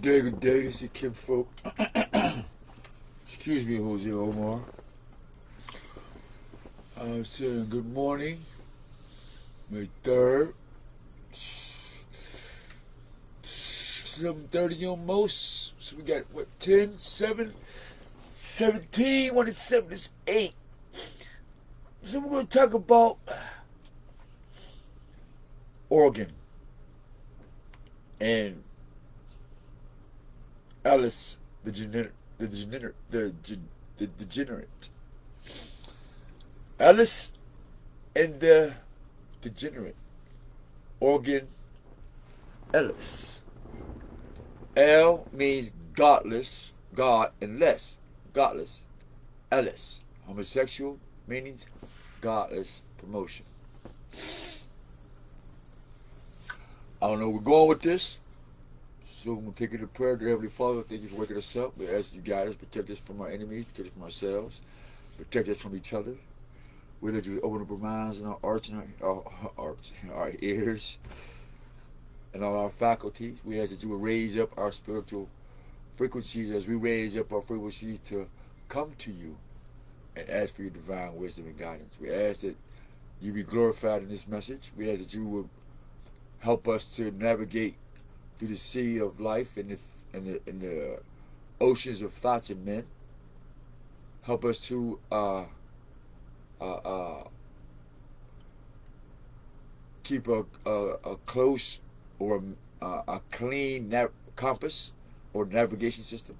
Good day, this is Kim Folk. Excuse me, Jose Omar. I'm saying good morning, May 3rd, 7:30 almost. So we got, what, 10, 7, 17, 1 and 7 is 8. So we're going to talk about Oregon and Alice, the degenerate. Alice and the degenerate. Oregon Ellis. L means godless, God, and less, godless. Ellis. Homosexual meanings godless promotion. I don't know where we're going with this. So we're going to take it to prayer. Dear Heavenly Father, thank you for waking us up. We ask you guide us, protect us from our enemies, protect us from ourselves, protect us from each other. We let you open up our minds and our hearts and our ears and all our faculties. We ask that you will raise up our spiritual frequencies as we raise up our frequencies to come to you and ask for your divine wisdom and guidance. We ask that you be glorified in this message. We ask that you will help us to navigate through the sea of life and the oceans of thoughts and men. Help us to keep a close or a clean compass or navigation system,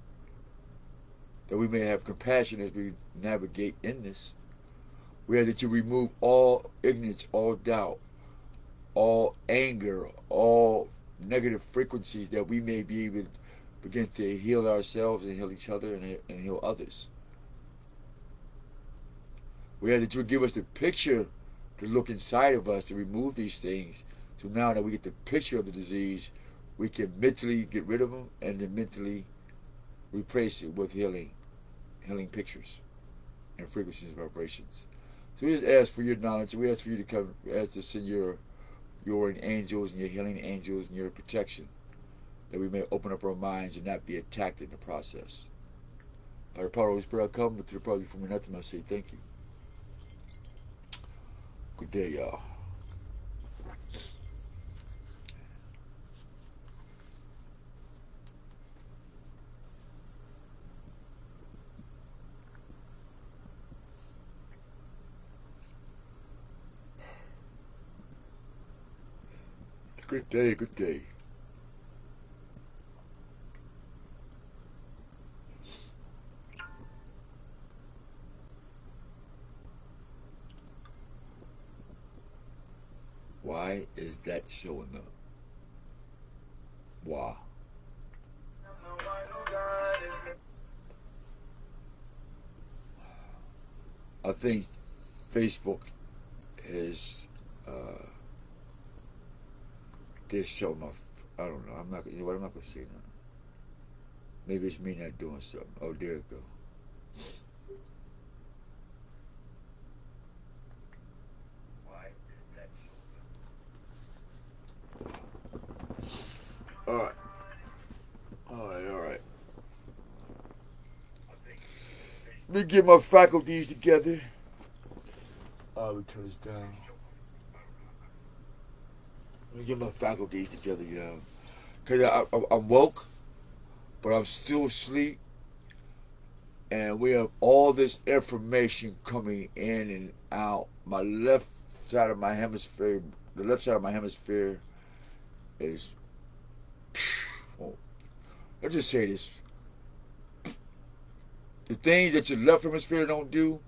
that we may have compassion as we navigate in this. We ask that you remove all ignorance, all doubt, all anger, all negative frequencies, that we may be able to begin to heal ourselves and heal each other and heal others. We ask that you give us the picture to look inside of us to remove these things. So now that we get the picture of the disease, we can mentally get rid of them and then mentally replace it with healing pictures and frequencies and vibrations. So we just ask for your knowledge. We ask for you to come. We ask to send your angels and your healing angels and your protection, that we may open up our minds and not be attacked in the process. By the power of the Holy Spirit, I come to the power before me nothing. I say thank you. Good day, y'all. Good day, good day. Why is that showing up? Why? I think Facebook is they're showing off. I don't know. I'm not. You know what? I'm not gonna say that. Maybe it's me not doing something. Oh, there it go. All right. All right. Let me get my faculties together. We turn this down. Let me get my faculties together, y'all. Because I'm woke, but I'm still asleep. And we have all this information coming in and out. My left side of my hemisphere, the left side of my hemisphere is, well, let's just say this. The things that your left hemisphere don't do,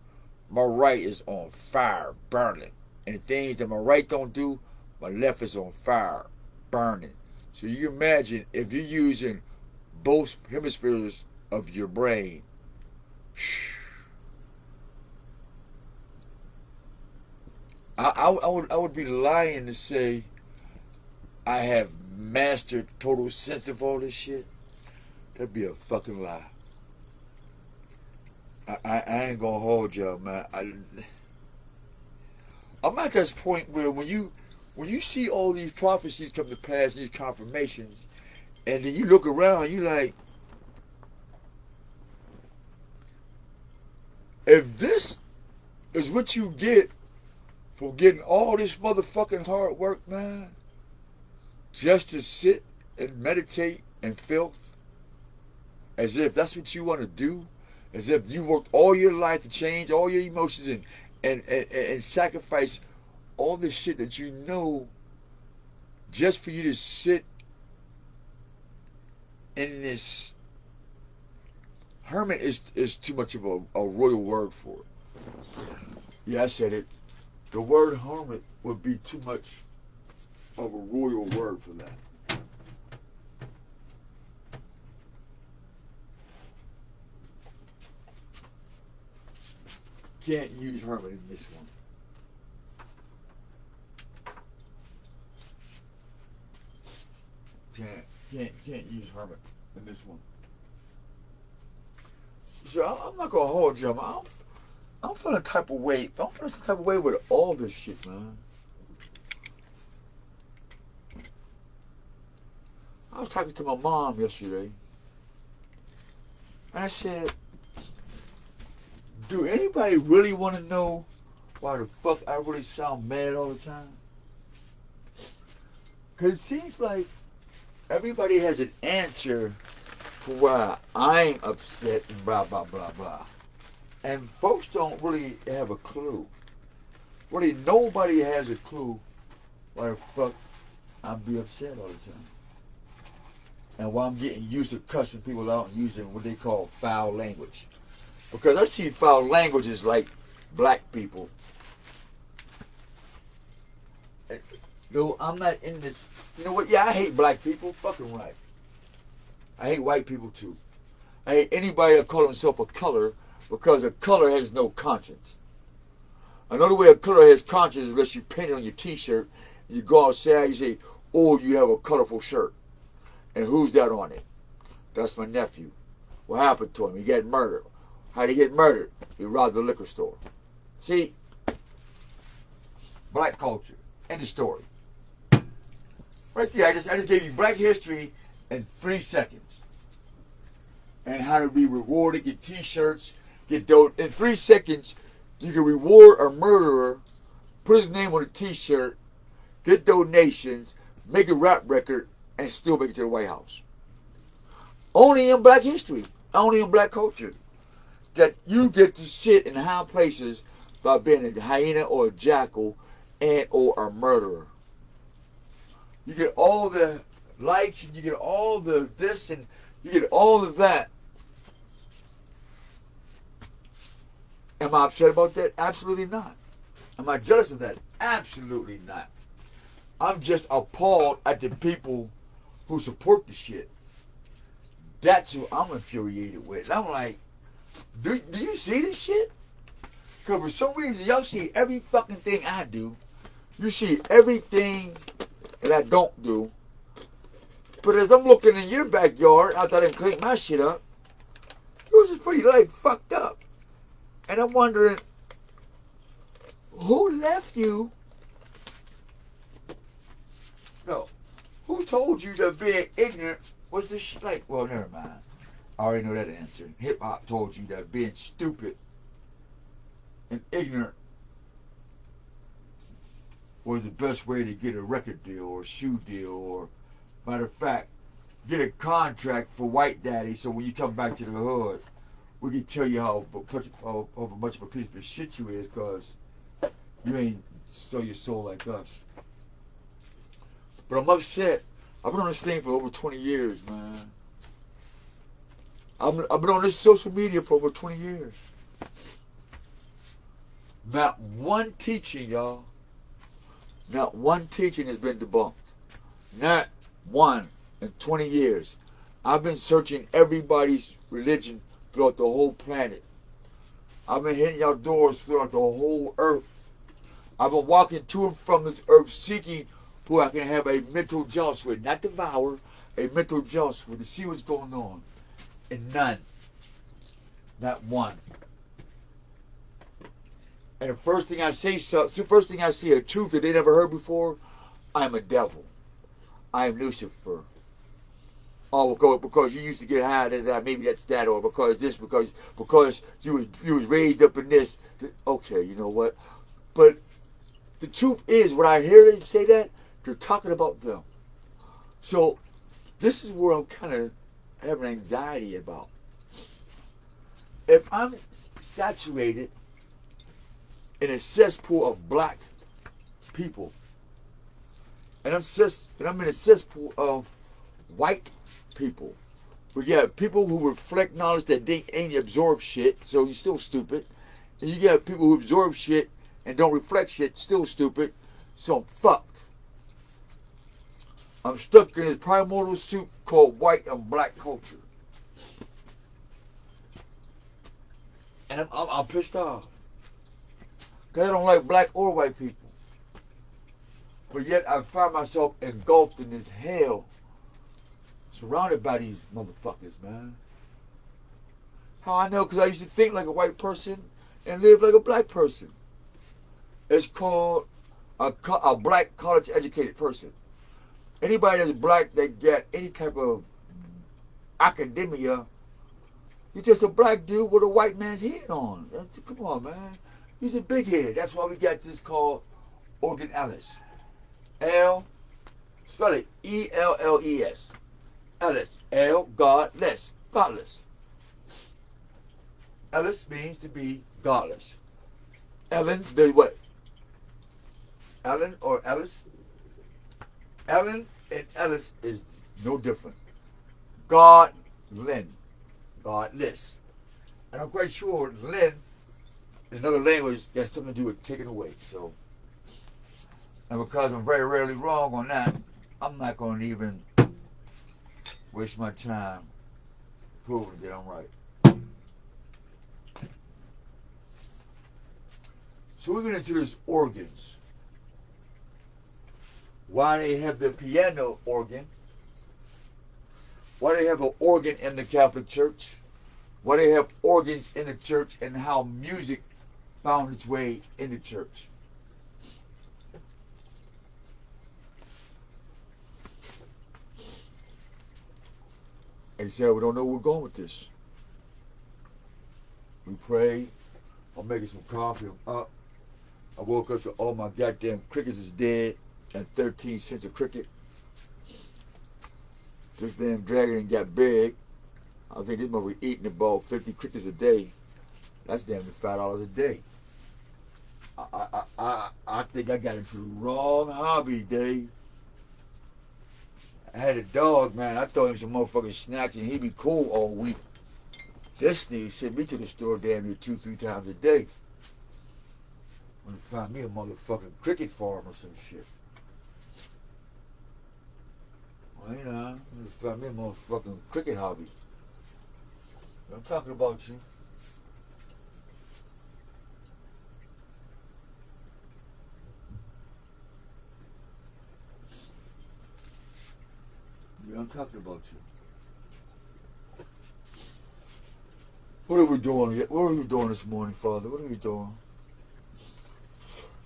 my right is on fire, burning. And the things that my right don't do, my left is on fire, burning. So you can imagine if you're using both hemispheres of your brain. I would be lying to say I have mastered total sense of all this shit. That'd be a fucking lie. I ain't gonna hold y'all, man. I'm at this point where when you see all these prophecies come to pass, these confirmations, And then you look around, you like, if this is what you get for getting all this motherfucking hard work, man, just to sit and meditate and filth, as if that's what you want to do, as if you worked all your life to change all your emotions and sacrifice all this shit that you know just for you to sit in this. Hermit is too much of a royal word for it. Yeah, I said it. The word hermit would be too much of a royal word for that. Can't use hermit in this one. Can't use hermit in this one. So I'm not gonna hold you. I'm feeling a type of way. I'm feeling some type of way with all this shit, man. I was talking to my mom yesterday, and I said, do anybody really want to know why the fuck I really sound mad all the time? Because it seems like everybody has an answer for why I'm upset and blah, blah, blah, blah. And folks don't really have a clue. Really, nobody has a clue why the fuck I'm be upset all the time. And why I'm getting used to cussing people out and using what they call foul language. Because I see foul languages like black people. No, I'm not in this. You know what? Yeah, I hate black people. Fucking right. I hate white people too. I hate anybody that calls himself a color because a color has no conscience. Another way a color has conscience is unless you paint it on your t-shirt. You go outside, you say, oh, you have a colorful shirt. And who's that on it? That's my nephew. What happened to him? He got murdered. How'd he get murdered? He robbed the liquor store. See? Black culture. End of story. Right there, I just gave you black history in 3 seconds. And how to be rewarded, get t-shirts, get dope. In 3 seconds, you can reward a murderer, put his name on a t-shirt, get donations, make a rap record, and still make it to the White House. Only in black history, only in black culture, that you get to sit in high places by being a hyena or a jackal and or a murderer. You get all the likes and you get all the this and you get all of that. Am I upset about that? Absolutely not. Am I jealous of that? Absolutely not. I'm just appalled at the people who support the shit. That's who I'm infuriated with. I'm like, do you see this shit? Because for some reason, y'all see every fucking thing I do. You see everything that I don't do. But as I'm looking in your backyard, after I didn't clean my shit up, yours is pretty, like, fucked up. And I'm wondering, who left you? No. Who told you that being ignorant was the shit? Like, well, never mind. I already know that answer. Hip-hop told you that being stupid and ignorant was the best way to get a record deal or a shoe deal or, matter of fact, get a contract for White Daddy so when you come back to the hood, we can tell you how much of a piece of shit you is because you ain't sell your soul like us. But I'm upset. I've been on this thing for over 20 years, man. I've been on this social media for over 20 years. Not one teaching, y'all. Not one teaching has been debunked. Not one in 20 years. I've been searching everybody's religion throughout the whole planet. I've been hitting y'all doors throughout the whole earth. I've been walking to and from this earth seeking who I can have a mental joust with. Not devour, a mental joust with to see what's going on. And none. Not one. And the first thing I say, first thing I see a truth that they never heard before, I'm a devil. I am Lucifer. Oh, because you used to get high than that, maybe that's that, or because this, because you was raised up in this. Okay, you know what? But the truth is, when I hear them say that, they're talking about them. So this is where I'm kind of having anxiety about. If I'm saturated in a cesspool of black people, and I'm in a cesspool of white people, we got people who reflect knowledge that they ain't absorb shit, so you're still stupid. And you got people who absorb shit and don't reflect shit, still stupid. So I'm fucked. I'm stuck in this primordial soup called white and black culture. And I'm pissed off. Because I don't like black or white people. But yet I find myself engulfed in this hell, surrounded by these motherfuckers, man. How I know? Because I used to think like a white person and live like a black person. It's called a black college educated person. Anybody that's black that got any type of academia, you're just a black dude with a white man's head on. Come on, man. He's a big head. That's why we got this called Organ Ellis. Spell it E-L-L-E-S. Ellis. L, godless. Godless. Ellis means to be godless. Ellen, the what? Ellen or Ellis? Ellen and Ellis is no different. Godless. Godless. And I'm quite sure Lynn, in another language, has something to do with taken away. So, and because I'm very rarely wrong on that, I'm not going to even waste my time proving that I'm right. So we're going into this organs. Why they have the piano organ? Why they have an organ in the Catholic Church? Why they have organs in the church, and how music found its way in the church? And he said, we don't know where we're going with this. We prayed. I'm making some coffee. I'm up. I woke up to all my goddamn crickets is dead and 13 cents a cricket. This damn dragon got big. I think this mother eating about 50 crickets a day. That's damn near $5 a day. I think I got into the wrong hobby, Dave. I had a dog, man. I thought him some motherfucking snacks and he'd be cool all week. This thing sent me to the store damn near 2-3 times a day. I'm gonna find me a motherfucking cricket farm or some shit. Well, you know, I'm gonna find me a motherfucking cricket hobby. I'm talking about you. Yeah, I'm talking about you. What are we doing? What are we doing this morning, Father? What are we doing?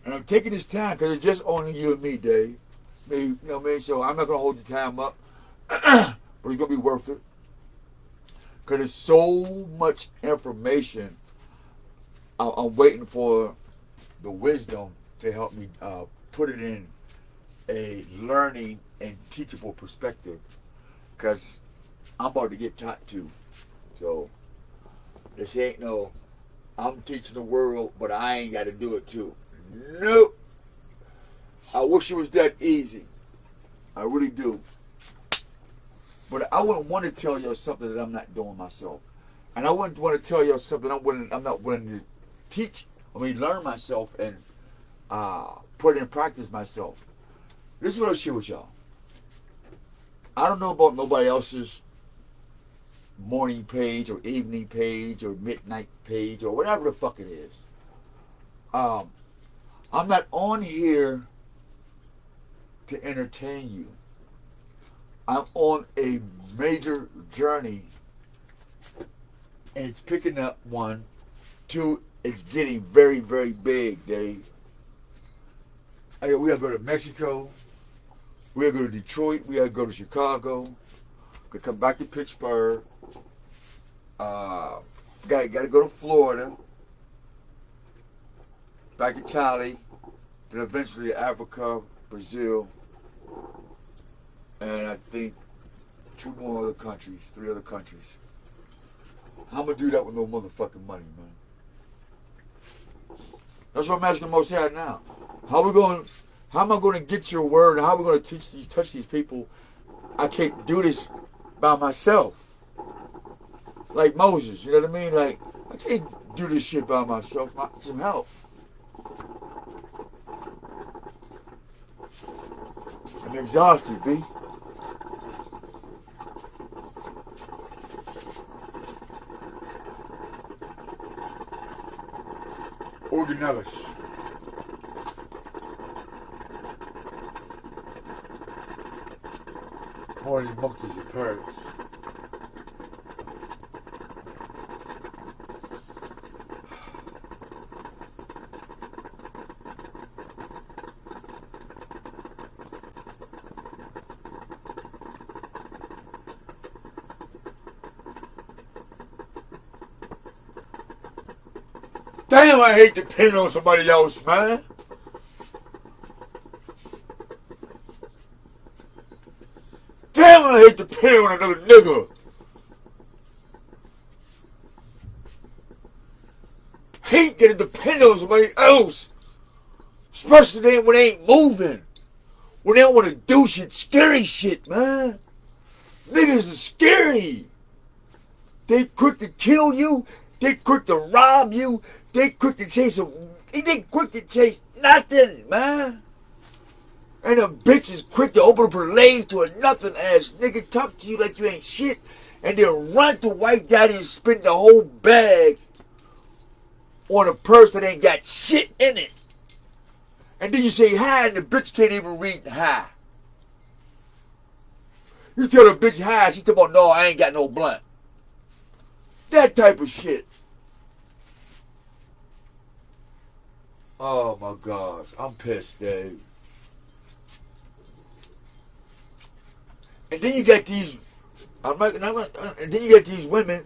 And I'm taking this time because it's just only you and me, Dave. Me, you know what I mean? So I'm not going to hold the time up. But it's going to be worth it. Because there's so much information. I'm waiting for the wisdom to help me put it in a learning and teachable perspective. Because I'm about to get taught too. So this ain't no, I'm teaching the world, but I ain't got to do it too. Nope. I wish it was that easy. I really do. But I wouldn't want to tell you something that I'm not doing myself. And I wouldn't want to tell you something I'm not willing to teach, learn myself and put in practice myself. This is what I'll share with y'all. I don't know about nobody else's morning page or evening page or midnight page or whatever the fuck it is. I'm not on here to entertain you. I'm on a major journey, and it's picking up 1, 2, it's getting very, very big, Dave. We gotta go to Mexico. We gotta go to Detroit. We gotta go to Chicago. Gonna come back to Pittsburgh. Gotta go to Florida. Back to Cali. Then eventually Africa, Brazil. And I think 2 more other countries, 3 other countries. How am I gonna do that with no motherfucking money, man? That's what I'm asking the Most High now. How am I gonna get your word? How are we gonna touch these people? I can't do this by myself. Like Moses, you know what I mean? Like, I can't do this shit by myself. I need some help. I'm exhausted, B. Organellis. More of these monkeys and parrots. Damn, I hate depending on somebody else, man. Damn, I hate depending on another nigga. Hate getting dependent on somebody else. Especially when they ain't moving. When they don't want to do shit. Scary shit, man. Niggas are scary. They quick to kill you. They quick to rob you. They quick to chase nothing, man. And a bitch is quick to open up her legs to a nothing ass nigga, talk to you like you ain't shit, and then run to white daddy and spend the whole bag on a purse that ain't got shit in it. And then you say hi and the bitch can't even read hi. You tell the bitch hi, she talk about, no, I ain't got no blunt. That type of shit. Oh my gosh, I'm pissed, Dave. And then you get these, and then you get these women.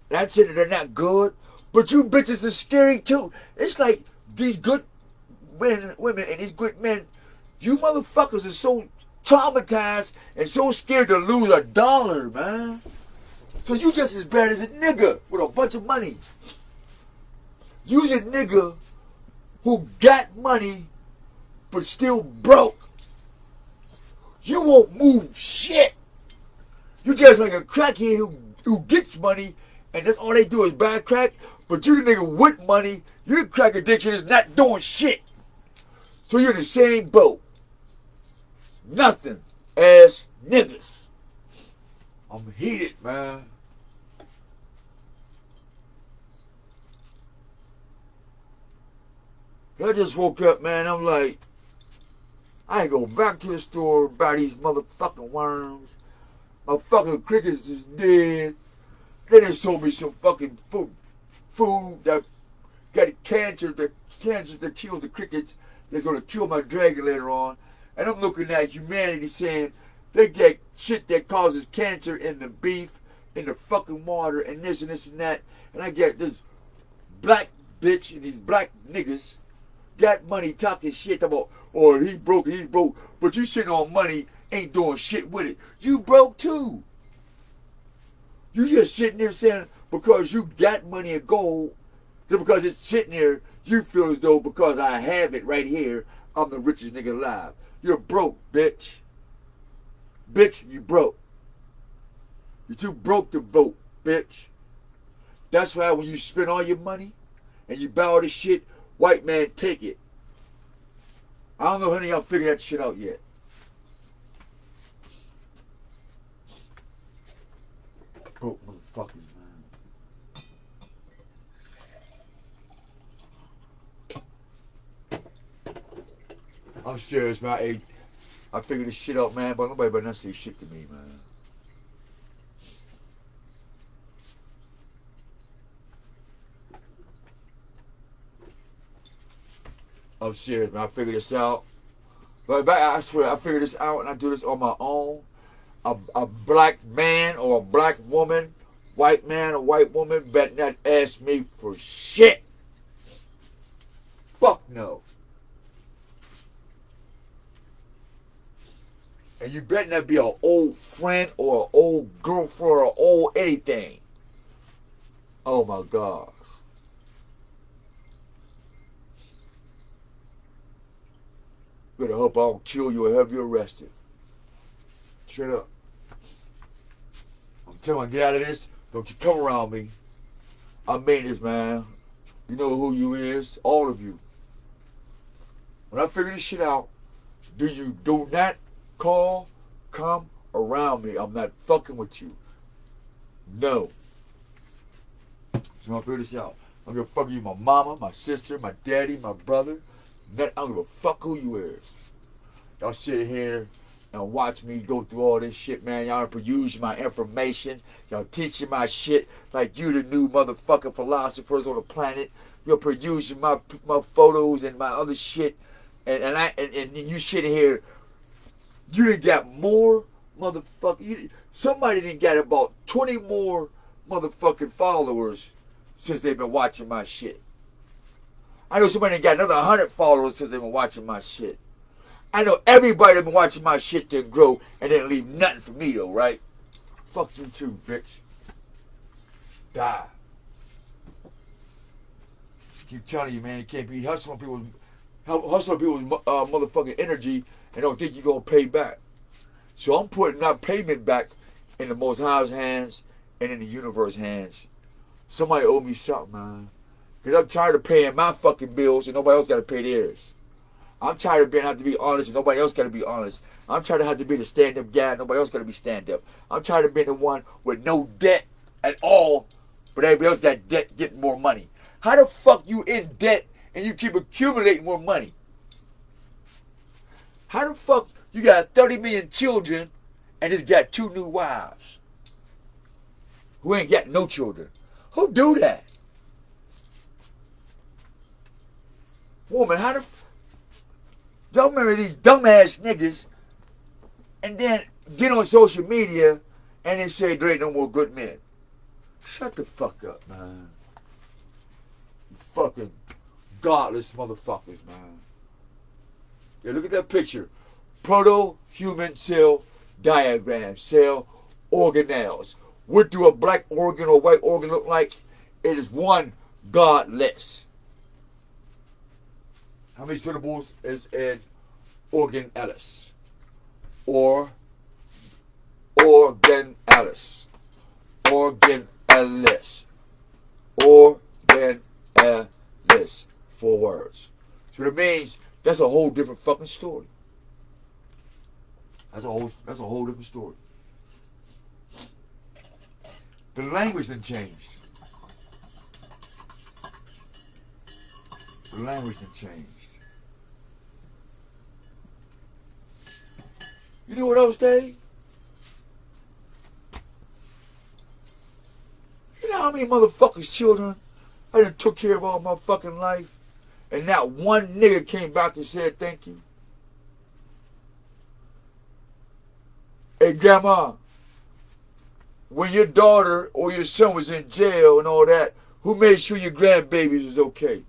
That's it, they're not good, but you bitches are scary too. It's like these good women and these good men. You motherfuckers are so traumatized and so scared to lose $1, man. So you just as bad as a nigga with a bunch of money. Use a nigga who got money but still broke. You won't move shit. You just like a crackhead who gets money and that's all they do is buy crack. But you the nigga with money, your crack addiction is not doing shit. So you're in the same boat. Nothing as niggas. I'm heated, man. I just woke up, man. I'm like, I ain't go back to the store buy these motherfucking worms. My fucking crickets is dead. Then they sold me some fucking food that got cancer that kills the crickets. That's gonna kill my dragon later on. And I'm looking at humanity saying they get shit that causes cancer in the beef, in the fucking water, and this and that. And I get this black bitch and these black niggas got money talking shit about, oh, he's broke, but you sitting on money, ain't doing shit with it. You broke too. You just sitting there saying because you got money and gold, just because it's sitting there, you feel as though because I have it right here, I'm the richest nigga alive. You're broke, bitch. Bitch, you broke. You're too broke to vote, bitch. That's why when you spend all your money and you buy all this shit, white man, take it. I don't know if any of y'all figured that shit out yet. Broke motherfuckers, man. I'm serious, man. I figured this shit out, man, but nobody better not say shit to me, man. I'm serious, man. I figured this out. But I swear, I figured this out and I do this on my own. A black man or a black woman, white man or white woman better not ask me for shit. Fuck no. And you better not be an old friend or an old girlfriend or old anything. Oh my God. Better hope I don't kill you or have you arrested. Straight up. I'm telling you, get out of this. Don't you come around me. I mean this, man. You know who you is, all of you. When I figure this shit out, do not come around me. I'm not fucking with you. No. So I figure this out. I'm gonna fuck you, my mama, my sister, my daddy, my brother. I don't give a fuck who you is. Y'all sit here and watch me go through all this shit, man. Y'all peruse my information. Y'all teaching my shit like you the new motherfucking philosophers on the planet. You're perusing my photos and my other shit. And you sitting here, you done got more motherfucking, somebody done got about 20 more motherfucking followers since they've been watching my shit. I know somebody done got another 100 followers since they've been watching my shit. I know everybody that been watching my shit didn't grow and didn't leave nothing for me though, right? Fuck you too, bitch. Die. Keep telling you, man, you can't be hustling people's motherfucking energy and don't think you're gonna pay back. So I'm putting that payment back in the Most High's hands and in the universe's hands. Somebody owe me something, man. Because I'm tired of paying my fucking bills and nobody else got to pay theirs. I'm tired of having to be honest and nobody else got to be honest. I'm tired of having to be the stand-up guy and nobody else got to be stand-up. I'm tired of being the one with no debt at all, but everybody else got debt getting more money. How the fuck you in debt and you keep accumulating more money? How the fuck you got 30 million children and just got 2 new wives who ain't got no children? Who do that? Woman, how the y'all marry these dumbass niggas and then get on social media and then say there ain't no more good men? Shut the fuck up, man. You fucking godless motherfuckers, man. Yeah, look at that picture. Proto-human cell diagram, cell organelles. What do a black organ or white organ look like? It is one godless. How many syllables is in organelles? Organelles. Organelles. Organelles. 4 words. So it means that's a whole different fucking story. That's a whole different story. The language done changed. The language done changed. You know what else, Dave? You know how many motherfuckers' children I done took care of all my fucking life? And not one nigga came back and said thank you? Hey, Grandma, when your daughter or your son was in jail and all that, who made sure your grandbabies was okay?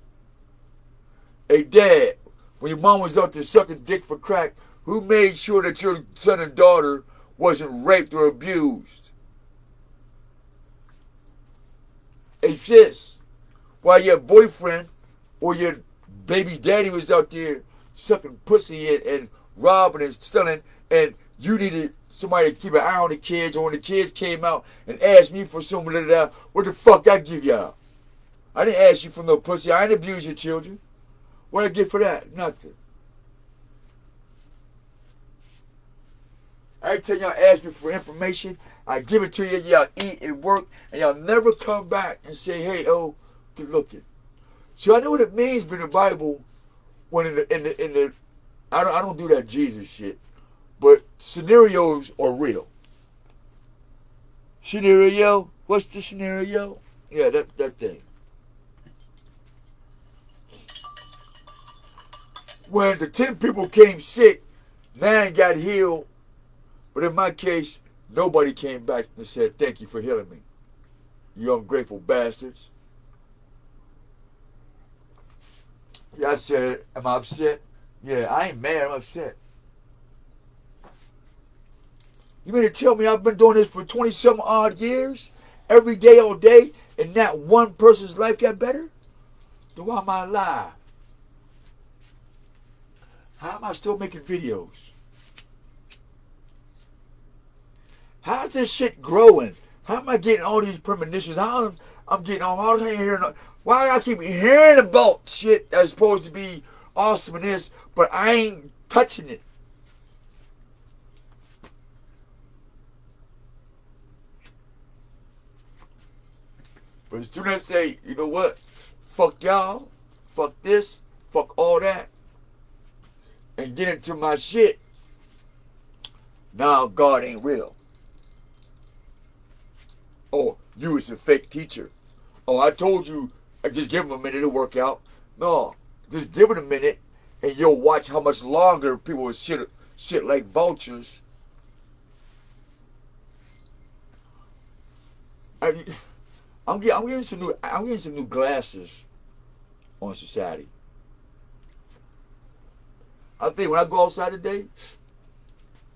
Hey, Dad, when your mom was out there sucking dick for crack, who made sure that your son and daughter wasn't raped or abused? Hey, sis, while your boyfriend or your baby's daddy was out there sucking pussy and robbing and stealing, and you needed somebody to keep an eye on the kids, or when the kids came out and asked me for some of that, what the fuck I give y'all? I didn't ask you for no pussy. I didn't abuse your children. What did I get for that? Nothing. Every time y'all ask me for information, I give it to you. Y'all eat and work, and y'all never come back and say, "Hey, oh, good looking." So I know what it means in the Bible when in the I don't do that Jesus shit, but scenarios are real. Scenario? What's the scenario? Yeah, that thing. When the 10 people came sick, 9 got healed, But in my case, nobody came back and said, thank you for healing me. You ungrateful bastards. Yeah, I said, am I upset? Yeah, I ain't mad, I'm upset. You mean to tell me I've been doing this for 20-some odd years? Every day, all day, and not one person's life got better? Then why am I alive? How am I still making videos? How's this shit growing? How am I getting all these premonitions? How I'm getting all the hearing? Why I keep hearing about shit that's supposed to be awesome in this, but I ain't touching it? But as soon as I say, you know what? Fuck y'all. Fuck this. Fuck all that. And get into my shit. Now God ain't real. Oh, you was a fake teacher. Oh, I told you, just give him a minute to work out. No, just give it a minute and you'll watch how much longer people will shit like vultures. I'm getting some new glasses on society. I think when I go outside today,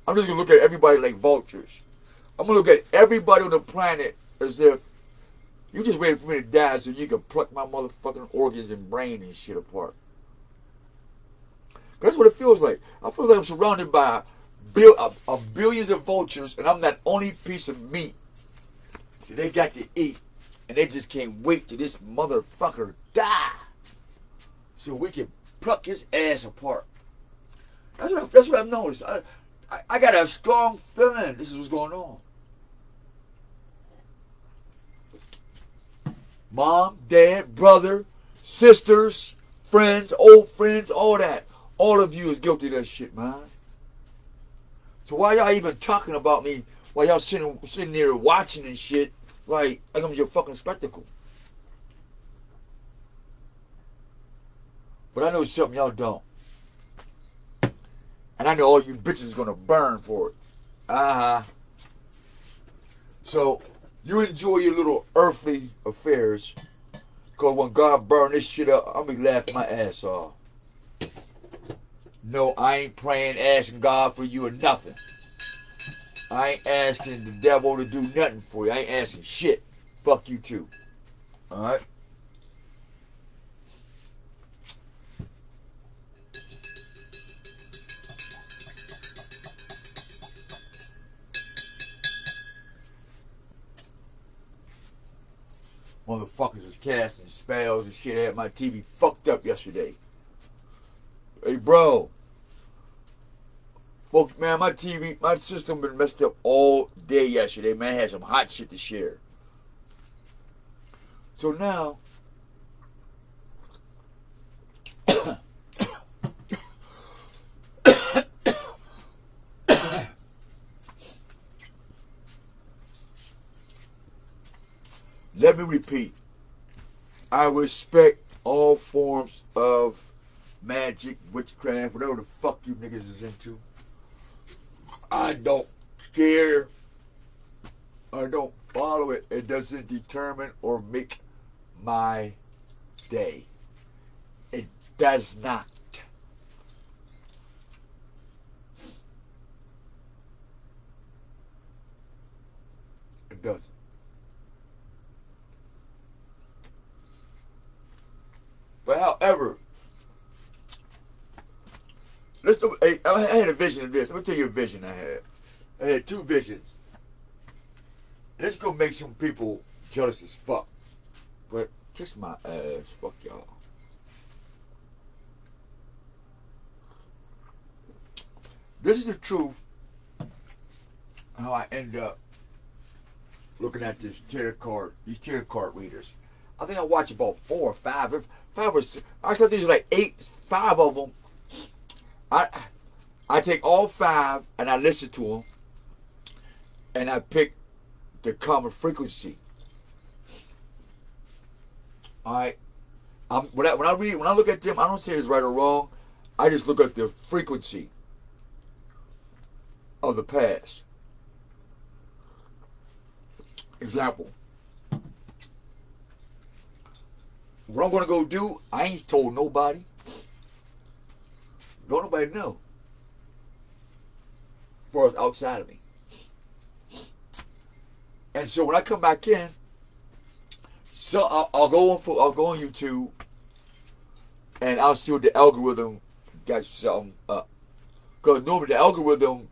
I'm just gonna look at everybody like vultures. I'm gonna look at everybody on the planet as if you just waiting for me to die so you can pluck my motherfucking organs and brain and shit apart. That's what it feels like. I feel like I'm surrounded by billions of vultures, and I'm that only piece of meat that they got to eat, and they just can't wait till this motherfucker die so we can pluck his ass apart. That's what I've noticed. I got a strong feeling this is what's going on. Mom, dad, brother, sisters, friends, old friends, all that. All of you is guilty of that shit, man. So why y'all even talking about me while y'all sitting there watching and shit like I'm your fucking spectacle? But I know something y'all don't. And I know all you bitches is gonna burn for it. So you enjoy your little earthly affairs. Because when God burn this shit up, I'll be laughing my ass off. No, I ain't praying, asking God for you or nothing. I ain't asking the devil to do nothing for you. I ain't asking shit. Fuck you too. Alright? Motherfuckers was casting spells and shit. I had my TV fucked up yesterday. Hey, bro. Well, man, my system been messed up all day yesterday, man. I had some hot shit to share. So now, let me repeat. I respect all forms of magic, witchcraft, whatever the fuck you niggas is into. I don't care. I don't follow it. It doesn't determine or make my day. It does not. It doesn't. But however, I had a vision of this. Let me tell you a vision I had. I had two visions. This is gonna make some people jealous as fuck. But kiss my ass. Fuck y'all. This is the truth. How I end up looking at these tarot card readers. I think I watched about 4 or 5. 5 or 6. I thought these were like 5 of them. I take all 5 and I listen to them, and I pick the common frequency. All right. When I look at them, I don't say it's right or wrong. I just look at the frequency of the past. Example. What I'm going to go do, I ain't told nobody. Don't nobody know. As far as outside of me. And so when I come back in, so I'll go on YouTube, and I'll see what the algorithm got something up. Because normally the algorithm,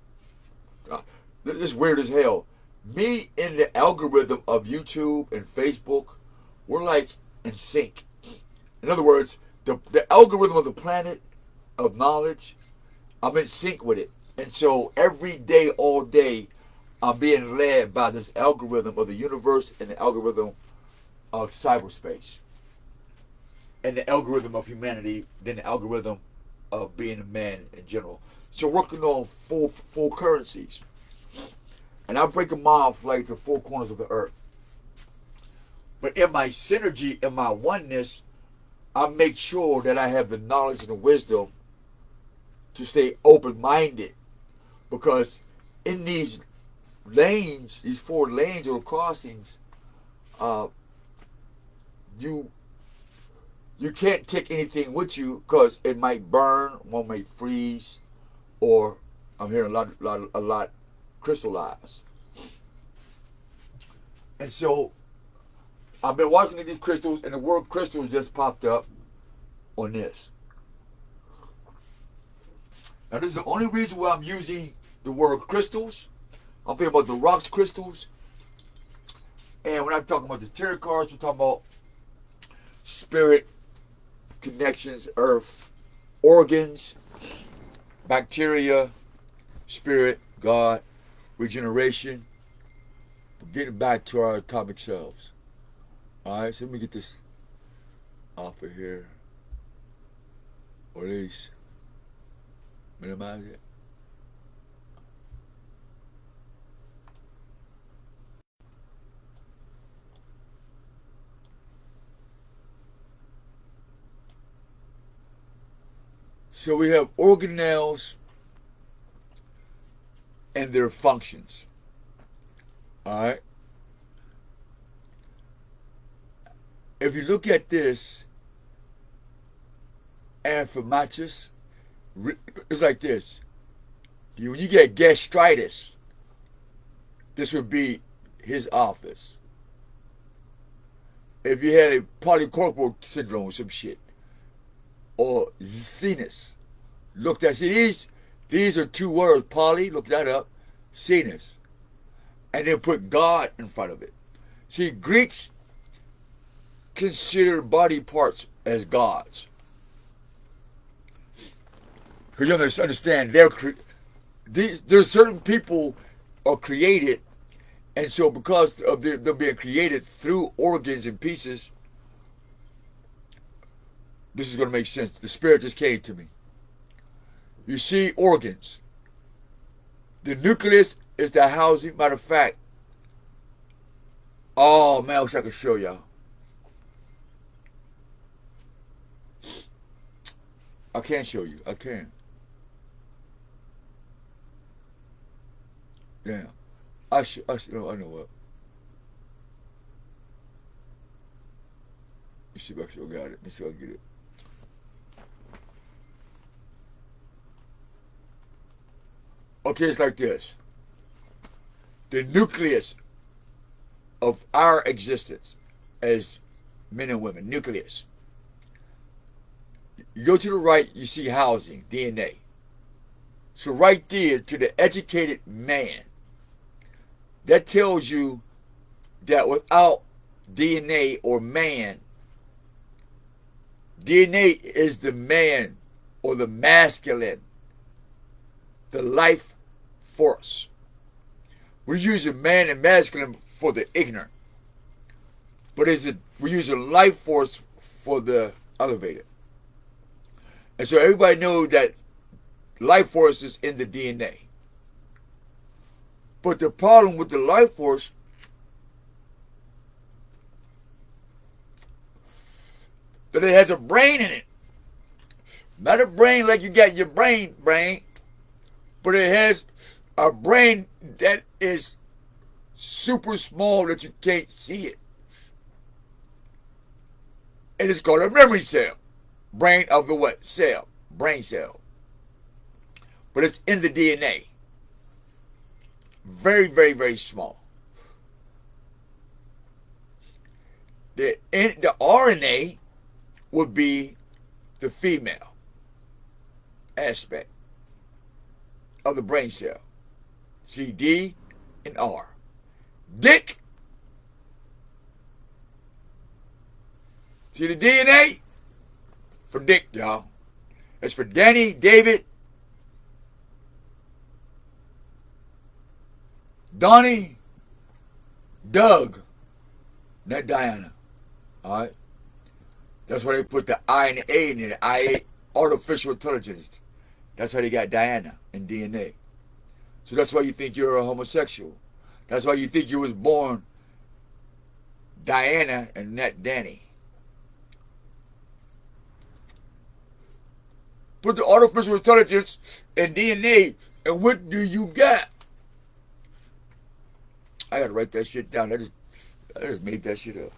this is weird as hell. Me and the algorithm of YouTube and Facebook, we're like in sync. In other words, the algorithm of the planet of knowledge, I'm in sync with it. And so every day, all day, I'm being led by this algorithm of the universe and the algorithm of cyberspace. And the algorithm of humanity, then the algorithm of being a man in general. So working on full currencies. And I break them off like the four corners of the earth. But in my synergy, in my oneness, I make sure that I have the knowledge and the wisdom to stay open-minded. Because in these lanes, these 4 lanes or crossings, you can't take anything with you because it might burn, one might freeze, or I'm hearing a lot crystallize. And so I've been watching these crystals, and the word crystals just popped up on this. Now this is the only reason why I'm using the word crystals. I'm thinking about the rocks crystals. And when I'm talking about the tarot cards, we're talking about spirit, connections, earth, organs, bacteria, spirit, God, regeneration. We're getting back to our atomic selves. Alright, so let me get this off of here. Or at least minimize it. So we have organelles and their functions. Alright? If you look at this, Anaphylaxis, it's like this. When you get gastritis, this would be his office. If you had a polycorporal syndrome or some shit, or sinus, look that. See, these are 2 words. Poly, look that up. Sinus, and then put God in front of it. See, Greeks consider body parts as gods. Because you understand, there's certain people are created, and so because of them being created through organs and pieces, this is going to make sense. The spirit just came to me. You see organs. The nucleus is the housing. Matter of fact, oh man, I wish I could show y'all. I can't show you. I can. Damn. I know what. Let me see if I still got it. Let me see if I get it. Okay, it's like this. The nucleus of our existence as men and women, nucleus. You go to the right, you see housing, DNA. So right there, to the educated man, that tells you that without DNA or man, DNA is the man or the masculine, the life force. We're using man and masculine for the ignorant, but we're using life force for the elevated. And so everybody knows that life force is in the DNA. But the problem with the life force that it has a brain in it. Not a brain like you got your brain, but it has a brain that is super small that you can't see it. And it's called a memory cell. Brain of the what? Cell. Brain cell. But it's in the DNA. Very, very, very small. The RNA would be the female aspect of the brain cell. See, D and R. Dick. See the DNA? For Dick, y'all. That's for Danny, David, Donnie, Doug, not Diana. Alright? That's why they put the I and the A in it. I, artificial intelligence. That's how they got Diana in DNA. So that's why you think you're a homosexual. That's why you think you was born Diana and not Danny. Put the artificial intelligence in DNA, and what do you got? I gotta write that shit down. I just made that shit up.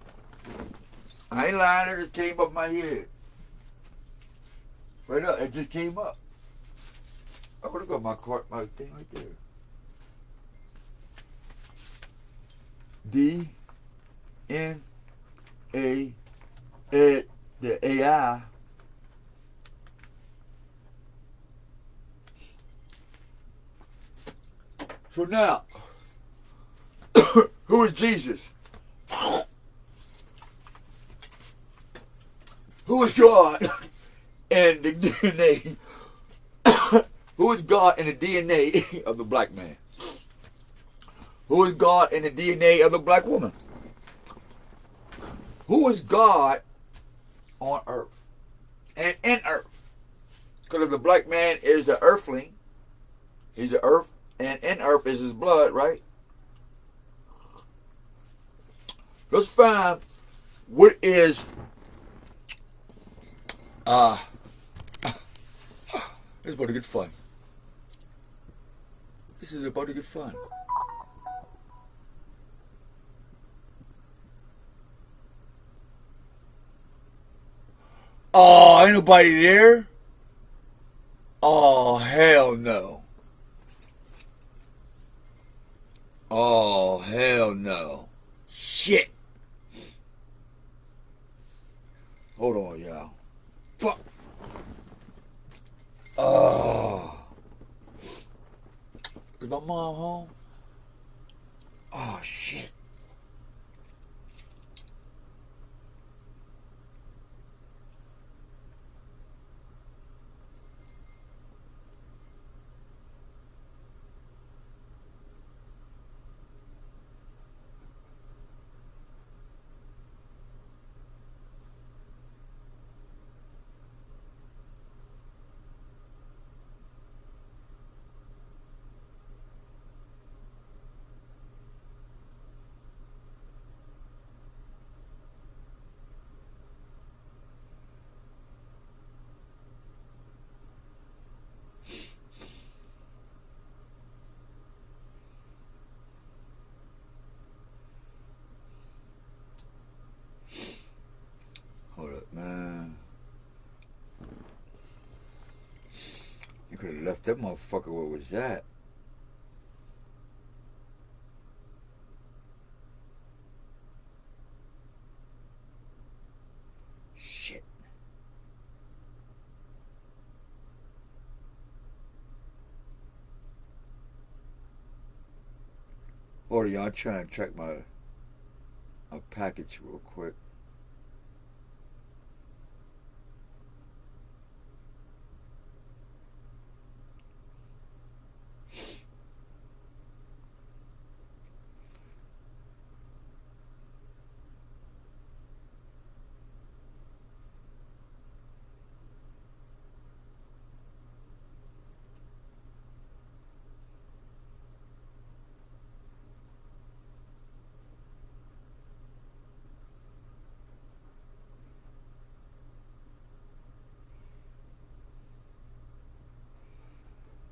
I ain't lying, it just came up my head. Right up, it just came up. I would have got my thing right there. D N A the AI. So now, who is Jesus? Who is God in the DNA? Who is God in the DNA of the black man? Who is God in the DNA of the black woman? Who is God on earth and in earth? Because if the black man is an earthling, he's an earth, and in earth is his blood, right? Let's find what is this is about to get fun. This is about to get fun. Oh, ain't nobody there? Oh, hell no. Oh, hell no. Shit. Hold on, y'all. Fuck. Oh. Is my mom home? Oh, shit. Hold up, man. You could have left that motherfucker where was that? Shit. Hold on, y'all. I'm trying to track my package real quick.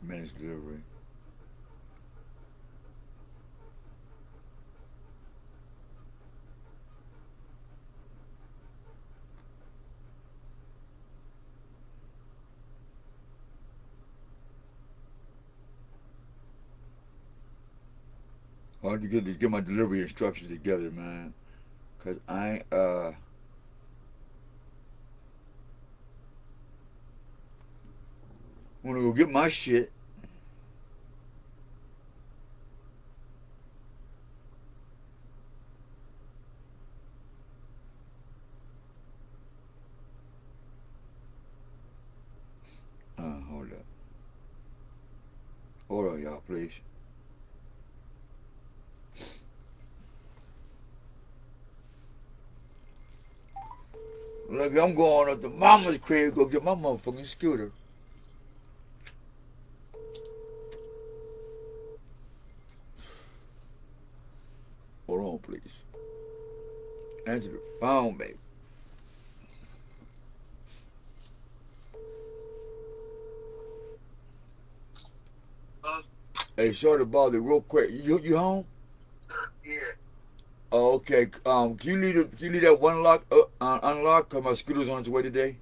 Minutes delivery. I want to get my delivery instructions together, man. Cause I want to go get my shit. Hold up. Hold on, y'all, please. Look, I'm going up to mama's crib, go get my motherfucking scooter. Hold on, please. Answer the phone, baby. Hey, sorry to bother you real quick. You home? Yeah. Oh, okay. Can you leave that one lock unlocked? Cause my scooter's on its way today,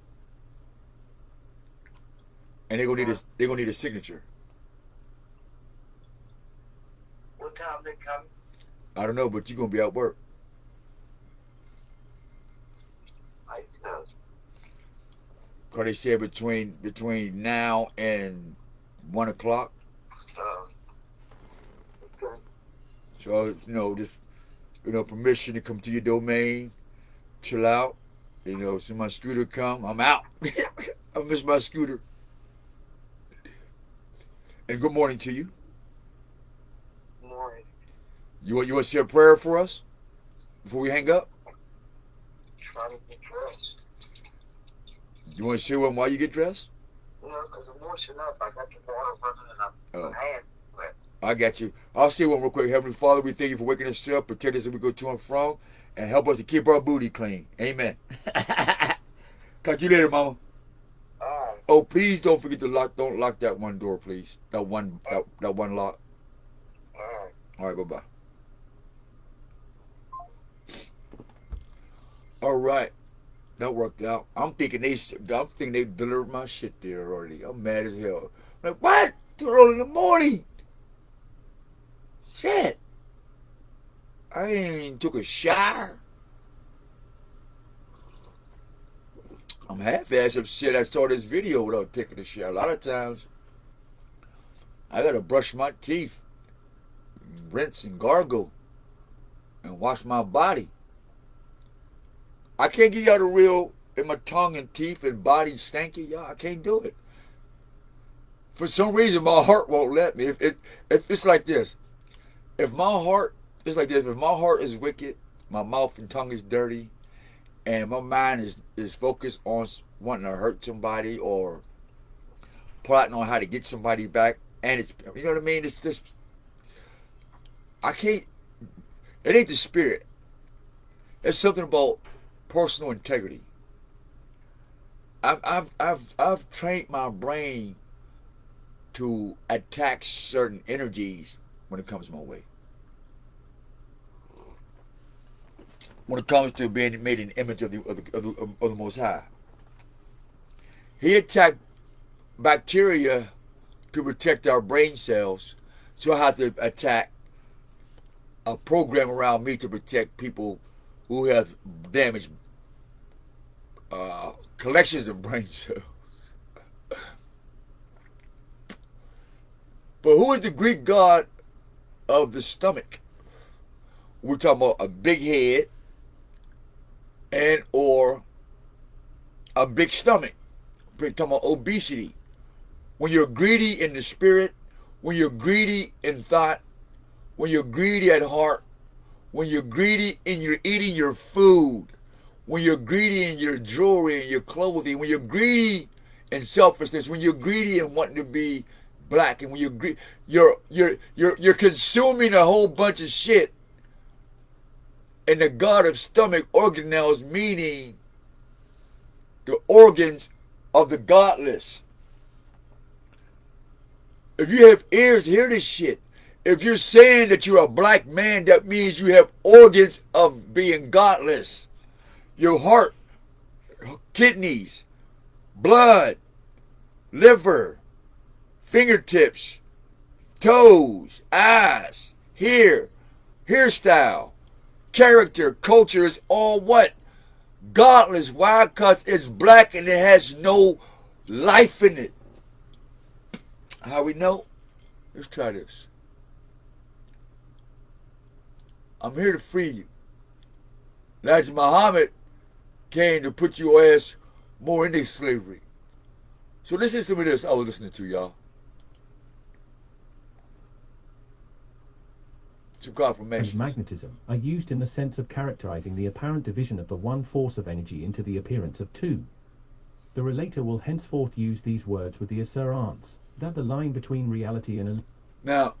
and they gonna need a signature. What time they coming? I don't know, but you gonna be at work. I know. Cause they said between now and 1 o'clock. Okay. So just permission to come to your domain, chill out. See my scooter come, I'm out. I miss my scooter. And good morning to you. Morning. You want to say a prayer for us before we hang up? Trying to get dressed. You want to say one while you get dressed? No, because I'm washing up. I got the water running in my hand. I got you. I'll say one real quick. Heavenly Father, we thank you for waking us up, protect us as we go to and from, and help us to keep our booty clean. Amen. Catch you later, Mama. Oh, please don't forget to don't lock that one door, please. That one lock. All right, bye-bye. All right. That worked out. I'm thinking they delivered my shit there already. I'm mad as hell. Like, what? Too early in the morning. Shit. I ain't even took a shower. I'm half-ass upset I saw this video without taking a shower. A lot of times, I gotta brush my teeth, rinse and gargle, and wash my body. I can't get y'all the real in my tongue and teeth and body stanky, y'all. I can't do it. For some reason, my heart won't let me. If it's like this, if my heart is wicked, my mouth and tongue is dirty, and my mind is focused on wanting to hurt somebody or plotting on how to get somebody back, and it's, you know what I mean? It's just, I can't. It ain't the spirit. It's something about personal integrity. I've trained my brain to attack certain energies when it comes my way. When it comes to being made in the image of the Most High, He attacked bacteria to protect our brain cells, so I have to attack a program around me to protect people who have damaged collections of brain cells. But who is the Greek god of the stomach? We're talking about a big head and or a big stomach. We're talking about obesity. When you're greedy in the spirit, when you're greedy in thought, when you're greedy at heart, when you're greedy in your eating your food, when you're greedy in your jewelry and your clothing, when you're greedy in selfishness, when you're greedy in wanting to be black, and when you're consuming a whole bunch of shit. And the god of stomach organelles, meaning the organs of the godless. If you have ears, hear this shit. If you're saying that you're a black man, that means you have organs of being godless. Your heart, kidneys, blood, liver, fingertips, toes, eyes, hair, hairstyle, character, culture is all what? Godless. Why? Because it's black and it has no life in it. How we know? Let's try this. I'm here to free you. Elijah Muhammad came to put your ass more into slavery. So listen to some of this I was listening to, y'all. Some confirmations. And magnetism are used in the sense of characterizing the apparent division of the one force of energy into the appearance of two. The relator will henceforth use these words with the assurance that the line between reality and... Now,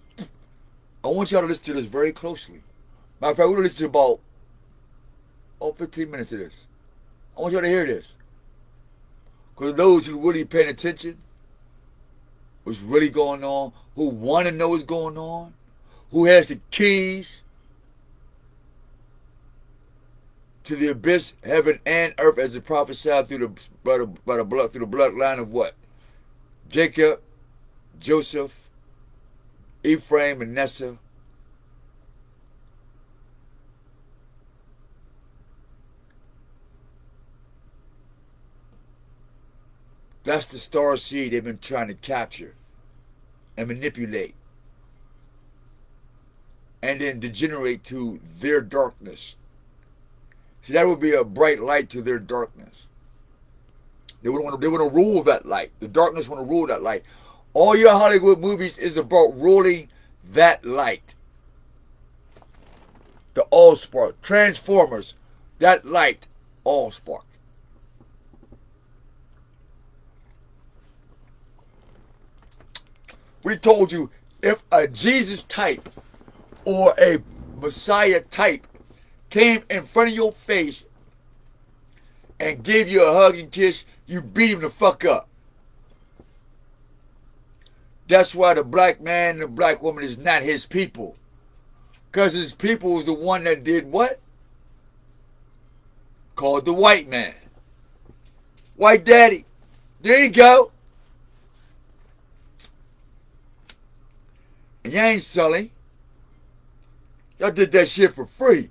I want y'all to listen to this very closely. Matter of fact, we're going to listen to about 15 minutes of this. I want y'all to hear this. Because those who really paying attention, what's really going on, who want to know what's going on, who has the keys to the abyss, heaven and earth, as it prophesied through the bloodline of what? Jacob, Joseph, Ephraim, and Manasseh. That's the star seed they've been trying to capture and manipulate and then degenerate to their darkness. See, that would be a bright light to their darkness. They would want to rule that light. The darkness want to rule that light. All your Hollywood movies is about ruling that light. The Allspark, Transformers, that light, Allspark. We told you if a Jesus type or a Messiah type came in front of your face and gave you a hug and kiss, you beat him the fuck up. That's why the black man and the black woman is not his people. Because his people was the one that did what? Called the white man. White daddy. There you go. And you ain't selling. Y'all did that shit for free.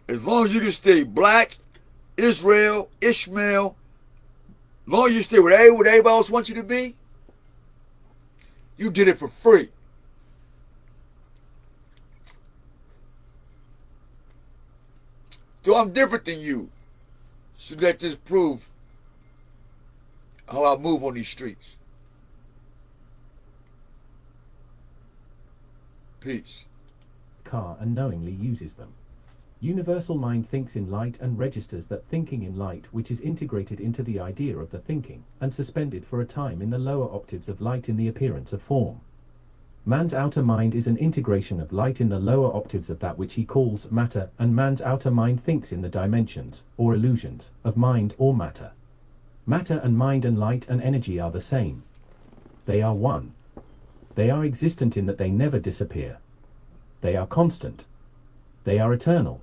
As long as you can stay black, Israel, Ishmael, as long as you stay with everybody else wants you to be, you did it for free. So I'm different than you. So let this prove how I move on these streets. Peace. Car and knowingly uses them. Universal mind thinks in light and registers that thinking in light, which is integrated into the idea of the thinking, and suspended for a time in the lower octaves of light in the appearance of form. Man's outer mind is an integration of light in the lower octaves of that which he calls matter, and man's outer mind thinks in the dimensions, or illusions, of mind or matter. Matter and mind and light and energy are the same. They are one. They are existent in that they never disappear. They are constant. They are eternal.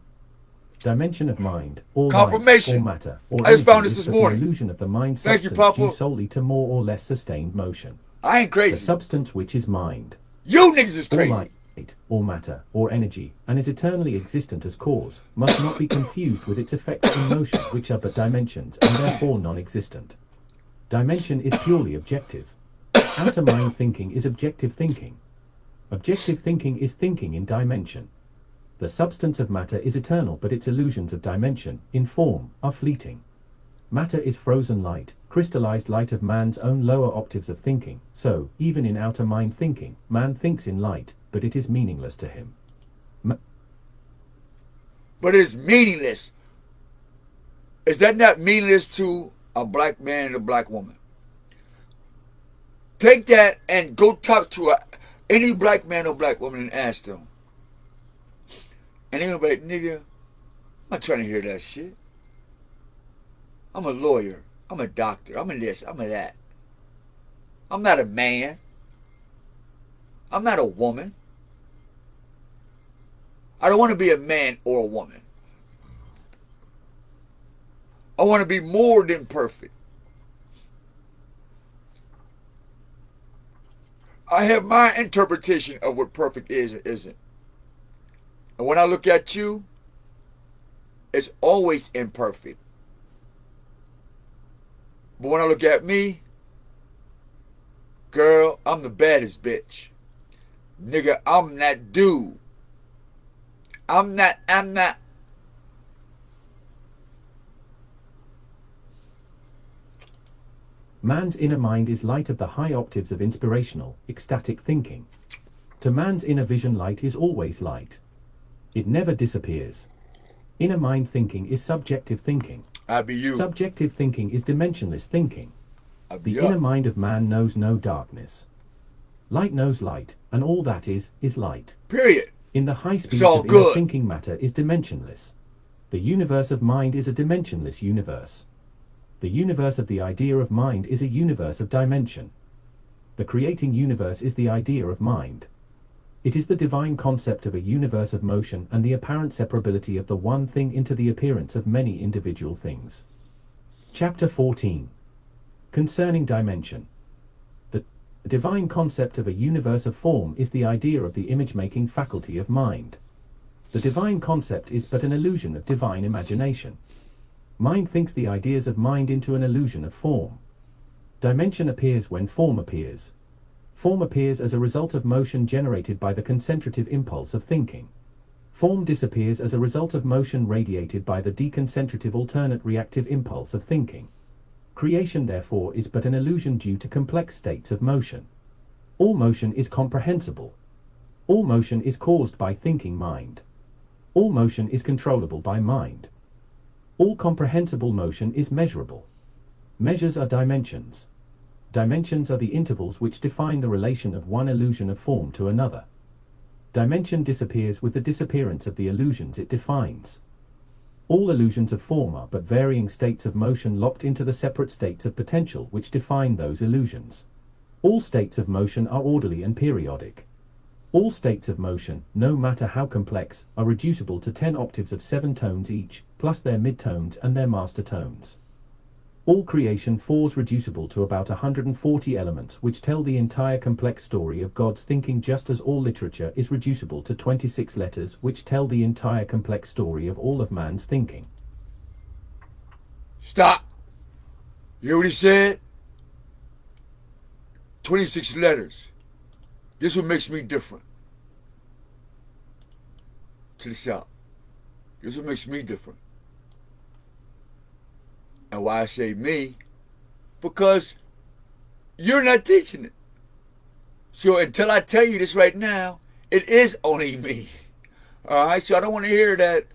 Dimension of mind, or light, or matter, or I just found energy this is morning. The illusion of the mind Thank you, substance Papa. due solely to more or less sustained motion. I ain't crazy. The substance which is mind. You niggas is crazy. Or light, or matter, or energy, and is eternally existent as cause, must not be confused with its effects in motion, which are but dimensions, and therefore non-existent. Dimension is purely objective. Outer mind thinking is objective thinking. Objective thinking is thinking in dimension. The substance of matter is eternal, but its illusions of dimension, in form, are fleeting. Matter is frozen light, crystallized light of man's own lower octaves of thinking, so, even in outer mind thinking, man thinks in light, but it is meaningless to him. But it's meaningless. Is that not meaningless to a black man and a black woman? Take that and go talk to any black man or black woman and ask them. And they're gonna be like, nigga, I'm not trying to hear that shit. I'm a lawyer. I'm a doctor. I'm a this. I'm a that. I'm not a man. I'm not a woman. I don't want to be a man or a woman. I want to be more than perfect. I have my interpretation of what perfect is and isn't. And when I look at you, it's always imperfect. But when I look at me, girl, I'm the baddest bitch. Nigga, I'm that dude. I'm not. Man's inner mind is light of the high octaves of inspirational, ecstatic thinking. To man's inner vision, light is always light. It never disappears. Inner mind thinking is subjective thinking. I be you. Subjective thinking is dimensionless thinking. I be The up. inner mind of man knows no darkness. Light knows light, and all that is light. Period. In the high speed all of inner good. thinking, matter is dimensionless. The universe of mind is a dimensionless universe. The universe of the idea of mind is a universe of dimension. The creating universe is the idea of mind. It is the divine concept of a universe of motion and the apparent separability of the one thing into the appearance of many individual things. Chapter 14. Concerning dimension. The divine concept of a universe of form is the idea of the image-making faculty of mind. The divine concept is but an illusion of divine imagination. Mind thinks the ideas of mind into an illusion of form. Dimension appears when form appears. Form appears as a result of motion generated by the concentrative impulse of thinking. Form disappears as a result of motion radiated by the deconcentrative alternate reactive impulse of thinking. Creation, therefore, is but an illusion due to complex states of motion. All motion is comprehensible. All motion is caused by thinking mind. All motion is controllable by mind. All comprehensible motion is measurable. Measures are dimensions. Dimensions are the intervals which define the relation of one illusion of form to another. Dimension disappears with the disappearance of the illusions it defines. All illusions of form are but varying states of motion locked into the separate states of potential which define those illusions. All states of motion are orderly and periodic. All states of motion, no matter how complex, are reducible to 10 octaves of 7 tones each, plus their midtones and their master tones. All creation falls reducible to about 140 elements which tell the entire complex story of God's thinking, just as all literature is reducible to 26 letters which tell the entire complex story of all of man's thinking. Stop. You hear what he said? 26 letters. This is what makes me different. Check this out. This is what makes me different. And why I say me? Because you're not teaching it. So until I tell you this right now, it is only me. Alright, so I don't want to hear that,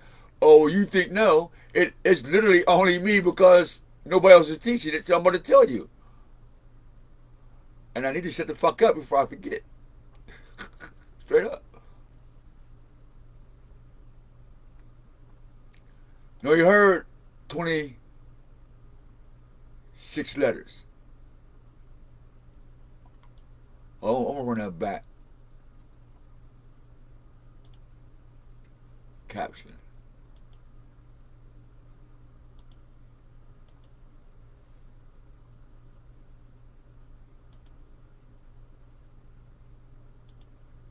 oh, you think no. It's literally only me because nobody else is teaching it, so I'm going to tell you. And I need to shut the fuck up before I forget. Straight up. No, you heard 26 letters. Oh, I'm going to run that back. Caption.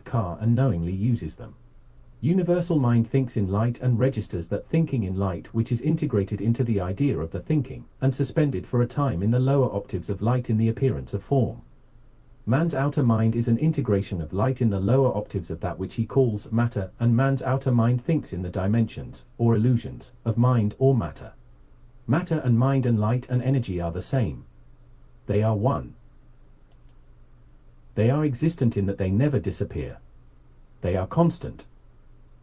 Car and knowingly uses them. Universal mind thinks in light and registers that thinking in light, which is integrated into the idea of the thinking, and suspended for a time in the lower octaves of light in the appearance of form. Man's outer mind is an integration of light in the lower octaves of that which he calls matter, and man's outer mind thinks in the dimensions, or illusions, of mind or matter. Matter and mind and light and energy are the same. They are one. They are existent in that they never disappear. They are constant.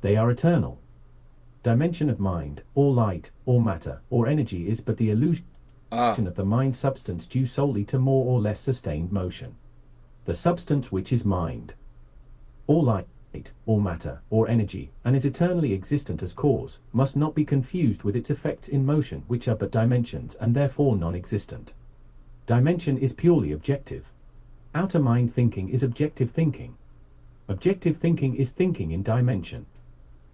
They are eternal. Dimension of mind, or light, or matter, or energy is but the illusion of the mind substance due solely to more or less sustained motion. The substance which is mind, or light, or matter, or energy, and is eternally existent as cause, must not be confused with its effects in motion, which are but dimensions and therefore non-existent. Dimension is purely objective. Outer mind thinking is objective thinking. Objective thinking is thinking in dimension.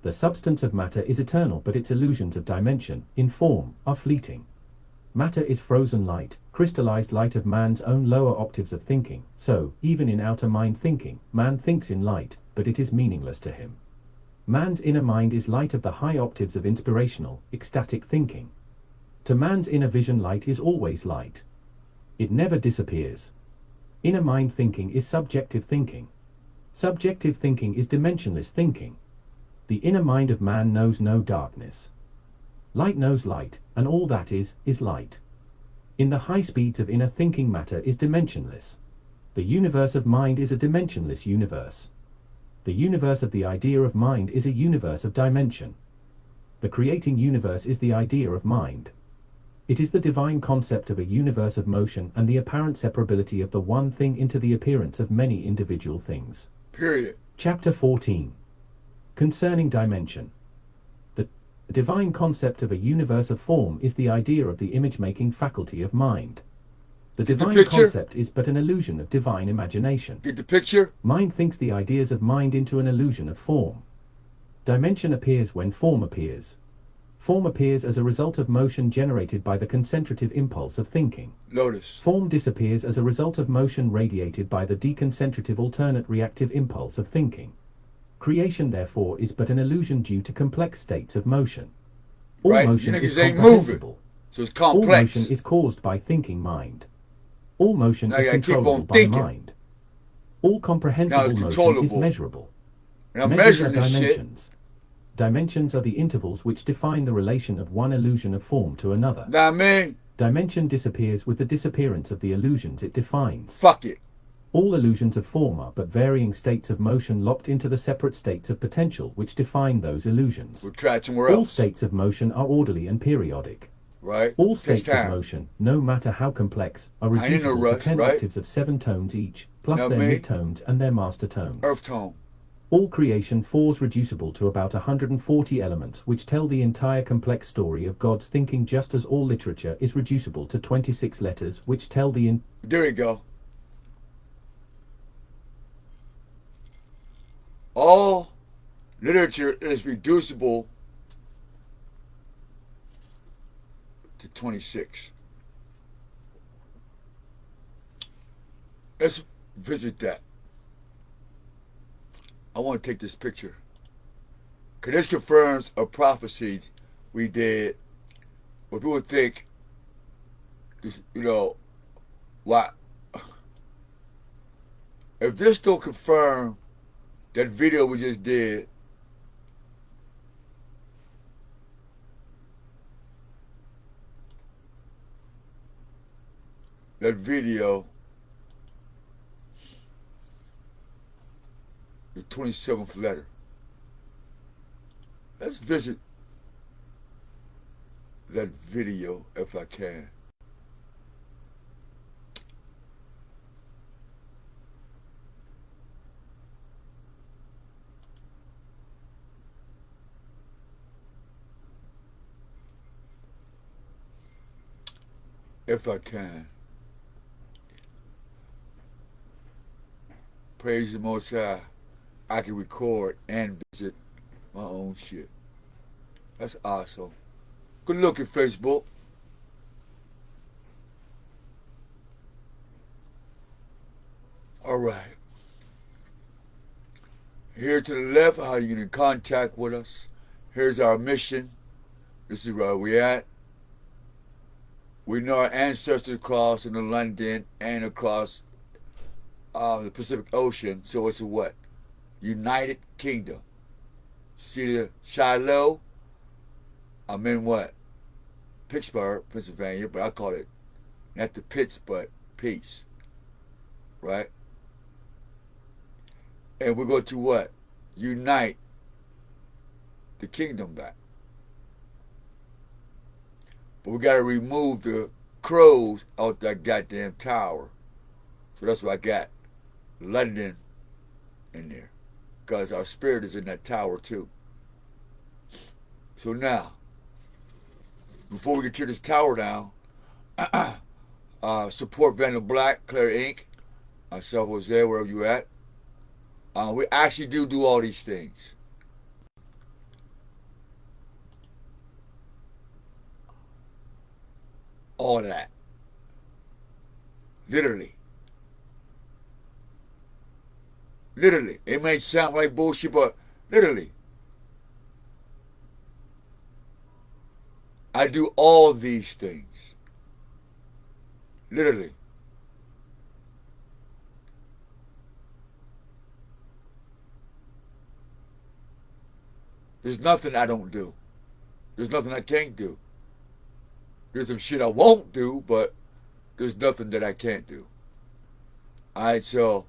The substance of matter is eternal, but its illusions of dimension, in form, are fleeting. Matter is frozen light, crystallized light of man's own lower octaves of thinking. So, even in outer mind thinking, man thinks in light, but it is meaningless to him. Man's inner mind is light of the high octaves of inspirational, ecstatic thinking. To man's inner vision, light is always light. It never disappears. Inner mind thinking is subjective thinking. Subjective thinking is dimensionless thinking. The inner mind of man knows no darkness. Light knows light, and all that is light. In the high speeds of inner thinking, matter is dimensionless. The universe of mind is a dimensionless universe. The universe of the idea of mind is a universe of dimension. The creating universe is the idea of mind. It is the divine concept of a universe of motion and the apparent separability of the one thing into the appearance of many individual things. Period. Chapter 14. Concerning dimension. The divine concept of a universe of form is the idea of the image-making faculty of mind. The divine concept is but an illusion of divine imagination. Get the picture? Mind thinks the ideas of mind into an illusion of form. Dimension appears when form appears. Form appears as a result of motion generated by the concentrative impulse of thinking. Notice. Form disappears as a result of motion radiated by the deconcentrative alternate reactive impulse of thinking. Creation, therefore, is but an illusion due to complex states of motion. All Right? motion You is niggas ain't comprehensible. moving. So it's All complex. motion is caused by thinking mind. All motion Now is you gotta keep controllable on by thinking. mind. All Now comprehensible it's motion is controllable. measurable. And I'm Measures are measuring this shit. dimensions. Dimensions are the intervals which define the relation of one illusion of form to another. Now I mean, Dimension disappears with the disappearance of the illusions it defines. fuck it. All illusions of form are but varying states of motion locked into the separate states of potential which define those illusions. We'll try it somewhere All else. states of motion are orderly and periodic. Right? All Takes states of time. motion, no matter how complex, are I ain't in a reducible rush, to 10 right? octaves of 7 tones each, plus Now their me? midtones and their master tones. Earth tone. All creation falls reducible to about 140 elements which tell the entire complex story of God's thinking, just as all literature is reducible to 26 letters which tell the There you go. All literature is reducible to 26. Let's visit that. I want to take this picture, because this confirms a prophecy we did. What people think, you know, why? If this don't confirm that video we just did, that video, the 27th letter. Let's visit that video if I can. If I can. Praise the Most High. I can record and visit my own shit. That's awesome. Good look at Facebook. All right. Here to the left, how you get in contact with us. Here's our mission. This is where we at. We know our ancestors crossed in the London and across the Pacific Ocean. So it's a what? United Kingdom. See the Shiloh? I'm in what? Pittsburgh, Pennsylvania, but I call it not the Pitts, but peace. Right? And we're going to what? Unite the kingdom back. But we got to remove the crows out that goddamn tower. So that's what I got. London in there. Because our spirit is in that tower too. So now, before we can tear this tower down, support Vandal Black, Claire Inc., myself, Jose, wherever you at. We actually do all these things. All that. Literally. Literally. It may sound like bullshit, but literally. I do all these things. Literally. There's nothing I don't do. There's nothing I can't do. There's some shit I won't do, but there's nothing that I can't do. Alright, so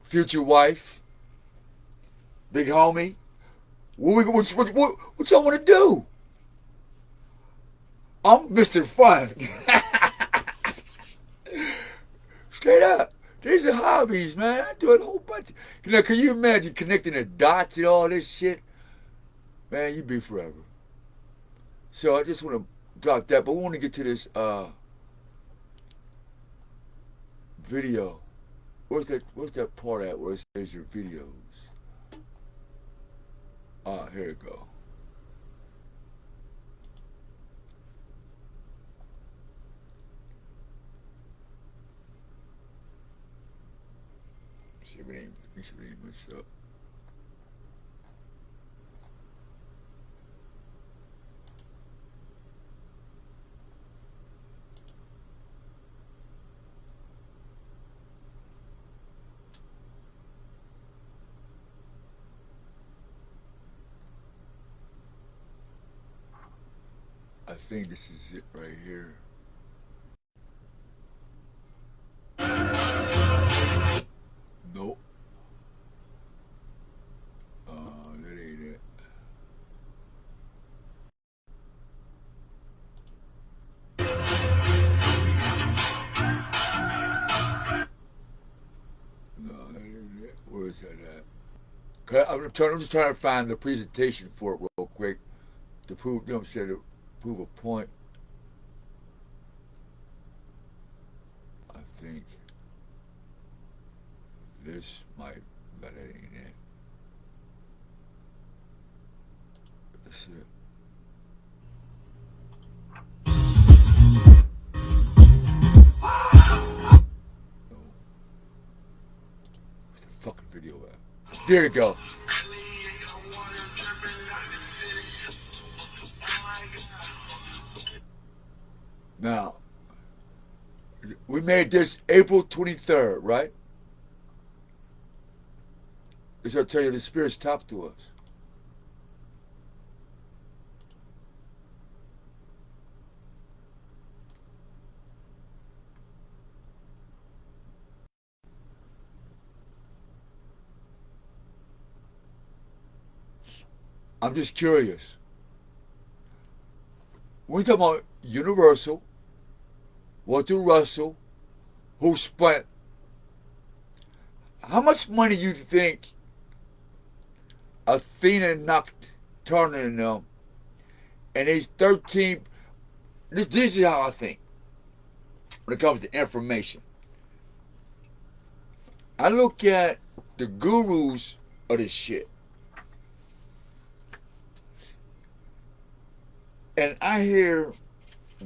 future wife, big homie, what y'all want to do? I'm Mr. Fun. Straight up. These are hobbies, man. I do a whole bunch. Can you imagine connecting the dots and all this shit? Man, you'd be forever. So I just want to drop that, but we want to get to this video. Where's that part at where it says your videos? Here it go. See if it ain't messed up. I think this is it right here. Nope. That ain't it. No, that ain't it. Where is that at? I'm just trying to find the presentation for it real quick to prove, you know what I'm saying, to prove a point. I think this might, but it ain't it. That's it. No. Where's the fucking video at? There you go. Now, we made this April 23rd, right? This will tell you the Spirit's talked to us. I'm just curious. When we talk about Universal, Walter Russell, who spent, how much money you think Athena Nocturna and them, and these 13, this is how I think when it comes to information. I look at the gurus of this shit, and I hear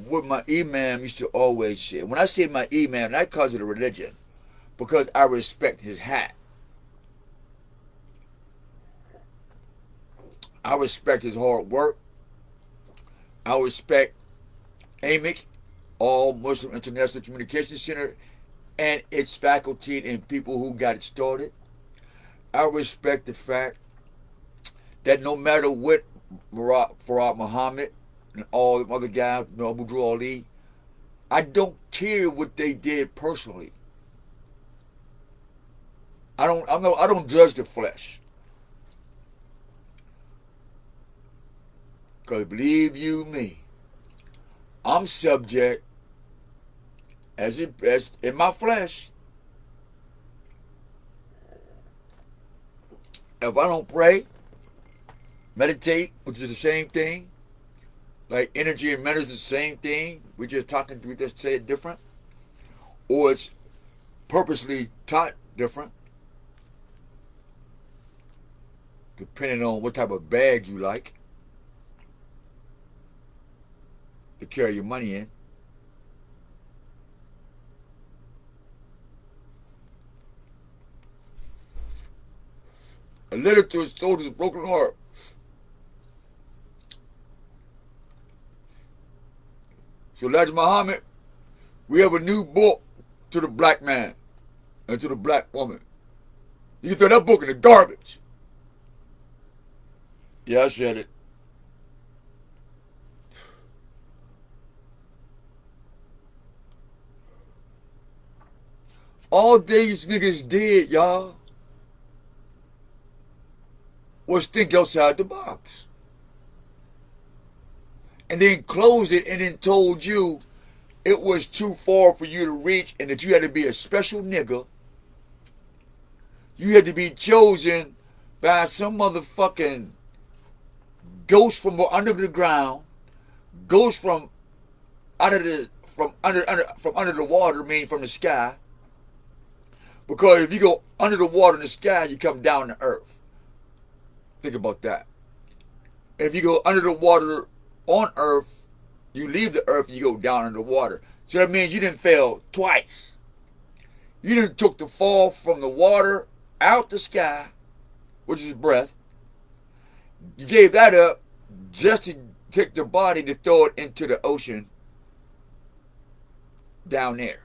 what my imam used to always say. When I say my imam, that calls it a religion because I respect his hat. I respect his hard work. I respect AMIC, All Muslim International Communication Center, and its faculty and people who got it started. I respect the fact that no matter what Farad Muhammad and all the other guys, Abu Ali, I don't care what they did personally. I don't judge the flesh. Because believe you me, I'm subject as in my flesh. If I don't pray, meditate, which is the same thing, like energy and matter is the same thing. We just say it different, or it's purposely taught different, depending on what type of bag you like to carry your money in. A letter to a soldier's broken heart. So, Elijah Muhammad, we have a new book to the black man and to the black woman. You can throw that book in the garbage. Yeah, I said it. All these niggas did, y'all, was think outside the box. And then closed it and then told you it was too far for you to reach and that you had to be a special nigga. You had to be chosen by some motherfucking ghost from under the ground, ghost from under the water, meaning from the sky. Because if you go under the water in the sky, you come down to earth. Think about that. If you go under the water on earth, you leave the earth and you go down under the water. So that means you didn't fail twice. You didn't took the fall from the water out the sky, which is breath. You gave that up just to take the body to throw it into the ocean down there.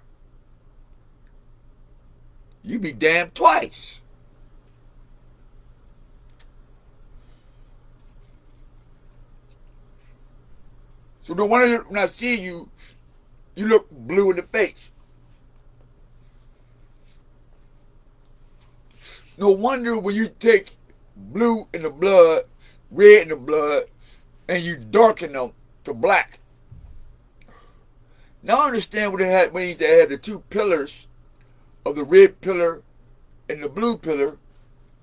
You be damned twice. So no wonder when I see you, you look blue in the face. No wonder when you take blue in the blood, red in the blood, and you darken them to black. Now I understand what it means to have the two pillars of the red pillar and the blue pillar,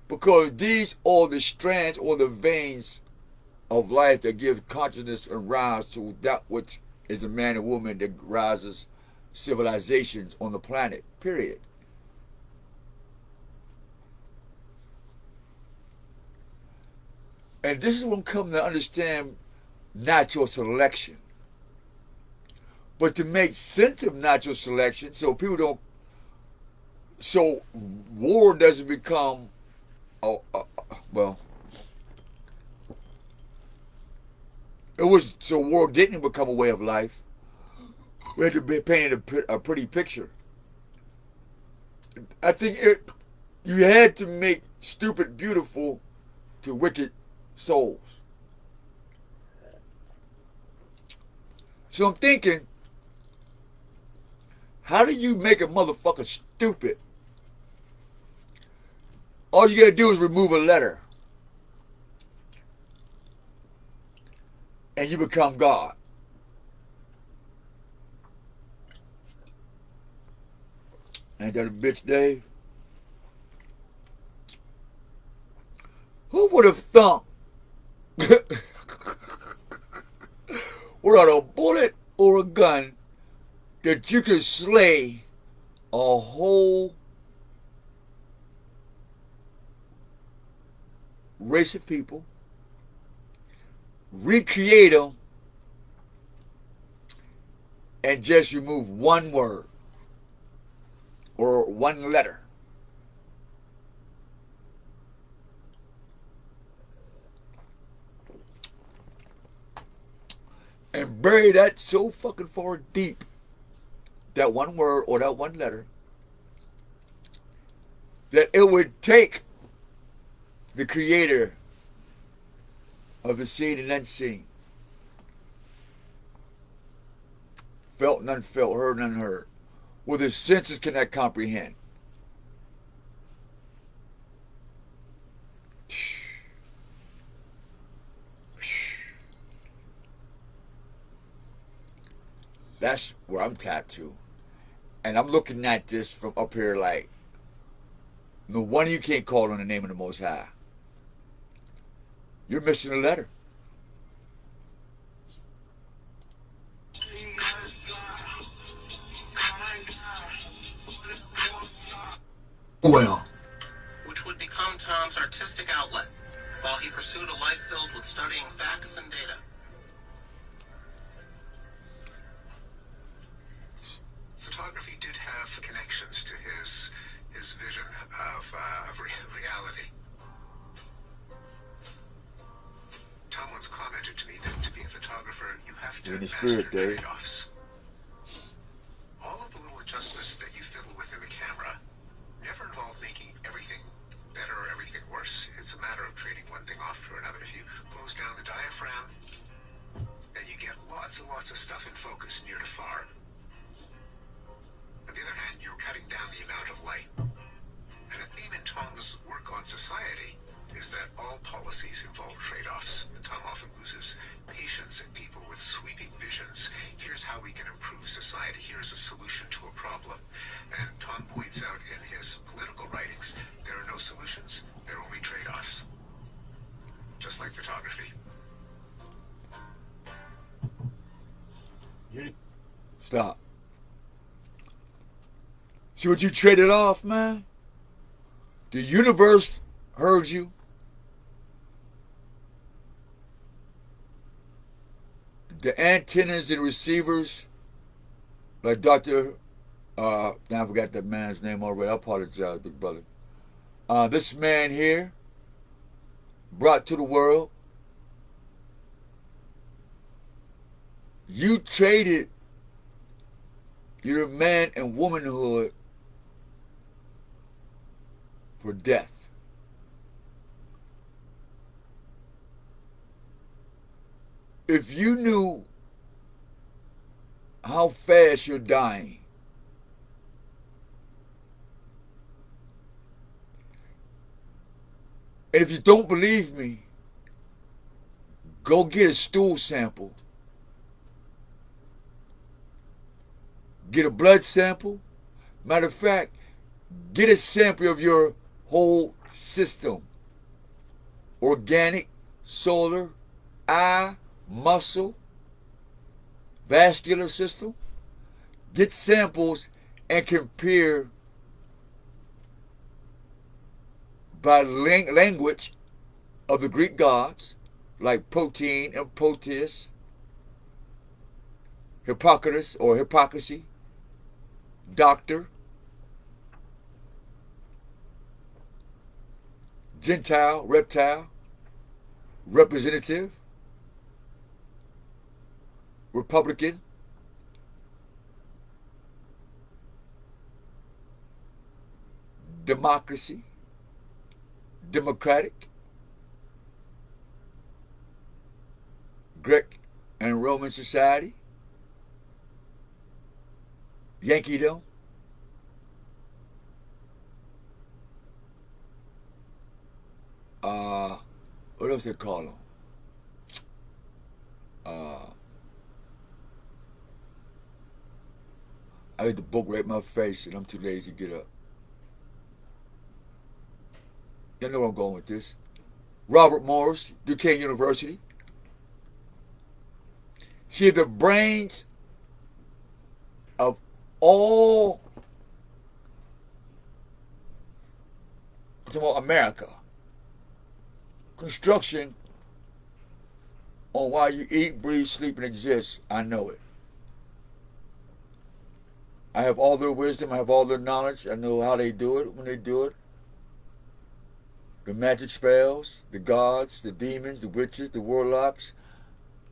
because these are the strands or the veins of life that give consciousness and rise to that which is a man and woman that rises civilizations on the planet, period. And this is what I'm coming to understand natural selection. But to make sense of natural selection so people don't, so war doesn't become, well, it was, so war didn't become a way of life. We had to be painted a pretty picture. I think you had to make stupid beautiful to wicked souls. So I'm thinking, how do you make a motherfucker stupid? All you gotta do is remove a letter. And you become God. Ain't that a bitch, Dave? Who would have thought without a bullet or a gun that you could slay a whole race of people, recreate them, and just remove one word or one letter? And bury that so fucking far deep, that one word or that one letter, that it would take the creator of the seen and unseen, felt and unfelt, heard and unheard, what the senses cannot comprehend. That's where I'm tapped to. And I'm looking at this from up here like, no wonder you can't call on the name of the Most High. You're missing a letter. Well, which would become Tom's artistic outlet while he pursued a life filled with studying facts and data. Photography did have connections to his vision of reality. have to You're in the master spirit, Dave. trade-offs. All of the little adjustments that you fiddle with in the camera never involve making everything better or everything worse. It's a matter of trading one thing off for another. If you close down the diaphragm, then you get lots and lots of stuff in focus near to far. On the other hand, you're cutting down the amount of light. And a theme in Tom's work on society is that all policies involve trade-offs. Tom often loses patience at people with sweeping visions. Here's how we can improve society. Here's a solution to a problem. And Tom points out in his political writings, there are no solutions, there are only trade-offs. Just like photography. Stop. See what you traded off, man? The universe heard you. The antennas and receivers, like Dr. Now I forgot that man's name already. I apologize, big brother. This man here brought to the world. You traded your man and womanhood for death. If you knew how fast you're dying, and if you don't believe me, go get a stool sample. Get a blood sample. Matter of fact, get a sample of your whole system. Organic, solar, eye, muscle, vascular system. Get samples and compare by language of the Greek gods, like protein and proteus, Hippocrates or hypocrisy, doctor, Gentile, reptile, representative, Republican, democracy, democratic, Greek and Roman society, Yankeedom, what else they call them? I had the book right in my face and I'm too lazy to get up. You know where I'm going with this. Robert Morris, Duquesne University. See, the brains of all America. Construction on why you eat, breathe, sleep, and exist. I know it. I have all their wisdom. I have all their knowledge. I know how they do it, when they do it. The magic spells, the gods, the demons, the witches, the warlocks.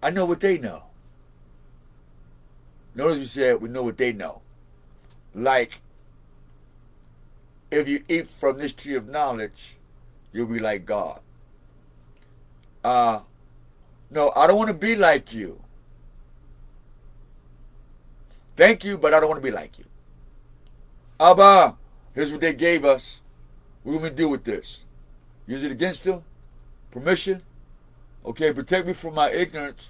I know what they know. Notice we said we know what they know. Like, if you eat from this tree of knowledge, you'll be like God. No, I don't want to be like you. Thank you, but I don't want to be like you. Abba, here's what they gave us. What are we going to do with this? Use it against them? Permission? Okay, protect me from my ignorance.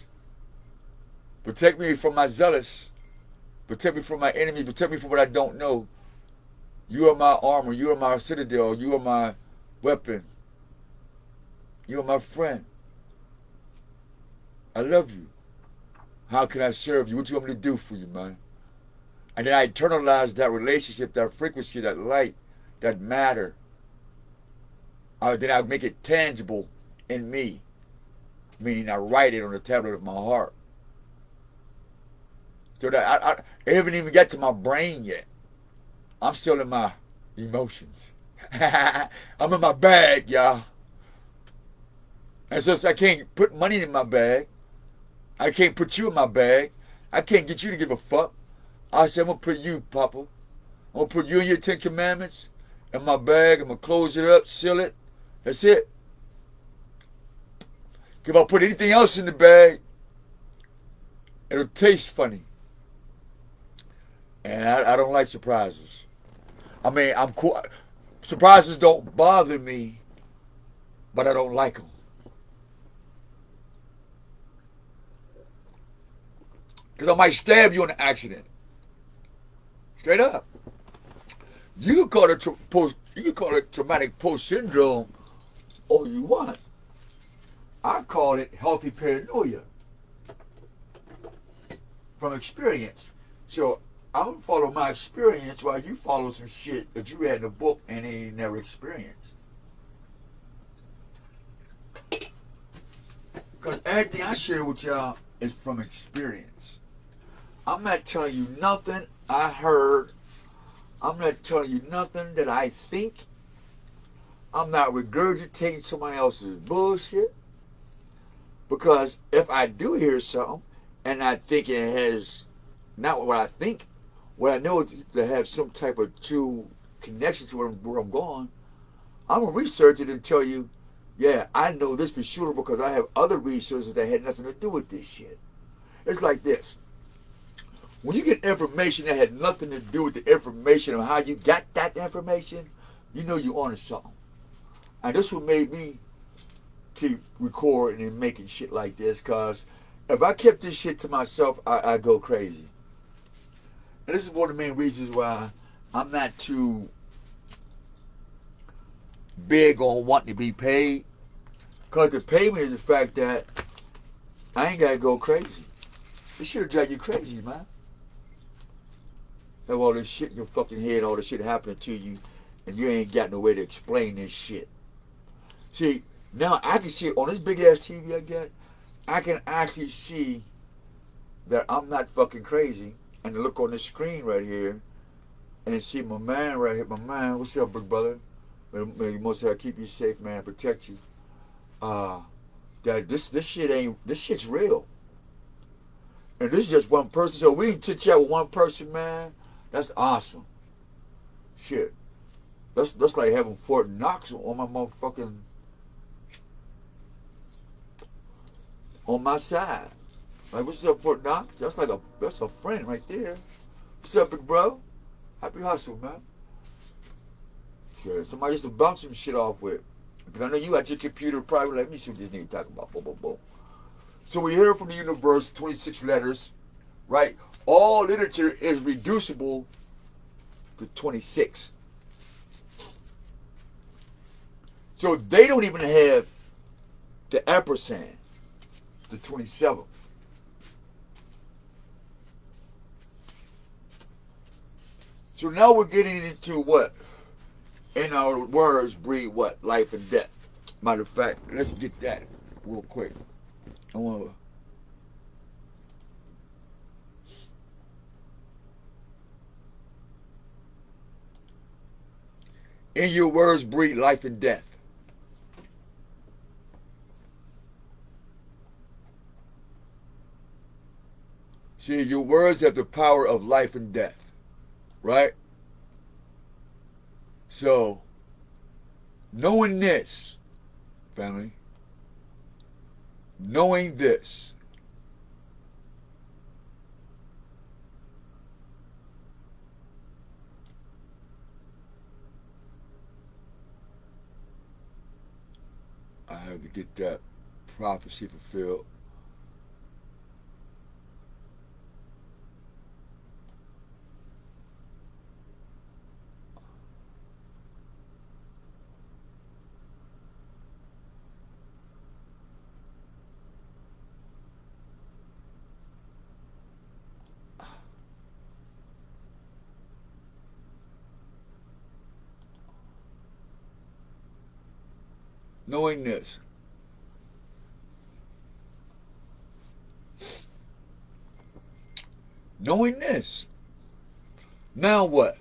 Protect me from my zealous. Protect me from my enemy. Protect me from what I don't know. You are my armor. You are my citadel. You are my weapon. You are my friend. I love you. How can I serve you? What do you want me to do for you, man? And then I internalize that relationship, that frequency, that light, that matter. Then I make it tangible in me. Meaning I write it on the tablet of my heart. So that I haven't even got to my brain yet. I'm still in my emotions. I'm in my bag, y'all. And since I can't put money in my bag, I can't put you in my bag. I can't get you to give a fuck. I said, I'm going to put you, Papa. I'm going to put you and your 10 Commandments in my bag. I'm going to close it up, seal it. That's it. If I put anything else in the bag, it'll taste funny. And I don't like surprises. I mean, I'm cool. Surprises don't bother me, but I don't like them. Because I might stab you in an accident. Straight up. You can call it traumatic post syndrome all you want. I call it healthy paranoia from experience. So I'm gonna follow my experience while you follow some shit that you read in a book and ain't never experienced. Because everything I share with y'all is from experience. I'm not telling you nothing I heard. I'm not telling you nothing that I think. I'm not regurgitating somebody else's bullshit. Because if I do hear something and I think it has not what I think, what I know to have some type of true connection to where I'm going, I'm going to research it and tell you, yeah, I know this for sure because I have other resources that had nothing to do with this shit. It's like this. When you get information that had nothing to do with the information of how you got that information, you know you're onto something. And this what made me keep recording and making shit like this, because if I kept this shit to myself, I go crazy. And this is one of the main reasons why I'm not too big on wanting to be paid. Because the payment is the fact that I ain't got to go crazy. This shit'll drive you crazy, man. Have all this shit in your fucking head, all this shit happening to you, and you ain't got no way to explain this shit. See, now I can see on this big ass TV I got, I can actually see that I'm not fucking crazy, and to look on this screen right here and see my man right here. My man, what's up, big brother? May most I keep you safe, man, protect you. That this shit's real. And this is just one person. So we can chit chat with one person, man. That's awesome. Shit. That's like having Fort Knox on my motherfucking, on my side. Like, what's up, Fort Knox? That's a friend right there. What's up, big bro? Happy hustle, man. Sure. Somebody just to bounce some shit off with. Because I know you at your computer probably, let me see what this nigga talking about. Boom, boom, boom. So we hear from the universe, 26 letters, right? All literature is reducible to 26. So they don't even have the ampersand, the 27th. So now we're getting into what? In our words breed what? Life and death. Matter of fact, let's get that real quick. I want to. In your words breed life and death. See, your words have the power of life and death, right? So, knowing this, family, knowing this, I have to get that prophecy fulfilled. Knowing this, now what?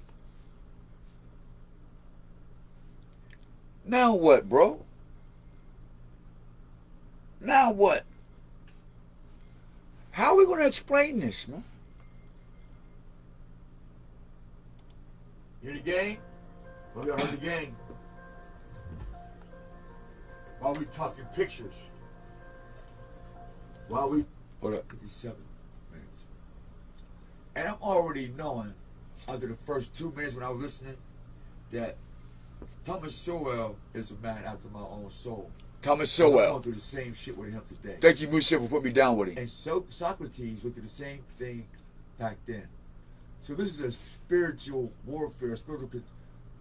Now what, bro? Now what? How are we going to explain this, man? Hear the game? Well, y'all heard the game. While we talking pictures. Hold up, 57 minutes. And I'm already knowing, after the first 2 minutes when I was listening, that Thomas Sowell is a man after my own soul. Thomas Sowell. I'm going through the same shit with him today. Thank you, Musa, for putting me down with him. And so Socrates went through the same thing back then. So this is a spiritual warfare, spiritual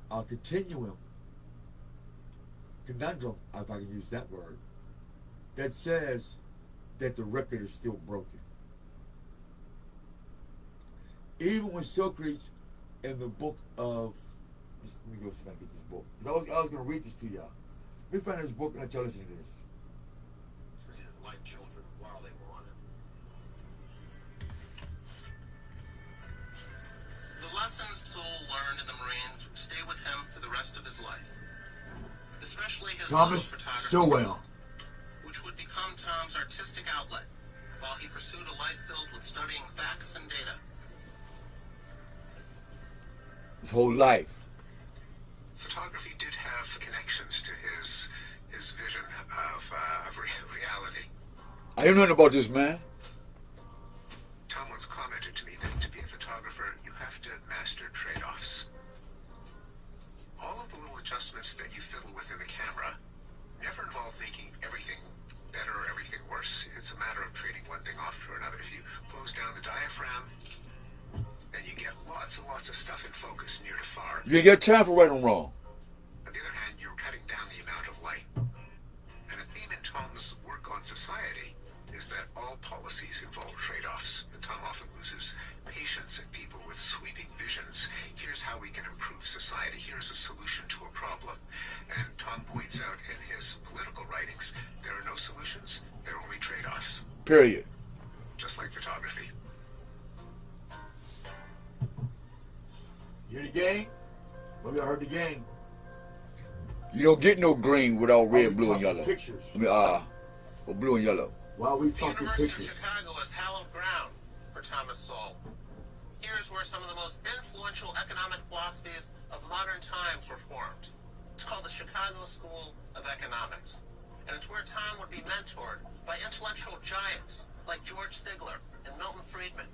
continuum, conundrum, if I can use that word, that says that the record is still broken. Even when Socrates in the book of, let me go see if I can get this book. I was going to read this to y'all. Let me find this book and I'll tell you this. Treated like children while they were on it. The lessons Soul learned in the Marines would stay with him for the rest of his life. Especially his Thomas photography, Sowell. which would become Tom's artistic outlet while he pursued a life filled with studying facts and data. His whole life. Photography did have connections to his vision of reality. I didn't know nothing about this man. Tom once commented to me that to be a photographer, you have to master trade-offs. All of the little adjustments that you fiddle with in the camera never involve making everything better or everything worse. It's a matter of trading one thing off for another. If you close down the diaphragm, then you get lots and lots of stuff in focus near to far. You ain't got time for right and wrong. On the other hand, you're cutting down the amount of light. And a theme in Tom's work on society is that all policies involve trade-offs. And Tom often loses patience at people with sweeping visions. Here's how we can improve society. Here's a solution to a problem. And Tom points out in his political writings, there are no solutions. There are only trade-offs. Period. Just like photography. You hear the game? Well, y'all heard the game. You don't get no green without red, blue, and yellow. Pictures. Or blue and yellow. While we The talking University pictures. of Chicago is hallowed ground for Thomas Sowell. Here is where some of the most influential economic philosophies of modern times were formed. It's called the Chicago School of Economics. And it's where Tom would be mentored by intellectual giants like George Stigler and Milton Friedman.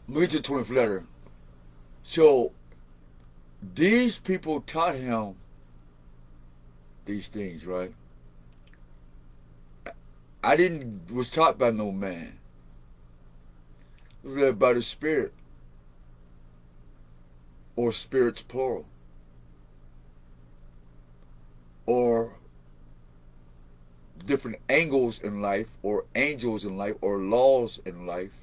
Read the 20th letter. So, these people taught him these things, right? I was taught by no man. I was led by the Spirit. Or spirits plural. Or different angles in life, or angels in life, or laws in life.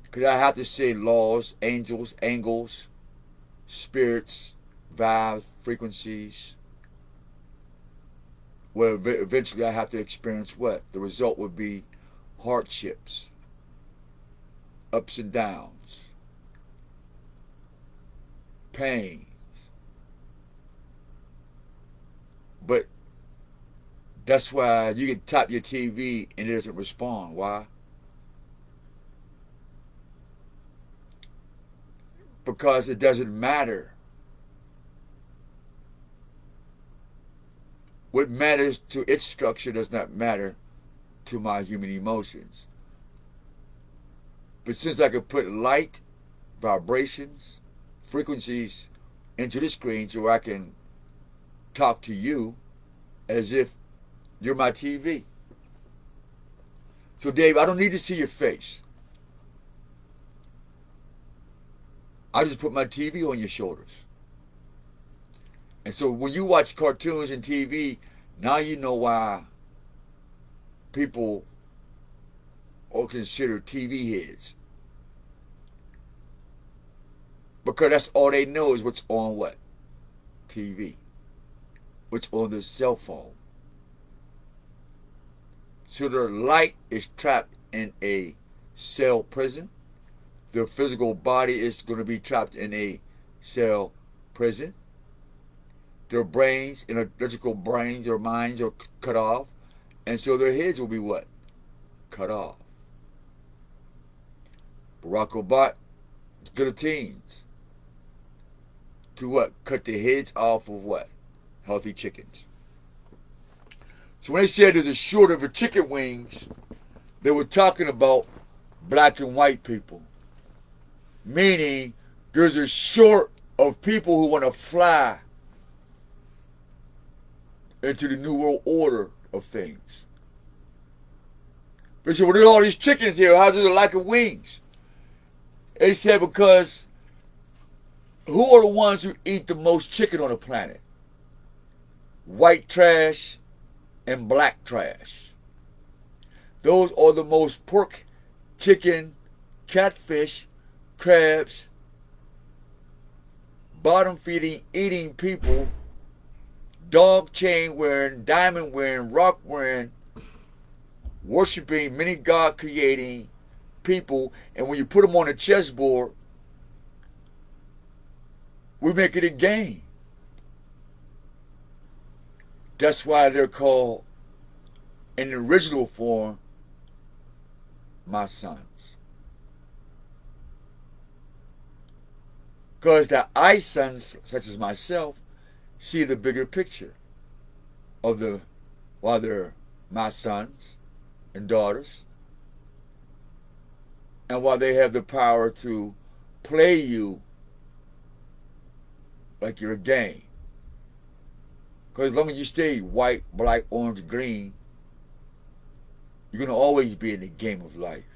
Because I have to say laws, angels, angles, spirits, vibes, frequencies. Well, eventually I have to experience what? The result would be hardships, ups and downs, pain. But that's why you can tap your TV and it doesn't respond. Why? Because it doesn't matter. What matters to its structure does not matter to my human emotions. But since I can put light, vibrations, frequencies into the screen so I can talk to you as if you're my TV. So Dave, I don't need to see your face. I just put my TV on your shoulders. And so when you watch cartoons and TV, now you know why people are considered TV heads. Because that's all they know is what's on what? TV. What's on their cell phone. So their light is trapped in a cell prison. Their physical body is going to be trapped in a cell prison. Their brains, electrical brains or minds are cut off. And so their heads will be what? Cut off. Barack Obama, guillotines. To what? Cut the heads off of what? Healthy chickens. So when they said there's a shortage of chicken wings, they were talking about black and white people. Meaning there's a short of people who want to fly into the New World Order of things. They said, well, there's all these chickens here. How's there a lack of wings? They said, because who are the ones who eat the most chicken on the planet? White trash and black trash. Those are the most pork, chicken, catfish, crabs, bottom feeding, eating people, dog chain wearing, diamond wearing, rock wearing, worshiping, many God creating people. And when you put them on a chessboard, we make it a game. That's why they're called, in the original form, my sons. Because the I sons, such as myself, see the bigger picture of while they're my sons and daughters, and while they have the power to play you like you're a game. Because as long as you stay white, black, orange, green, you're going to always be in the game of life.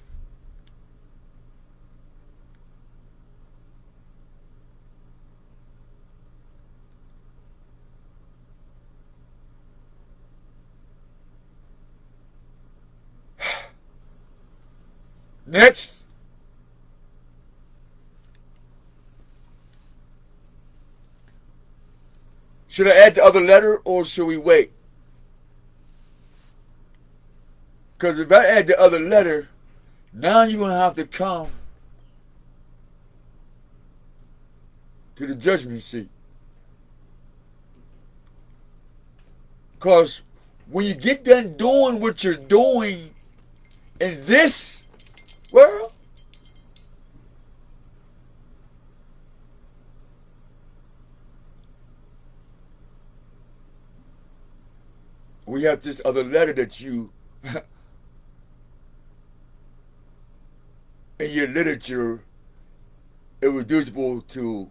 Next. Should I add the other letter or should we wait? Because if I add the other letter, now you're going to have to come to the judgment seat. Because when you get done doing what you're doing in this world, we have this other letter that you, in your literature, irreducible to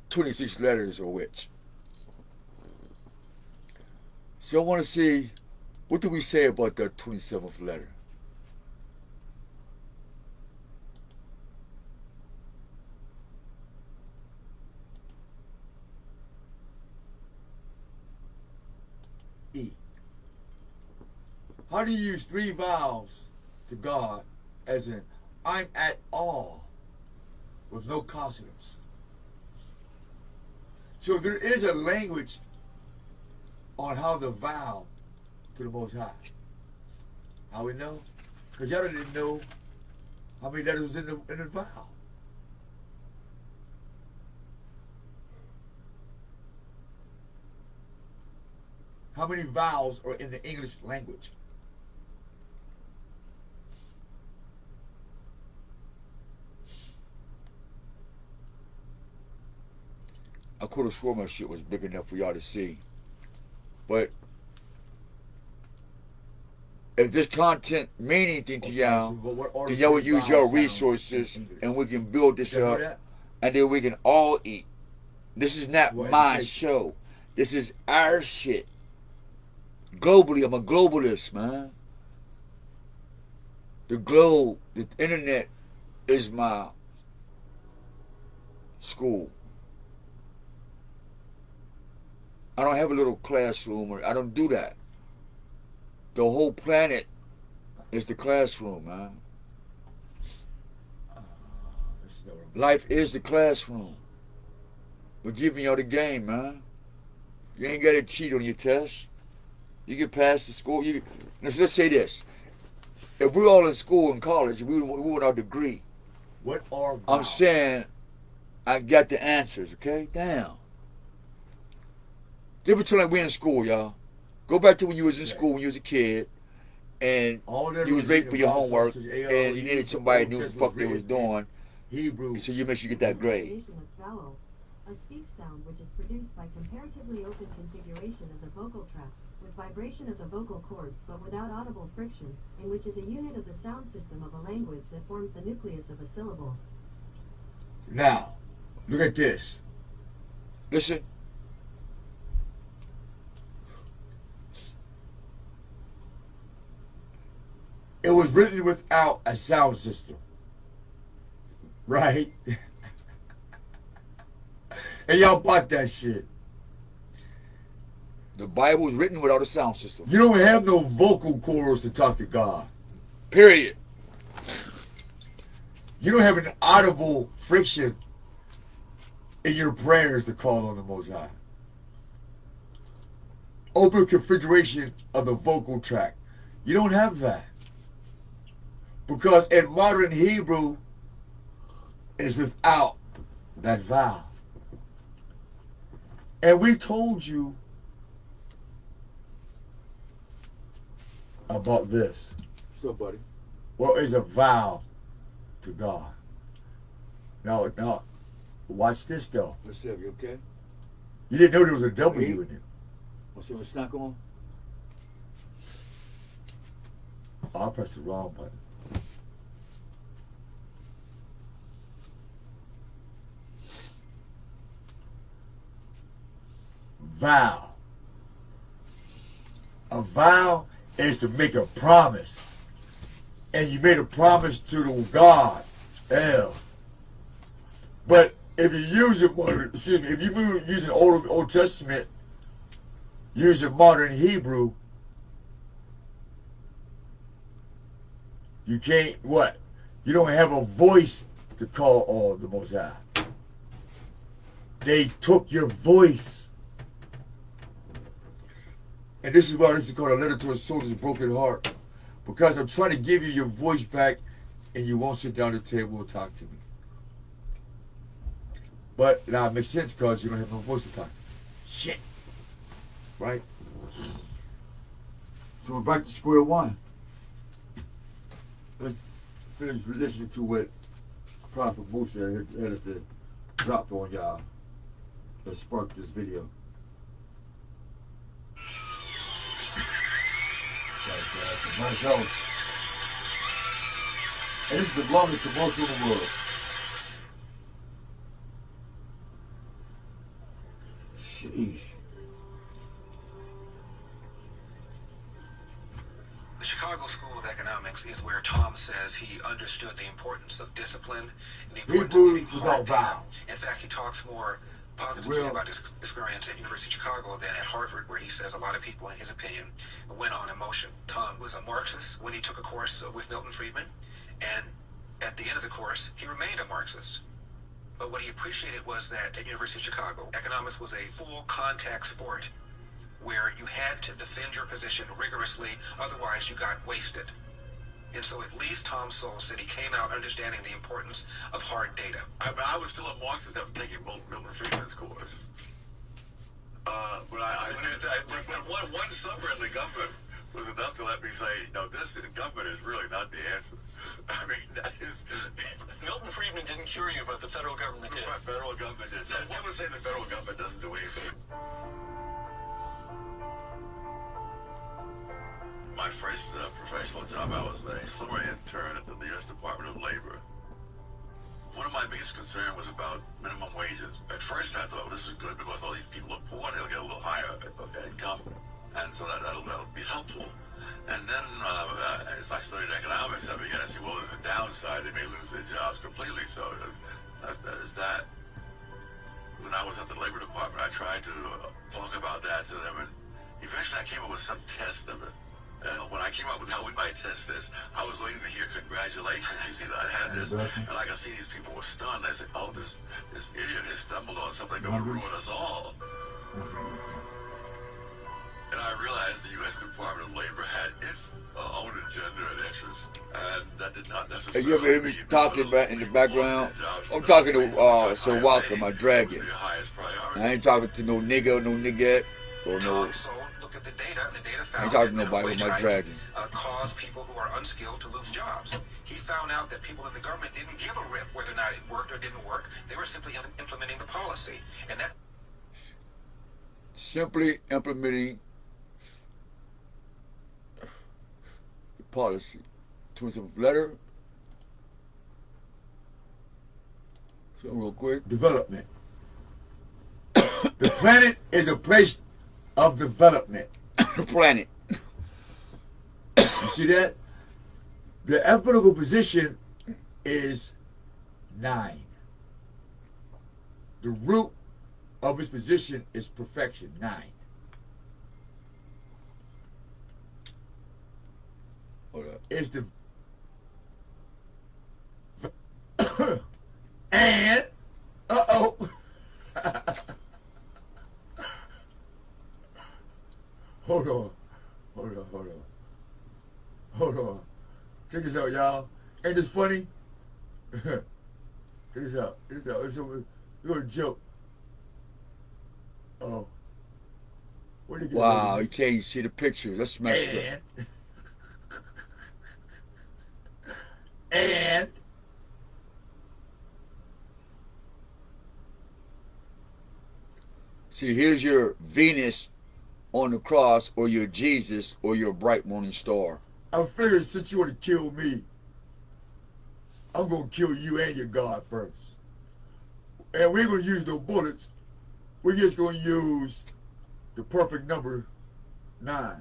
26 letters or which. So I want to see, what do we say about the 27th letter? E. How do you use three vowels to God as in I'm at all with no consonants? So there is a language on how to vow to the Most High. How we know? Because y'all didn't know how many letters was in the vow. How many vowels are in the English language? I could have sworn my shit was big enough for y'all to see. But if this content mean anything to y'all, then y'all would use your resources and we can build this up and then we can all eat. This is not my show. This is our shit. Globally, I'm a globalist, man. The globe, the internet is my school. I don't have a little classroom, or I don't do that. The whole planet is the classroom, man. Life is the classroom. We're giving y'all the game, man. You ain't got to cheat on your test. You can pass the school. Let's say this. If we're all in school and college, we want our degree. What are I'm saying I got the answers, okay? Damn. They were telling we're in school, y'all. Go back to when you was in school, when you was a kid, and All that you was waiting for your about homework, sausage, and you needed somebody who knew what the fuck they was doing, Hebrew. so you make sure you get that grade. Of vowel, a speech sound which is produced by comparatively open configuration of the vocal tract, with vibration of the vocal cords but without audible friction, in which is a unit of the sound system of a language that forms the nucleus of a syllable. Now, look at this. Listen. It was written without a sound system. Right? And y'all bought that shit. The Bible was written without a sound system. You don't have no vocal cords to talk to God. Period. You don't have an audible friction in your prayers to call on the Most High. Open configuration of the vocal tract. You don't have that. Because in modern Hebrew, it's without that vowel. And we told you about this. So, buddy. What is a vowel to God? Now, watch this though. Let's see, you okay? You didn't know there was a W in it. What's your snack on? Oh, I pressed the wrong button. Vow. A vow is to make a promise. And you made a promise to the God, El. But if you use it, if you use an Old Testament, using modern Hebrew, you can't, what? You don't have a voice to call on the Most High. They took your voice. And this is why this is called a letter to a soldier's broken heart. Because I'm trying to give you your voice back and you won't sit down at the table and talk to me. But now it makes sense because you don't have no voice to talk to me. Shit. Right? So we're back to square one. Let's finish listening to what Prophet Musa had us to drop on y'all that sparked this video. Commercials. And this is the longest commercial in the world. Sheesh. The Chicago School of Economics is where Tom says he understood the importance of discipline and the importance of getting hard data. In fact, he talks more positively about his experience at University of Chicago than at Harvard, where he says a lot of people, in his opinion, went on emotion. Tom was a Marxist when he took a course with Milton Friedman, and at the end of the course, he remained a Marxist. But what he appreciated was that at University of Chicago, economics was a full contact sport where you had to defend your position rigorously, otherwise you got wasted. And so at least Tom Sowell said he came out understanding the importance of hard data. I was still a Marxist after taking Milton Friedman's course. But one summer in the government was enough to let me say, no, this government is really not the answer. I mean, that is... Milton Friedman didn't cure you, but the federal government did. The federal government did. So one would say the federal government doesn't do anything. My first professional job, I was a summer intern at the U.S. Department of Labor. One of my biggest concerns was about minimum wages. At first, I thought, well, this is good because all these people are poor, they'll get a little higher income, and so that'll be helpful. And then, as I studied economics, I began to see, well, there's a downside. They may lose their jobs completely, so that is that. When I was at the Labor Department, I tried to talk about that to them, and eventually I came up with some test of it. And when I came up with how we might test this, I was waiting to hear congratulations. You see that I had this, and I could see these people were stunned. They said, oh, this idiot has stumbled on something that would ruin us all. And I realized the U.S. Department of Labor had its own agenda and interests, and that did not necessarily... Hey, you ever hear me talking in the background? I'm talking to Sir Walker, my dragon. I ain't talking to no nigga or no nigget or no... at the data, and the data found ain't talking that nobody with minimum my wage dragon. hikes cause people who are unskilled to lose jobs. He found out that people in the government didn't give a rip whether or not it worked or didn't work. They were simply implementing the policy. And that Simply implementing the policy. 27th letter. So real quick. Development. The planet is a place of development. The planet. You see that? The alphabetical position is 9. The root of its position is perfection, 9. Hold up. It's the and Hold on. Check this out, y'all. Ain't this funny? Check this out. We're gonna joke. Oh. Where'd it get? Wow, you can't see the picture. That's messed up. And See, here's your Venus on the cross, or your Jesus, or your bright morning star. I figured since you want to kill me, I'm going to kill you and your God first. And we ain't going to use no bullets. We're just going to use the perfect number 9.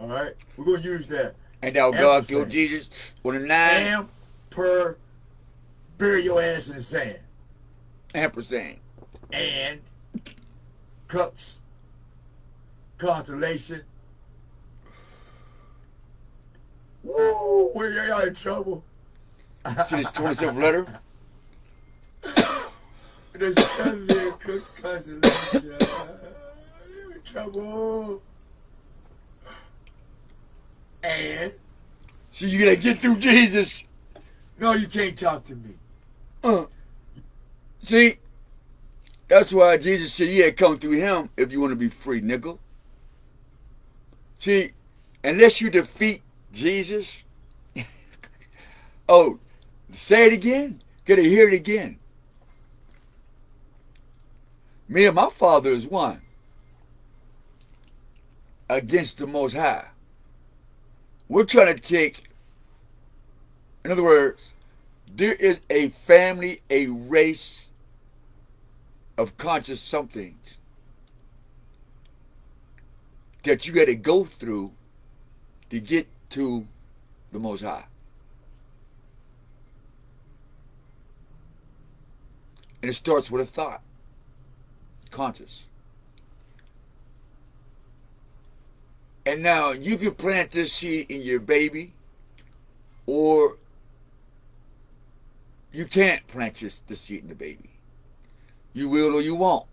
All right? We're going to use that. And now God killed Jesus with a 9. Bury your ass in the sand. Ampersand. And Crux, constellation. Woo! We're y'all in trouble. See this 27th letter? The sun there, Crux constellation. You're in trouble. And So you gotta get through Jesus. no, you can't talk to me. See? That's why Jesus said you had to come through him if you want to be free, nigga. See, unless you defeat Jesus, oh, say it again. Gotta hear it again. Me and my Father is one against the Most High. We're trying to take, in other words, there is a family, a race of conscious somethings that you got to go through to get to the Most High. And it starts with a thought. Conscious. And now you can plant this seed in your baby, or you can't plant the seed in the baby. You will or you won't.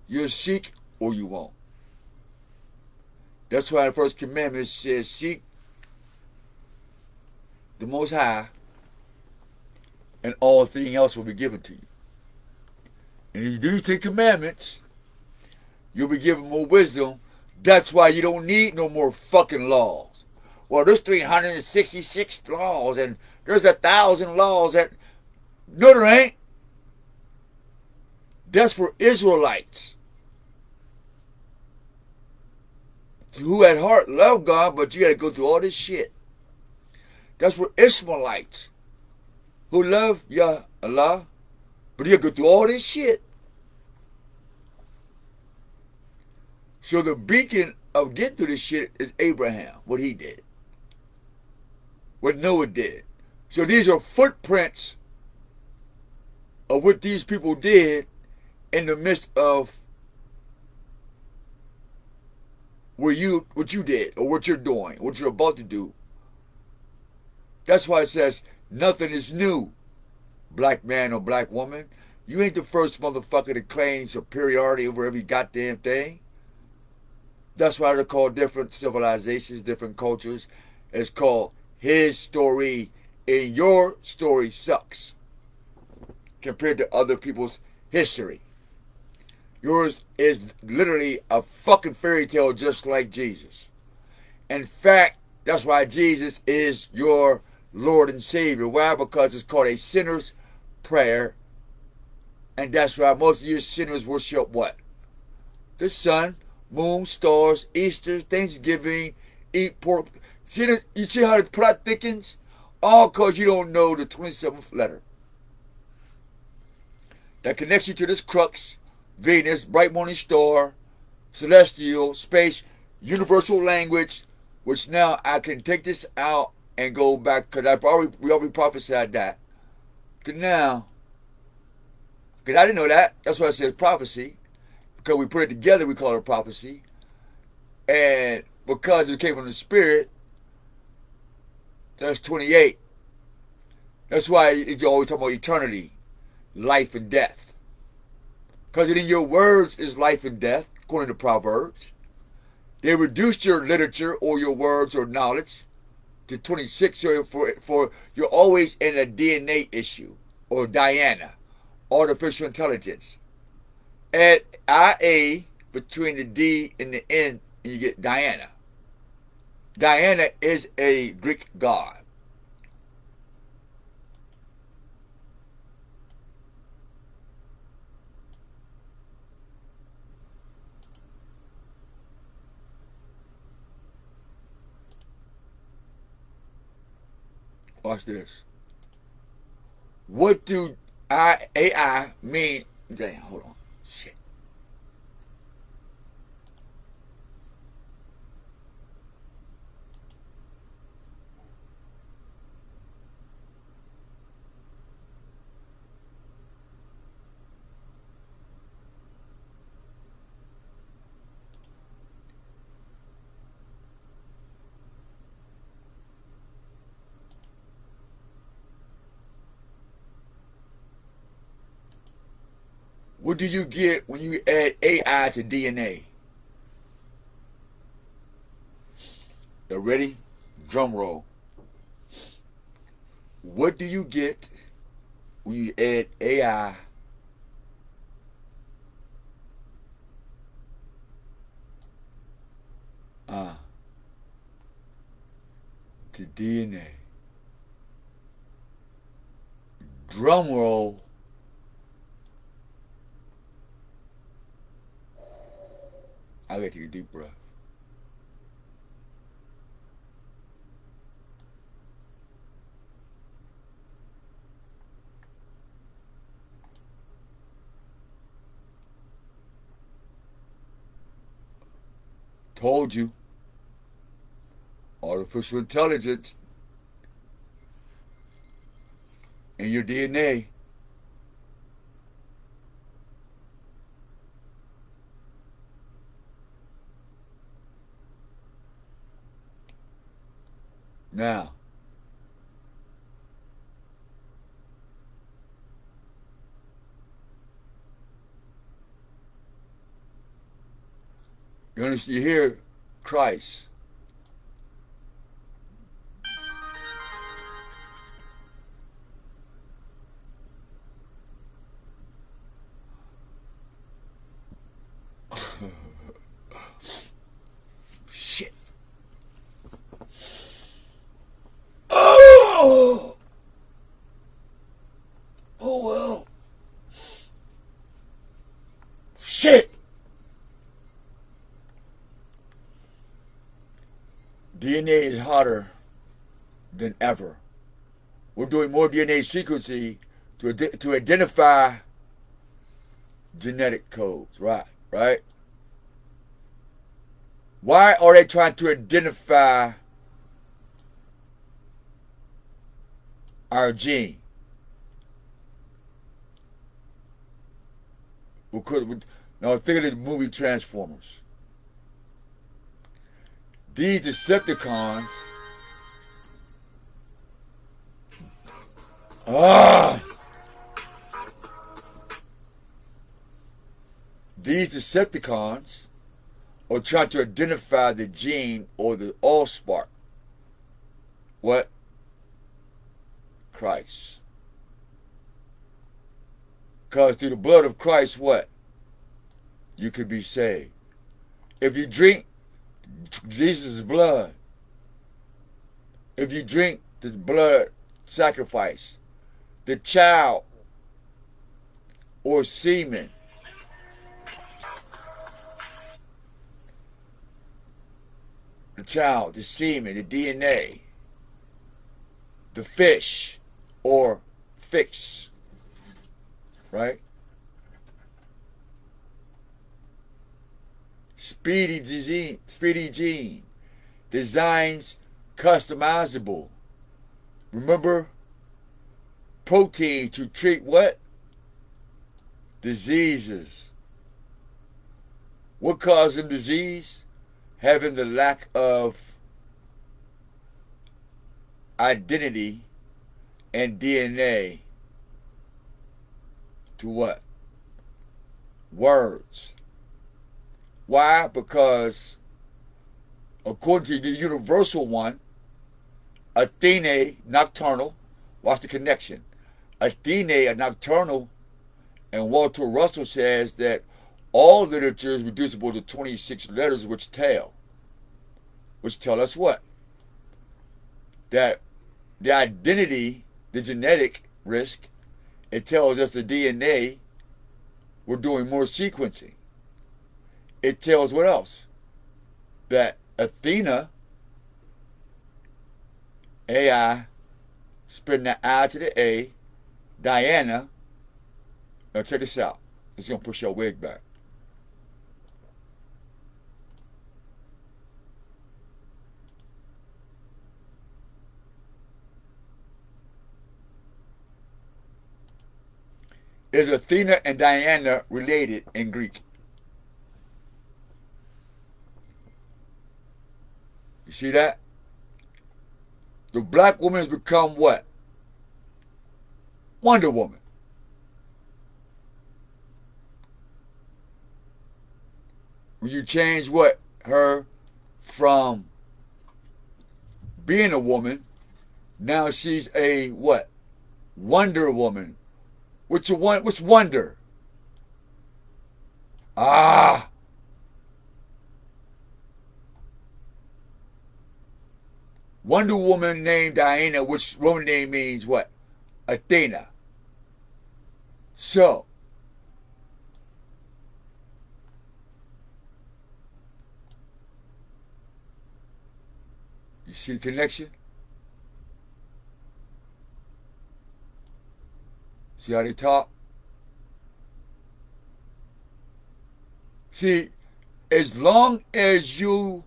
You'll seek or you won't. That's why the first commandment says, seek the Most High, and all things else will be given to you. And if you do these 10 commandments, you'll be given more wisdom. That's why you don't need no more fucking laws. Well, there's 366 laws, and there's 1,000 laws that... No, there ain't. That's for Israelites who at heart love God, but you got to go through all this shit. That's for Ishmaelites who love Yah Allah, but you got to go through all this shit. So the beacon of getting through this shit is Abraham, what he did, what Noah did. So these are footprints of what these people did in the midst of what you did, or what you're doing, what you're about to do. That's why it says nothing is new, black man or black woman. You ain't the first motherfucker to claim superiority over every goddamn thing. That's why they're called different civilizations, different cultures. It's called his story, and your story sucks compared to other people's history. Yours is literally a fucking fairy tale just like Jesus. In fact, that's why Jesus is your Lord and Savior. Why? Because it's called a sinner's prayer. And that's why most of you sinners worship what? The sun, moon, stars, Easter, Thanksgiving, eat pork. You see how the plot thickens? All because you don't know the 27th letter. That connects you to this crux, Venus, bright morning star, celestial, space, universal language, which now I can take this out and go back, because we already prophesied that. To now, because I didn't know that. That's why I said prophecy. Because we put it together, we call it a prophecy. And because it came from the Spirit, that's 28. That's why you always talk about eternity, life and death. Because in your words is life and death, according to Proverbs. They reduced your literature or your words or knowledge to 26. So for you're always in a DNA issue, or Diana, artificial intelligence. Add IA between the D and the N, and you get Diana. Diana is a Greek god. Watch this. What do AI mean? Damn, hold on. Shit. What do you get when you add AI to DNA? You ready? Drum roll. What do you get when you add AI to DNA? Drum roll. I gotta take a deep breath. Told you. Artificial intelligence in your DNA. Now, you understand? You hear Christ. Shit. Oh! Oh well. Shit. DNA is hotter than ever. We're doing more DNA sequencing to identify genetic codes, right? Why are they trying to identify our gene? Now think of the movie Transformers. These Decepticons are trying to identify the gene or the allspark. What? Christ. Because through the blood of Christ, what? you could be saved. If you drink Jesus' blood, if you drink the blood sacrifice, the child or semen, the child, the semen, the DNA, the fish or fix, right? Speedy gene, designs customizable. Remember, protein to treat what? Diseases. What causes them disease? Having the lack of identity and DNA to what? Words. Why? Because according to the universal one, Athene, nocturnal, watch the connection. Athene, a nocturnal, and Walter Russell says that all literature is reducible to 26 letters which tell us what? That the identity, the genetic risk, it tells us the DNA, we're doing more sequencing. It tells what else? That Athena, AI, spin the I to the A, Diana, now check this out. It's going to push your wig back. Is Athena and Diana related in Greek? You see that? The black woman has become what? Wonder Woman. When you change what? Her from being a woman, now she's a what? Wonder Woman. What's wonder? Ah. Wonder Woman named Diana, which Roman name means what? Athena. So, you see the connection? See how they talk? See, as long as you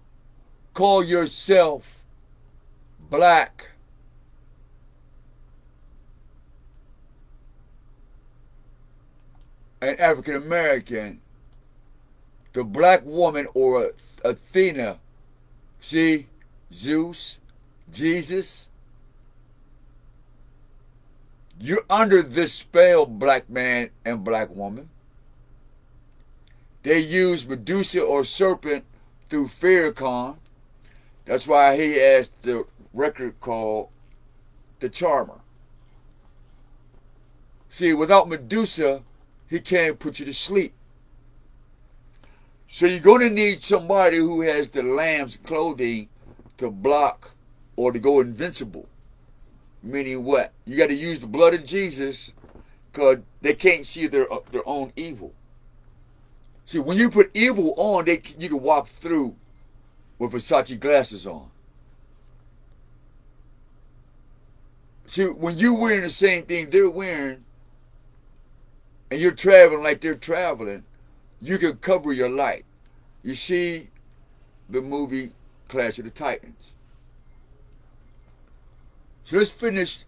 call yourself black, and African American, the black woman or Athena, see, Zeus, Jesus, you're under this spell, black man and black woman. They use Medusa or serpent through Farrakhan. That's why he has the record called The Charmer. See, without Medusa, he can't put you to sleep. So you're going to need somebody who has the lamb's clothing to block or to go invincible. Meaning what? You got to use the blood of Jesus because they can't see their own evil. See, when you put evil on, you can walk through with Versace glasses on. See, when you're wearing the same thing they're wearing, and you're traveling like they're traveling, you can cover your light. You see the movie Clash of the Titans. So let's finish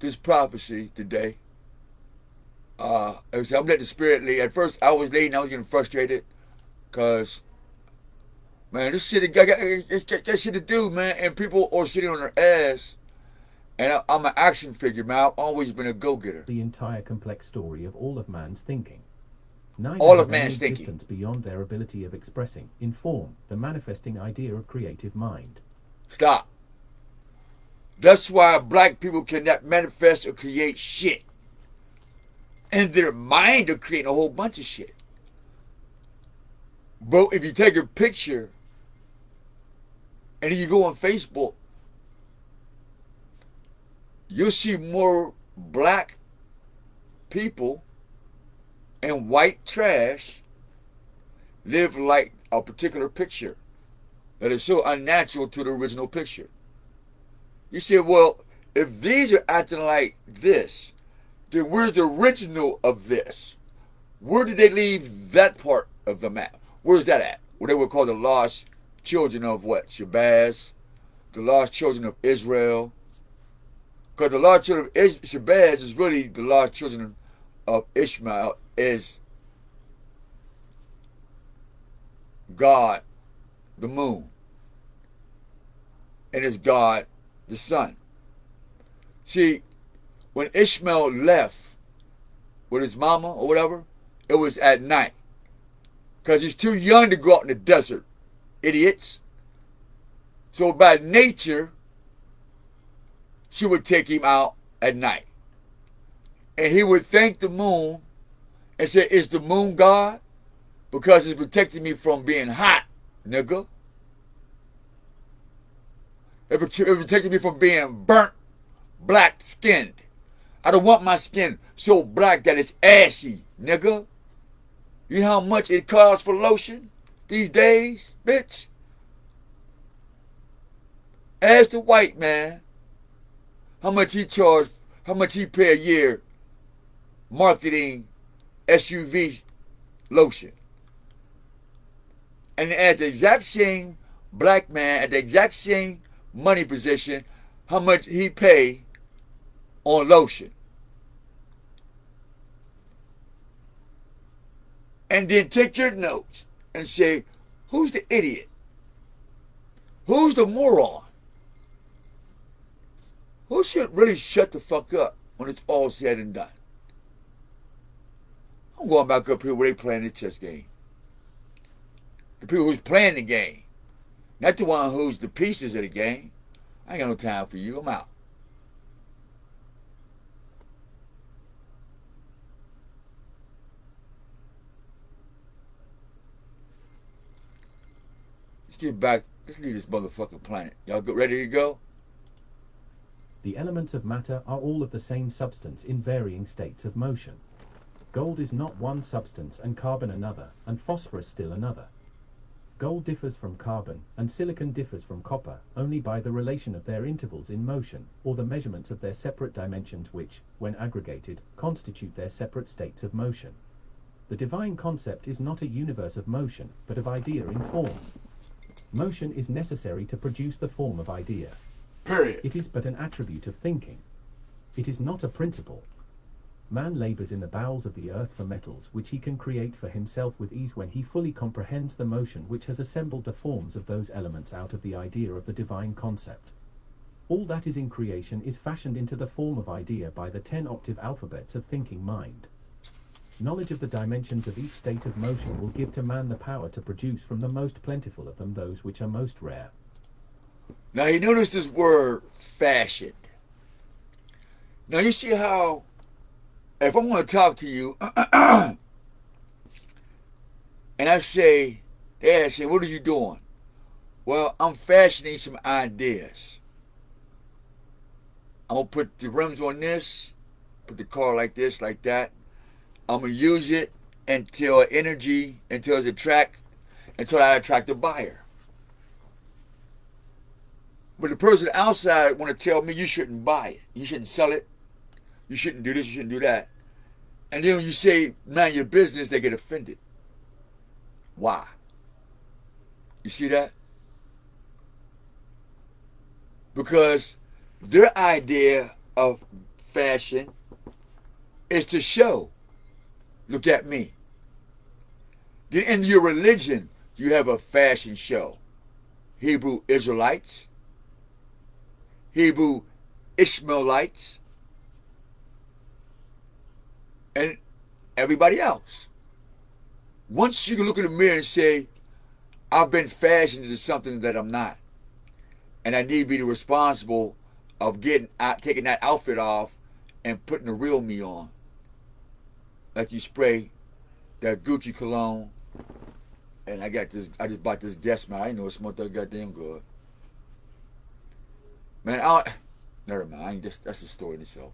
this prophecy today. I'm letting the Spirit lead. At first, I was late and I was getting frustrated because, man, this shit got shit to do, man. And people are sitting on their ass. And I'm an action figure, man. I've always been a go-getter. The entire complex story of all of man's thinking. Neither All of have any man's thinking. existence beyond their ability of expressing, in form, the manifesting idea of creative mind. Stop. That's why black people cannot manifest or create shit. And their mind are creating a whole bunch of shit. But if you take a picture and then you go on Facebook, you'll see more black people and white trash live like a particular picture that is so unnatural to the original picture. You say, well, if these are acting like this, then where's the original of this? Where did they leave that part of the map? Where's that at? What they would call the lost children of what? Shabazz? The lost children of Israel? Because the lost children of Shabazz is really the lost children of Ishmael, is God, the moon, and is God, the sun. See, when Ishmael left with his mama or whatever, it was at night. Because he's too young to go out in the desert, idiots. So by nature, she would take him out at night. And he would thank the moon and say, is the moon God? Because it's protecting me from being hot, nigga. It protected me from being burnt, black-skinned. I don't want my skin so black that it's ashy, nigga. You know how much it costs for lotion these days, bitch? Ask the white man how much he charge, how much he pay a year marketing SUV lotion. And as the exact same black man at the exact same money position, how much he pay on lotion. And then take your notes and say, who's the idiot? Who's the moron? Who should really shut the fuck up when it's all said and done? I'm going back up here where they playing the chess game. The people who's playing the game. Not the one who's the pieces of the game. I ain't got no time for you. I'm out. Let's get back. Let's leave this motherfucking planet. Y'all ready to go? The elements of matter are all of the same substance in varying states of motion. Gold is not one substance and carbon another, and phosphorus still another. Gold differs from carbon, and silicon differs from copper, only by the relation of their intervals in motion, or the measurements of their separate dimensions which, when aggregated, constitute their separate states of motion. The divine concept is not a universe of motion, but of idea in form. Motion is necessary to produce the form of idea. Period. It is but an attribute of thinking. It is not a principle. Man labors in the bowels of the earth for metals which he can create for himself with ease when he fully comprehends the motion which has assembled the forms of those elements out of the idea of the divine concept. All that is in creation is fashioned into the form of idea by the 10-octave alphabets of thinking mind. Knowledge of the dimensions of each state of motion will give to man the power to produce from the most plentiful of them those which are most rare. Now you notice this word fashioned. Now you see how if I'm going to talk to you and I say, they say, what are you doing? Well, I'm fashioning some ideas. I'm going to put the rims on this, put the car like this, like that. I'm going to use it until I attract a buyer. But the person outside want to tell me you shouldn't buy it. You shouldn't sell it. You shouldn't do this. You shouldn't do that. And then when you say, mind your business, they get offended. Why? You see that? Because their idea of fashion is to show. Look at me. Then in your religion, you have a fashion show. Hebrew Israelites, Hebrew Ishmaelites, and everybody else. Once you can look in the mirror and say, I've been fashioned into something that I'm not, and I need to be responsible of taking that outfit off and putting the real me on. Like you spray that Gucci cologne And I just bought this gas, man. I didn't know it smelled that goddamn good. Man, never mind. That's a story in itself.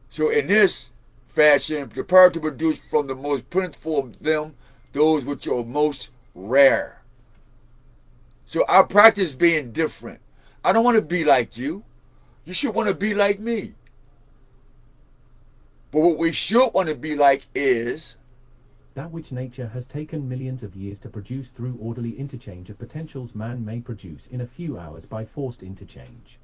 So in this fashion, prepare to produce from the most plentiful of them those which are most rare. So I practice being different. I don't want to be like you. You should want to be like me. But what we should want to be like is that which nature has taken millions of years to produce through orderly interchange of potentials man may produce in a few hours by forced interchange.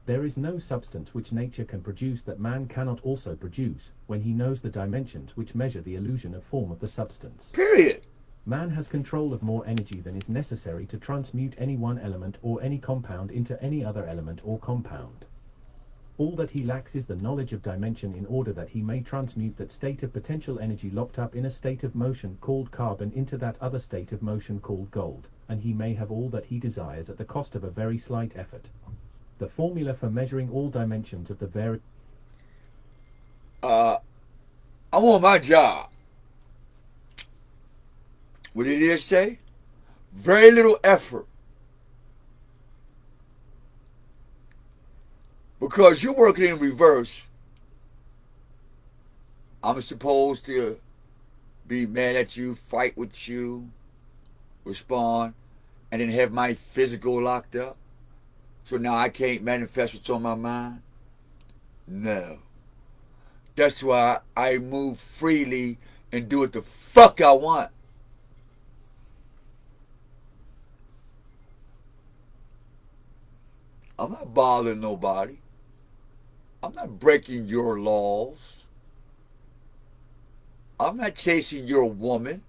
There is no substance which nature can produce that man cannot also produce, when he knows the dimensions which measure the illusion of form of the substance. Period. Man has control of more energy than is necessary to transmute any one element or any compound into any other element or compound. All that he lacks is the knowledge of dimension in order that he may transmute that state of potential energy locked up in a state of motion called carbon into that other state of motion called gold, and he may have all that he desires at the cost of a very slight effort. The formula for measuring all dimensions of the I want my job. What did it say? Very little effort. Because you're working in reverse, I'm supposed to be mad at you, fight with you, respond, and then have my physical locked up? So now I can't manifest what's on my mind? No. That's why I move freely and do what the fuck I want. I'm not bothering nobody. I'm not breaking your laws. I'm not chasing your woman,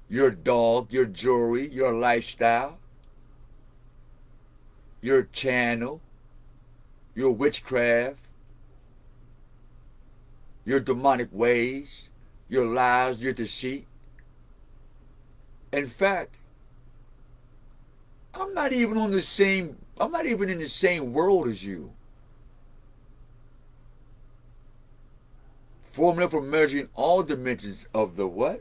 your dog, your jewelry, your lifestyle, your channel, your witchcraft, your demonic ways, your lies, your deceit. In fact, I'm not even in the same world as you. Formula for measuring all dimensions of the what?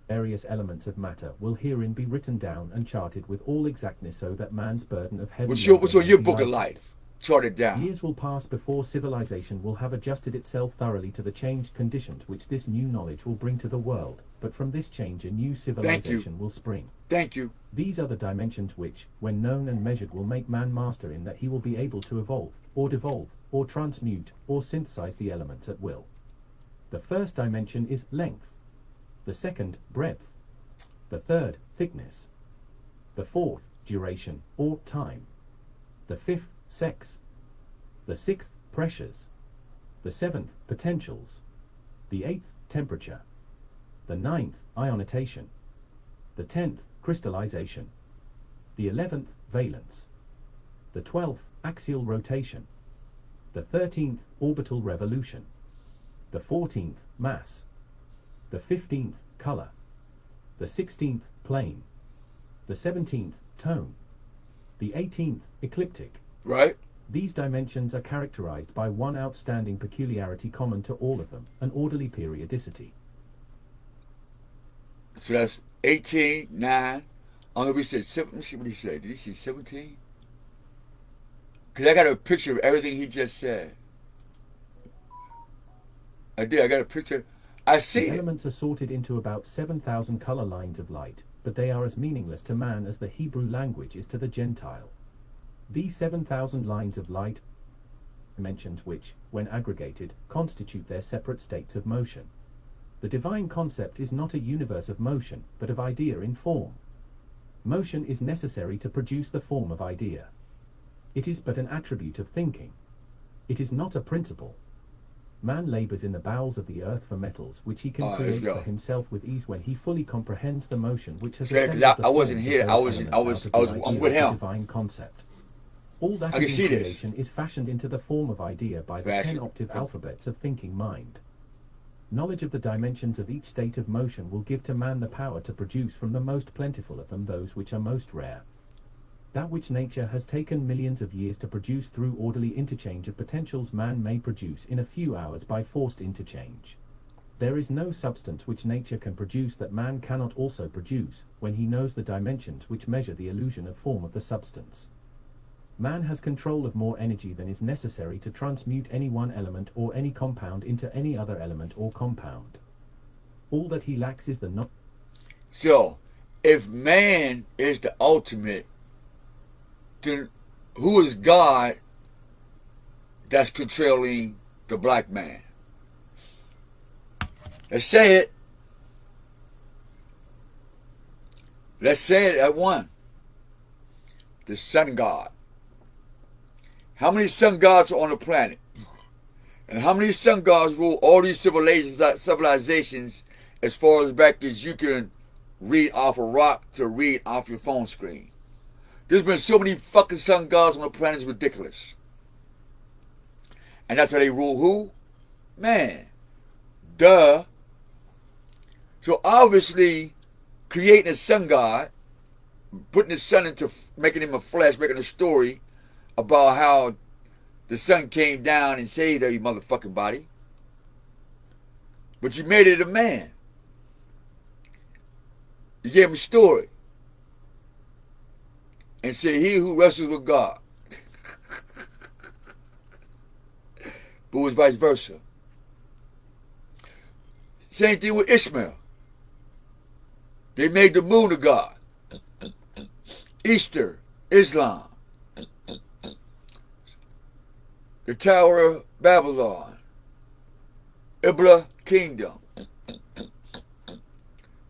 various elements of matter will herein be written down and charted with all exactness so that man's burden of heavy What's on your book of life? Chart it down. Years will pass before civilization will have adjusted itself thoroughly to the changed conditions which this new knowledge will bring to the world, but from this change a new civilization will spring. Thank you. These are the dimensions which, when known and measured, will make man master in that he will be able to evolve, or devolve, or transmute, or synthesize the elements at will. The first dimension is length, the second, breadth, the third, thickness, the fourth, duration, or time, the fifth, sex, the sixth, pressures, the seventh, potentials, the eighth, temperature, the ninth, ionization, the 10th, crystallization, the 11th, valence, the 12th, axial rotation, the 13th, orbital revolution, the 14th, mass, the 15th, color, the 16th, plane, the 17th, tone, the 18th, ecliptic. Right. These dimensions are characterized by one outstanding peculiarity common to all of them, an orderly periodicity. So that's 18, 9. I don't know if he said 7. Let me see what he said. Did he say 17? Because I got a picture of everything he just said. I did. I got a picture. I see The it. elements are sorted into about 7,000 color lines of light, but they are as meaningless to man as the Hebrew language is to the Gentile. These 7,000 lines of light, dimensions which, when aggregated, constitute their separate states of motion. The divine concept is not a universe of motion, but of idea in form. Motion is necessary to produce the form of idea. It is but an attribute of thinking. It is not a principle. Man labors in the bowels of the earth for metals which he can All right, let's create go. for himself with ease when he fully comprehends the motion which has Yeah, 'cause assembled the I wasn't forms here. of I those was- elements I was- out of I was- the I'm idea with of the him. divine concept. All that I can is see in this. creation is fashioned into the form of idea by the Fashion. 10-octave alphabets of thinking mind. Knowledge of the dimensions of each state of motion will give to man the power to produce from the most plentiful of them those which are most rare. That which nature has taken millions of years to produce through orderly interchange of potentials man may produce in a few hours by forced interchange. There is no substance which nature can produce that man cannot also produce, when he knows the dimensions which measure the illusion of form of the substance. Man has control of more energy than is necessary to transmute any one element or any compound into any other element or compound. All that he lacks is the knowledge. So, if man is the ultimate, then who is God that's controlling the black man? Let's say it. Let's say it at one. The sun god. How many sun gods are on the planet? And how many sun gods rule all these civilizations as far as back as you can read off a rock to read off your phone screen? There's been so many fucking sun gods on the planet, it's ridiculous. And that's how they rule who? Man. Duh. So obviously, creating a sun god, putting the sun into, making him a flesh, making a story about how the sun came down and saved every motherfucking body. But you made it a man. You gave him a story. And said, he who wrestles with God. But it was vice versa. Same thing with Ishmael. They made the moon a god. Easter, Islam. The Tower of Babylon. Ibla Kingdom.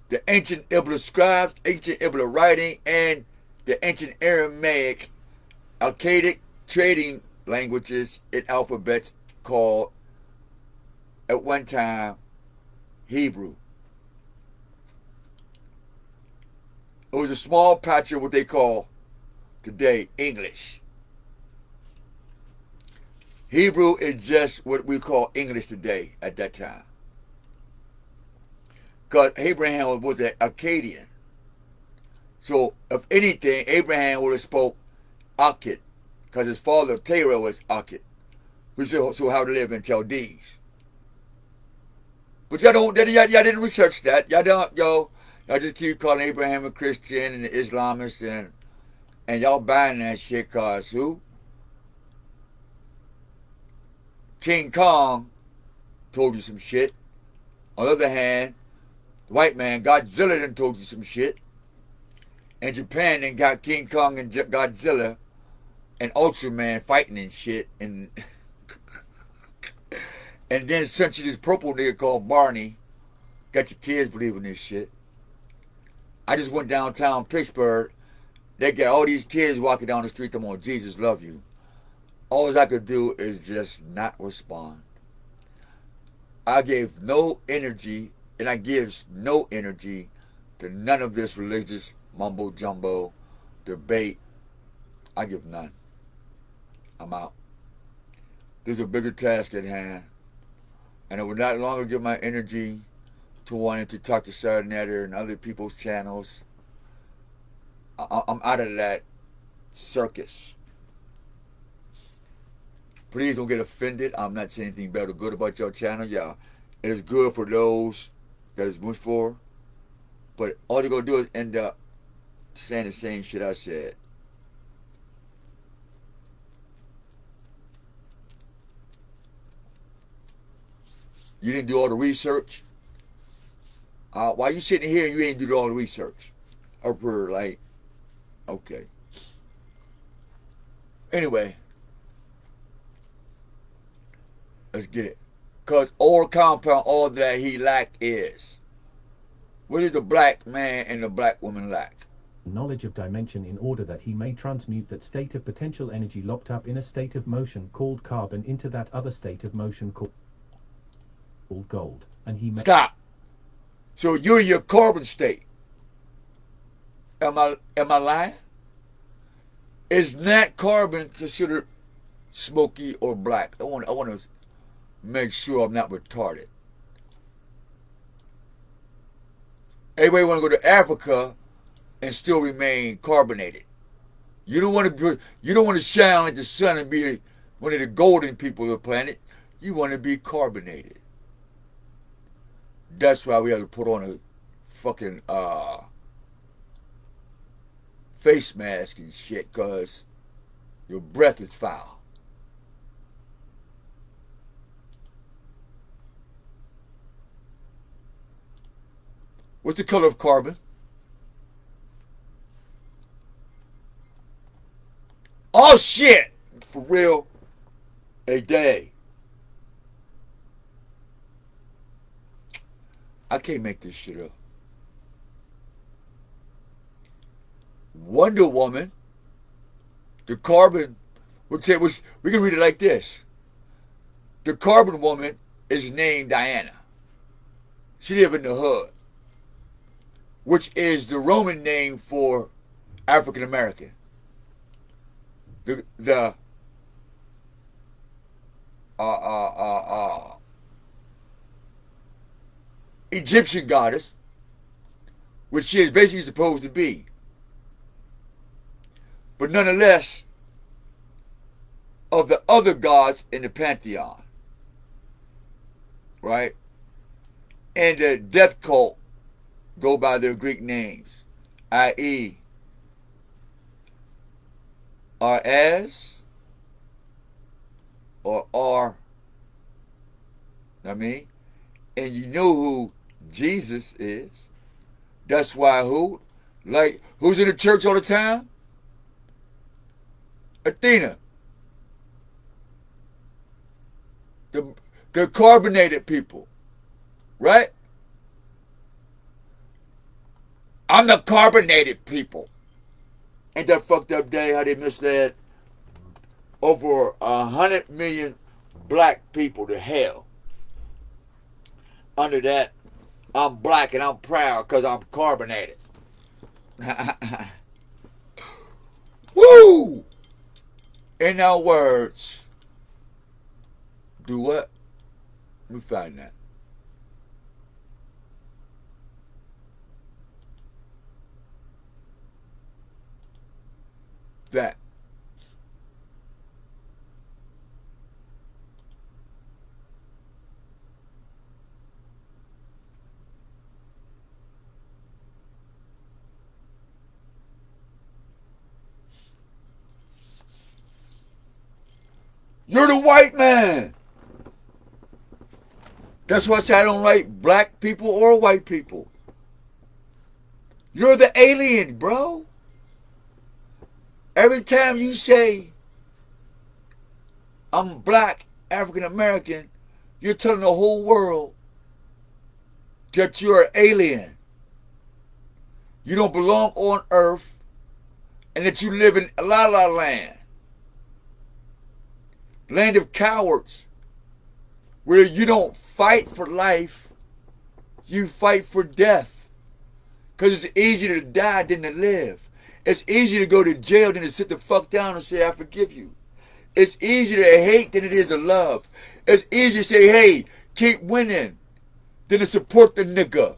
The ancient Ibla scribes, ancient Ibla writing, and the ancient Aramaic, Akkadic trading languages in alphabets called, at one time, Hebrew. It was a small patch of what they call today English. Hebrew is just what we call English today at that time. Because Abraham was an Akkadian. So, if anything, Abraham would have spoke Akkad. Because his father, Terah, was Akkad. We so how to live in Chaldees. But y'all didn't research that. Y'all just keep calling Abraham a Christian and the Islamists and y'all buying that shit cause who? King Kong told you some shit. On the other hand, the white man, Godzilla, done told you some shit. And Japan then got King Kong and Godzilla and Ultraman fighting and shit. And and then sent you this purple nigga called Barney. Got your kids believing this shit. I just went downtown Pittsburgh. They got all these kids walking down the street. Them on Jesus love you. All I could do is just not respond. I gave no energy, and I gives no energy to none of this religious mumbo jumbo debate. I give none. I'm out. There's a bigger task at hand, and I would not longer give my energy to wanting to talk to Sarnatter and other people's channels. I'm out of that circus. Please don't get offended. I'm not saying anything bad or good about your channel. Yeah, it is good for those that it's good for. But all you're going to do is end up saying the same shit I said. You didn't do all the research. Why you sitting here and you ain't do all the research? Upper, like, okay. Anyway. Let's get it. Because all compound, all that he lack is. What does the black man and the black woman lack? Knowledge of dimension in order that he may transmute that state of potential energy locked up in a state of motion called carbon into that other state of motion called gold. And he may... Stop. So you're in your carbon state. Am I lying? Is that carbon considered smoky or black? I want to make sure I'm not retarded. Everybody want to go to Africa and still remain carbonated. You don't want to shine like the sun and be one of the golden people of the planet. You want to be carbonated. That's why we have to put on a fucking face mask and shit, cause your breath is foul. What's the color of carbon? Oh shit! For real, a day. I can't make this shit up. Wonder Woman, the carbon, we can read it like this. The carbon woman is named Diana. She live in the hood, which is the Roman name for African American. The Egyptian goddess, which she is basically supposed to be. But nonetheless, of the other gods in the pantheon, right? And the death cult go by their Greek names, i.e., Rs or R. I mean, and you know who Jesus is. That's why who's in the church all the time? Athena. The carbonated people, right? I'm the carbonated people. Ain't that fucked up day how they misled over 100 million black people to hell? Under that, I'm black and I'm proud because I'm carbonated. Woo! In our words, do what? Let me find that. That. You're the white man. That's why I say I don't like black people or white people. You're the alien, bro. Every time you say, I'm black, African American, you're telling the whole world that you're an alien. You don't belong on earth and that you live in La La Land. Land of cowards. Where you don't fight for life, you fight for death. Because it's easier to die than to live. It's easier to go to jail than to sit the fuck down and say, I forgive you. It's easier to hate than it is to love. It's easier to say, hey, keep winning than to support the nigga.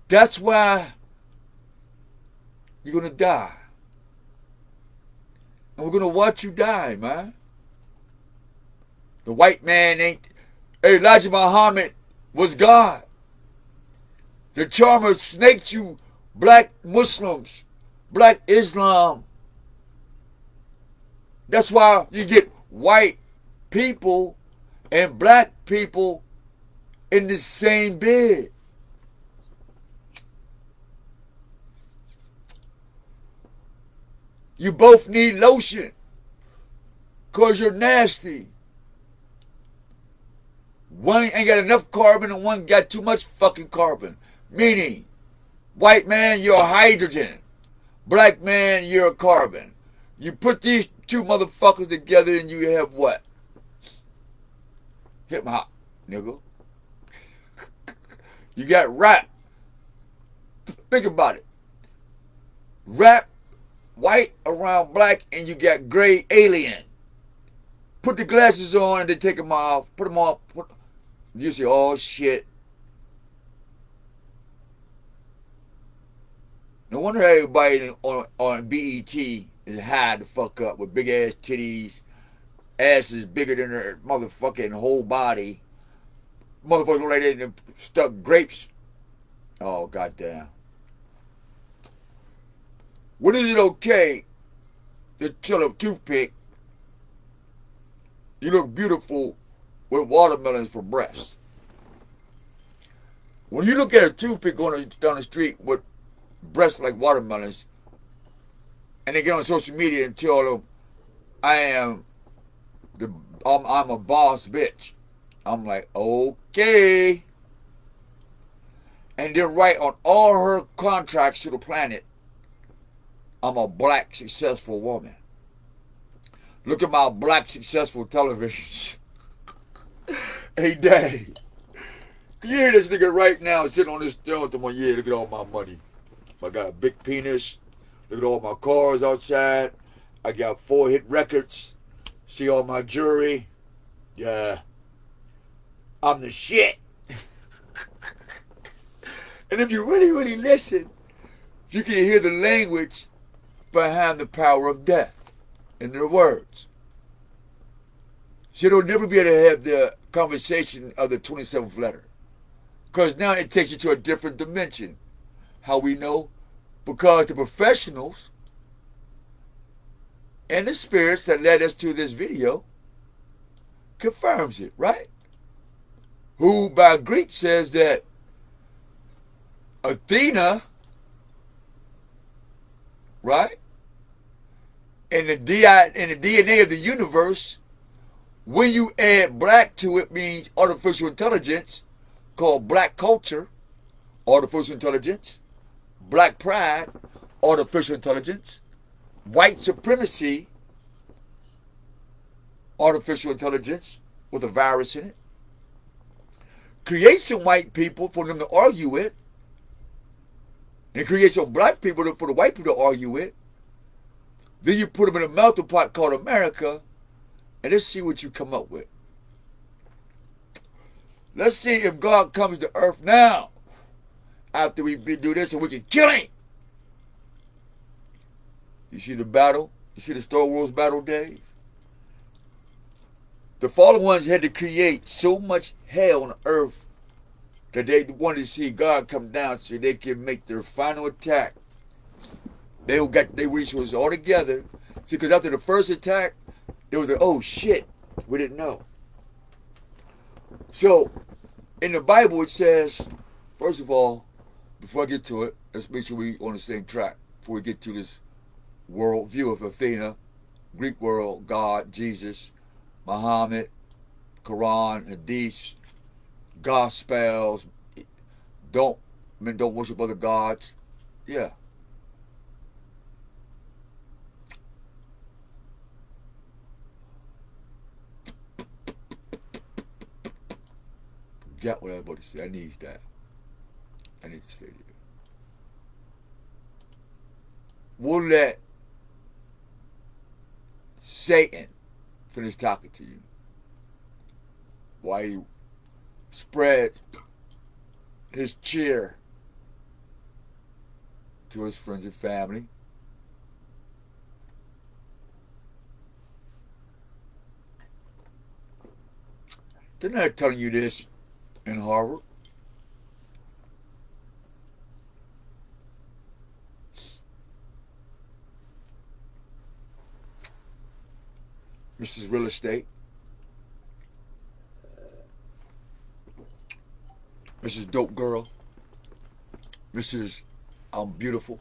That's why you're going to die. And we're going to watch you die, man. The white man ain't... Elijah Muhammad was God. The charmer snaked you, black Muslims, black Islam. That's why you get white people and black people in the same bed. You both need lotion because you're nasty. One ain't got enough carbon and one got too much fucking carbon. Meaning, white man, you're hydrogen. Black man, you're a carbon. You put these two motherfuckers together and you have what? Hip hop, nigga. You got rap. Think about it. Rap, white around black, and you got gray alien. Put the glasses on and then take them off. Put them on. You say, oh shit. No wonder everybody on BET is high the fuck up with big ass titties, asses bigger than their motherfucking whole body, Motherfuckers look like they done stuck grapes. Oh, goddamn. When is it okay to tell a toothpick you look beautiful with watermelons for breasts? When you look at a toothpick going down the street with breasts like watermelons, and they get on social media and tell them, I'm a boss bitch. I'm like, okay. And then write on all her contracts to the planet, I'm a black successful woman. Look at my black successful television. Hey, Daddy. You hear this nigga right now sitting on this throne to my, yeah, look at all my money. I got a big penis. Look at all my cars outside. I got 4 hit records. See all my jewelry. Yeah. I'm the shit. And if you really, really listen, you can hear the language behind the power of death in their words. So you'll never be able to have the conversation of the 27th letter. Because now it takes you to a different dimension. How we know? Because the professionals and the spirits that led us to this video confirms it, right? Who by Greek says that Athena, right? In the DNA of the universe, when you add black to it, means artificial intelligence, called black culture, artificial intelligence, black pride, artificial intelligence, white supremacy, artificial intelligence with a virus in it. Create some white people for them to argue with, and create some black people for the white people to argue with. Then you put them in a melting pot called America, and let's see what you come up with. Let's see if God comes to earth now, after we do this, and we can kill him. You see the battle? You see the Star Wars battle, Dave? The fallen ones had to create so much hell on earth that they wanted to see God come down so they can make their final attack. They all got their resources all together. See, because after the first attack, it was like, oh shit, we didn't know. So, in the Bible it says, first of all, before I get to it, let's make sure we're on the same track before we get to this world view of Athena, Greek world, God, Jesus, Muhammad, Quran, Hadith, Gospels, don't worship other gods. Yeah. Got what everybody said. I need that. I need to stay there. We'll let Satan finish talking to you while he spread his cheer to his friends and family. They're not telling you this in Harvard. Mrs. Real Estate, Mrs. Dope Girl, Mrs. I'm Beautiful.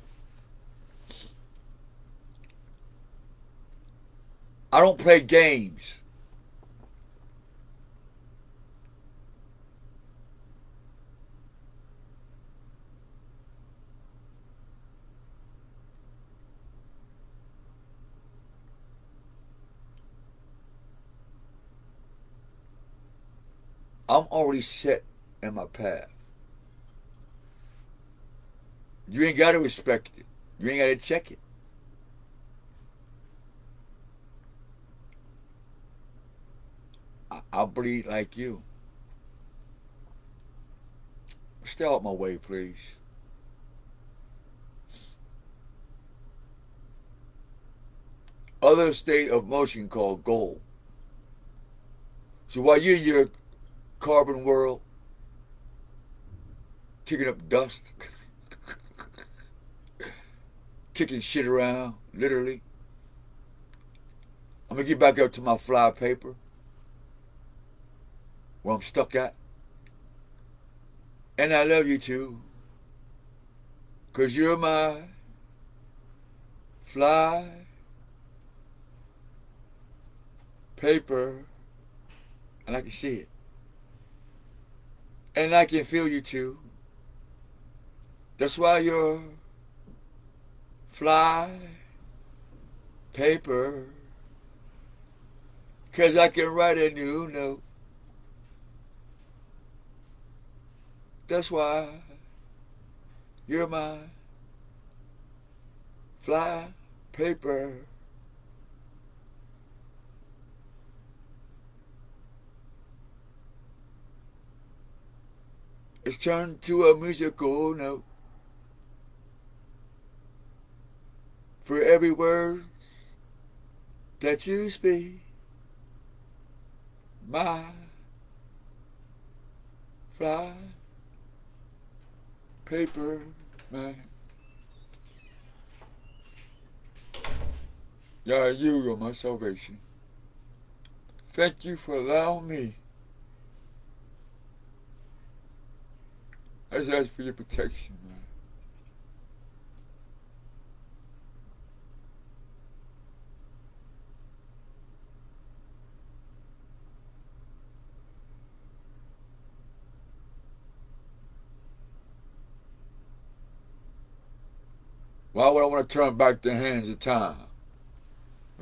I don't play games. I'm already set in my path. You ain't got to respect it. You ain't got to check it. I'll bleed like you. Stay out my way, please. Other state of motion called goal. So while you're in your carbon world, kicking up dust, kicking shit around, literally. I'm going to get back up to my fly paper, where I'm stuck at. And I love you too, 'cause you're my fly paper, and I can see it. And I can feel you too. That's why you're fly paper, 'cause I can write a new note. That's why you're my fly paper. It's turned to a musical note. For every word that you speak, my fly paper man. Yeah, you are my salvation. Thank you for allowing me. I just ask for your protection, man. Why would I want to turn back the hands of time?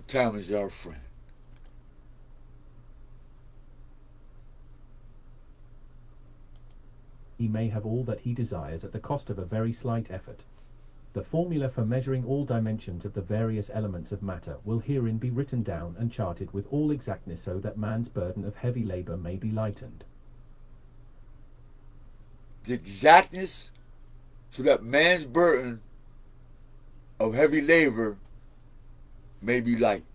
Time is our friend. He may have all that he desires at the cost of a very slight effort. The formula for measuring all dimensions of the various elements of matter will herein be written down and charted with all exactness so that man's burden of heavy labor may be lightened. The exactness so that man's burden of heavy labor may be light.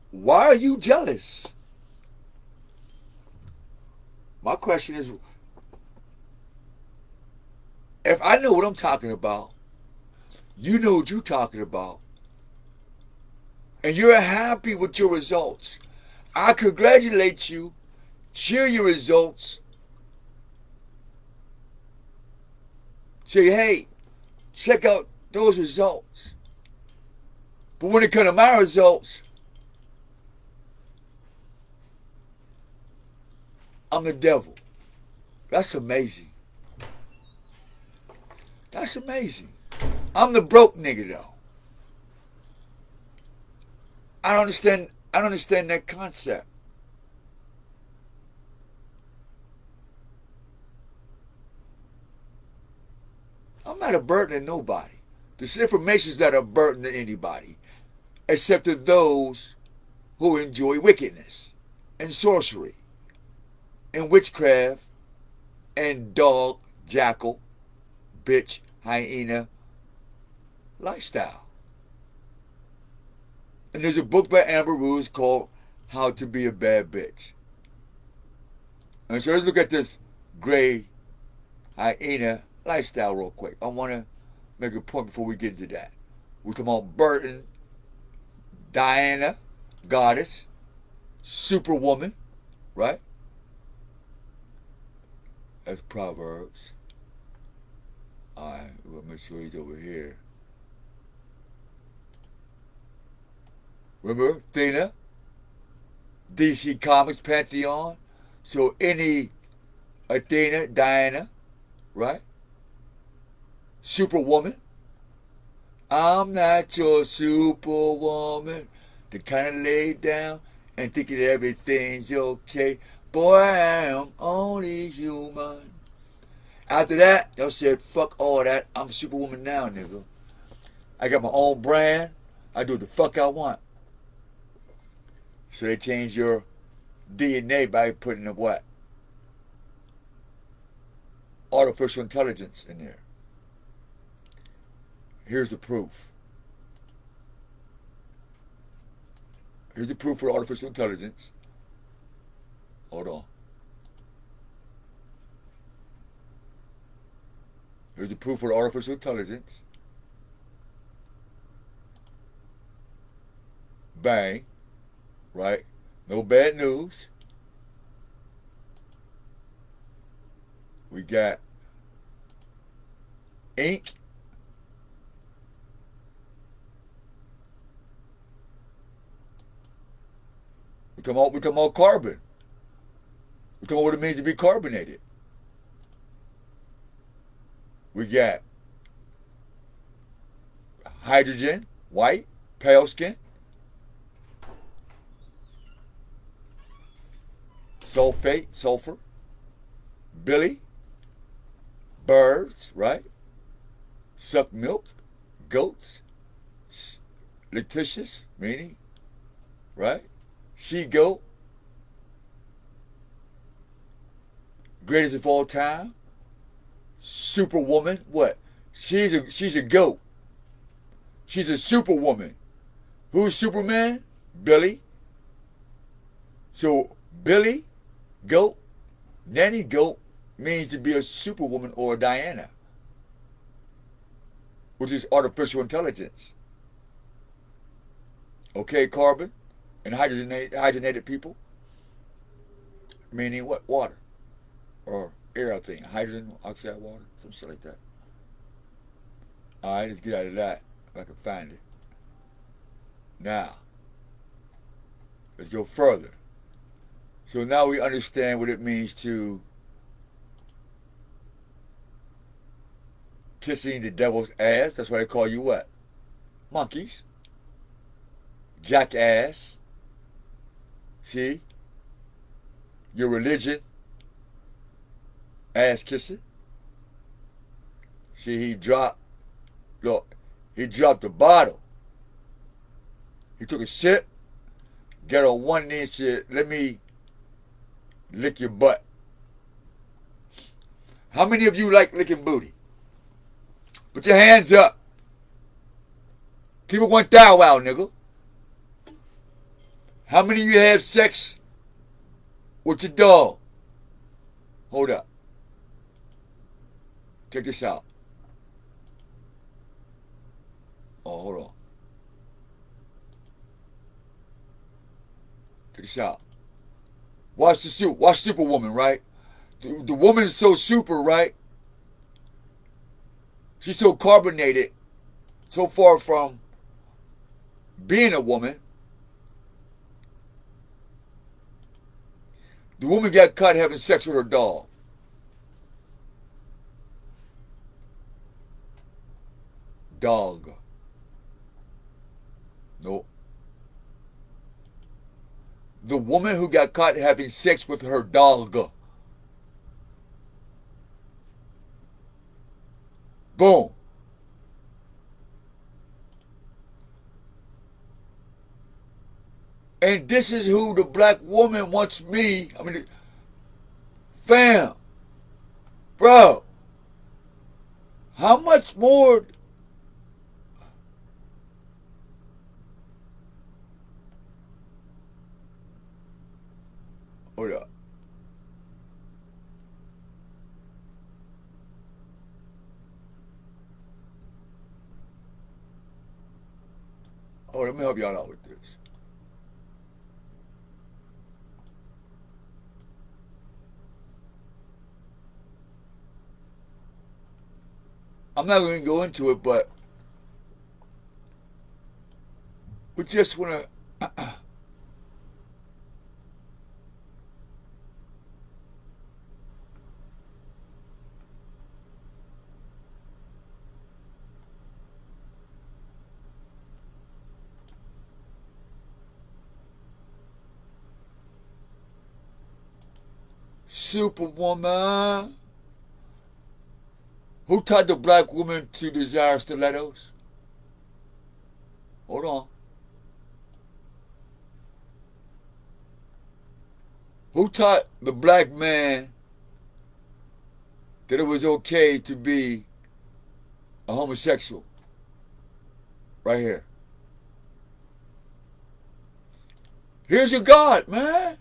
Why are you jealous? My question is, if I know what I'm talking about, you know what you're talking about, and you're happy with your results, I congratulate you, cheer your results, say, hey, check out those results. But when it comes to my results, I'm the devil. That's amazing. That's amazing. I'm the broke nigga though. I don't understand that concept. I'm not a burden to nobody. This information is not a burden to anybody, except to those who enjoy wickedness and sorcery and witchcraft and dog, jackal, bitch, hyena lifestyle. And there's a book by Amber Rose called How to Be a Bad Bitch. And so let's look at this gray hyena lifestyle real quick. I want to make a point before we get into that. We're talking about Burton, Diana, goddess, superwoman, right? That's Proverbs. Alright, we'll make sure he's over here. Remember, Athena, DC Comics Pantheon. So any Athena, Diana, right? Superwoman. I'm not your superwoman. To kind of lay down and think that everything's okay. Boy, I am only human. After that, y'all said, fuck all that. I'm Superwoman now, nigga. I got my own brand. I do what the fuck I want. So they change your DNA by putting the what? Artificial intelligence in there. Here's the proof. Here's the proof for artificial intelligence. Hold on. Here's the proof for artificial intelligence. Bang. Right? No bad news. We got ink. We talking about carbon. We talking about what it means to be carbonated. We got hydrogen, white, pale skin. Sulfate, sulfur. Billy, birds, right? Suck milk, goats. Lactitious, meaning, right? She goat. Greatest of all time. Superwoman. What? She's a goat. She's a superwoman. Who's Superman? Billy. So Billy, goat, nanny goat means to be a superwoman or a Diana, which is artificial intelligence. Okay, carbon and hydrogenated people, meaning what? Water or air, I think. Hydrogen, oxide, water, some shit like that. All right, let's get out of that if I can find it. Now, let's go further. So now we understand what it means to kissing the devil's ass. That's why they call you what? Monkeys. Jackass. See? Your religion. Ass kissing. See, he dropped the bottle. He took a sip, got on one knee and said, let me lick your butt. How many of you like licking booty? Put your hands up. Keep it 1,000 out, nigga. How many of you have sex with your dog? Hold up. Check this out. Oh, hold on. Check this out. Watch Superwoman, right? The woman is so super, right? She's so carbonated, so far from being a woman. The woman got caught having sex with her dog. Dog. Nope. The woman who got caught having sex with her dog. Boom. And this is who the black woman wants me. I mean, fam. Bro. How much more? Hold up. Oh, let me help y'all out with this. I'm not going to go into it, but we just want to Superwoman. Who taught the black woman to desire stilettos? Hold on. Who taught the black man that it was okay to be a homosexual? Right here. Here's your God, man.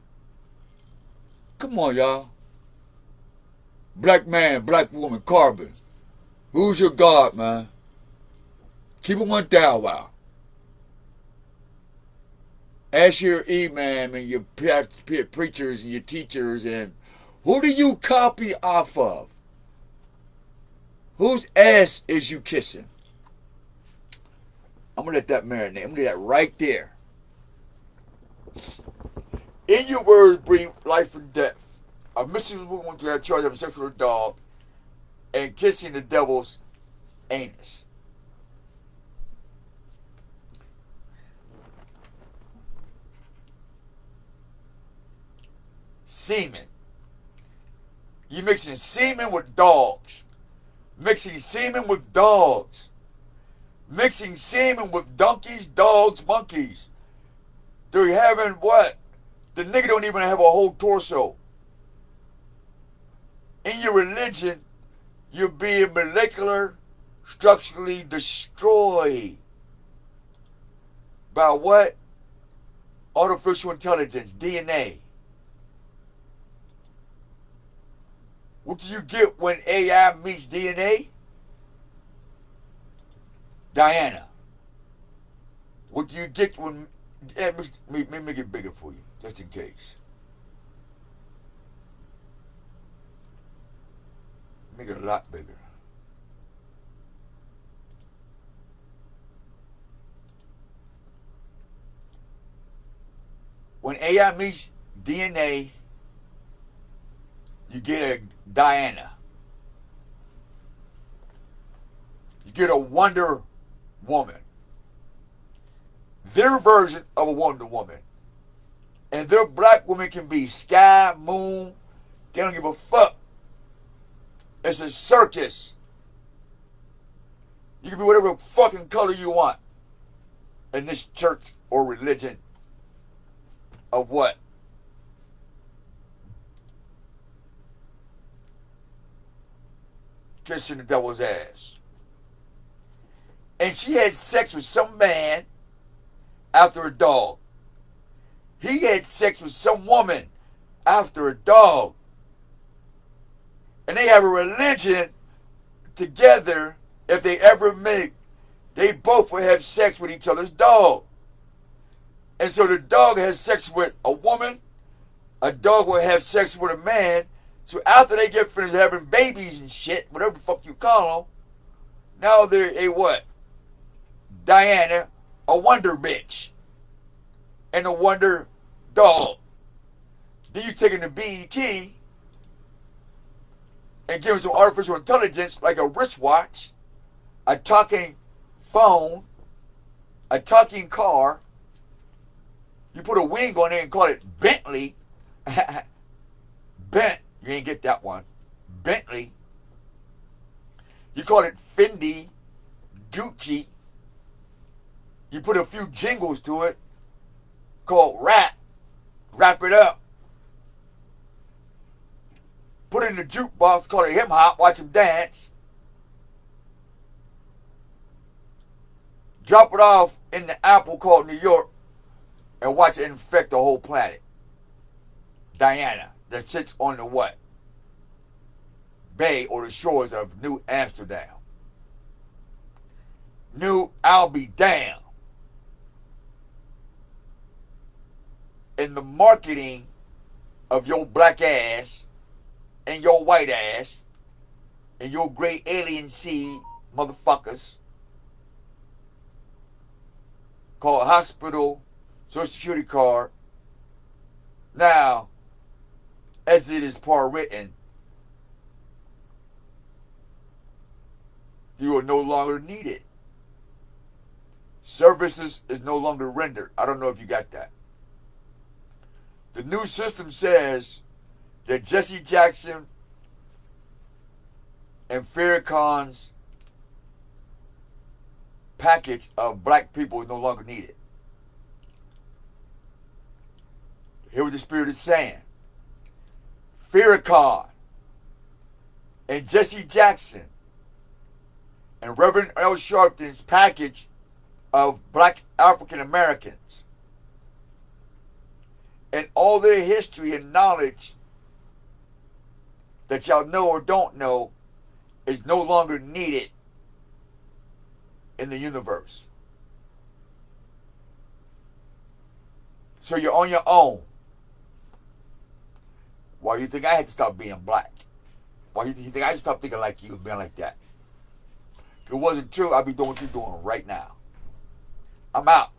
Come on, y'all. Black man, black woman, carbon. Who's your God, man? Keep it one thou wow. Ask your imam and your preachers and your teachers, and who do you copy off of? Whose ass is you kissing? I'm gonna let that marinate. I'm gonna do that right there. In your words breathe life and death. A missing woman to have charge of sex with a dog and kissing the devil's anus. Semen. You mixing semen with dogs. Mixing semen with dogs. Mixing semen with donkeys, dogs, monkeys. They're having what? The nigga don't even have a whole torso. In your religion, you're being molecular, structurally destroyed. By what? Artificial intelligence, DNA. What do you get when AI meets DNA? Diana. What do you get when... Let me make it bigger for you, just in case. Make it a lot bigger. When AI meets DNA, you get a Diana. You get a Wonder Woman. Their version of a Wonder Woman. And their black woman can be sky, moon. They don't give a fuck. It's a circus. You can be whatever fucking color you want in this church or religion of what? Kissing the devil's ass. And she had sex with some man after a dog. He had sex with some woman after a dog. And they have a religion together. If they ever make, they both will have sex with each other's dog. And so the dog has sex with a woman. A dog will have sex with a man. So after they get finished having babies and shit, whatever the fuck you call them, now they're a what? Diana, a wonder bitch. And a wonder dog. Then you take it to BET and give them some artificial intelligence like a wristwatch, a talking phone, a talking car. You put a wing on it and call it Bentley. Bent. You ain't get that one. Bentley. You call it Fendi, Gucci. You put a few jingles to it called rap. Wrap it up. Put it in the jukebox, call it hip hop, watch him dance. Drop it off in the apple called New York and watch it infect the whole planet. Diana, that sits on the what? Bay or the shores of New Amsterdam. New I'll be damned. In the marketing of your black ass and your white ass and your great alien seed motherfuckers called hospital, social security card. Now, as it is part written, you are no longer needed. Services is no longer rendered. I don't know if you got that. The new system says that Jesse Jackson and Farrakhan's package of black people is no longer needed. Hear what the Spirit is saying. Farrakhan and Jesse Jackson and Reverend L. Sharpton's package of black African Americans and all their history and knowledge that y'all know or don't know is no longer needed in the universe. So you're on your own. Why do you think I had to stop being black? Why do you think I had to stop thinking like you and being like that? If it wasn't true, I'd be doing what you're doing right now. I'm out.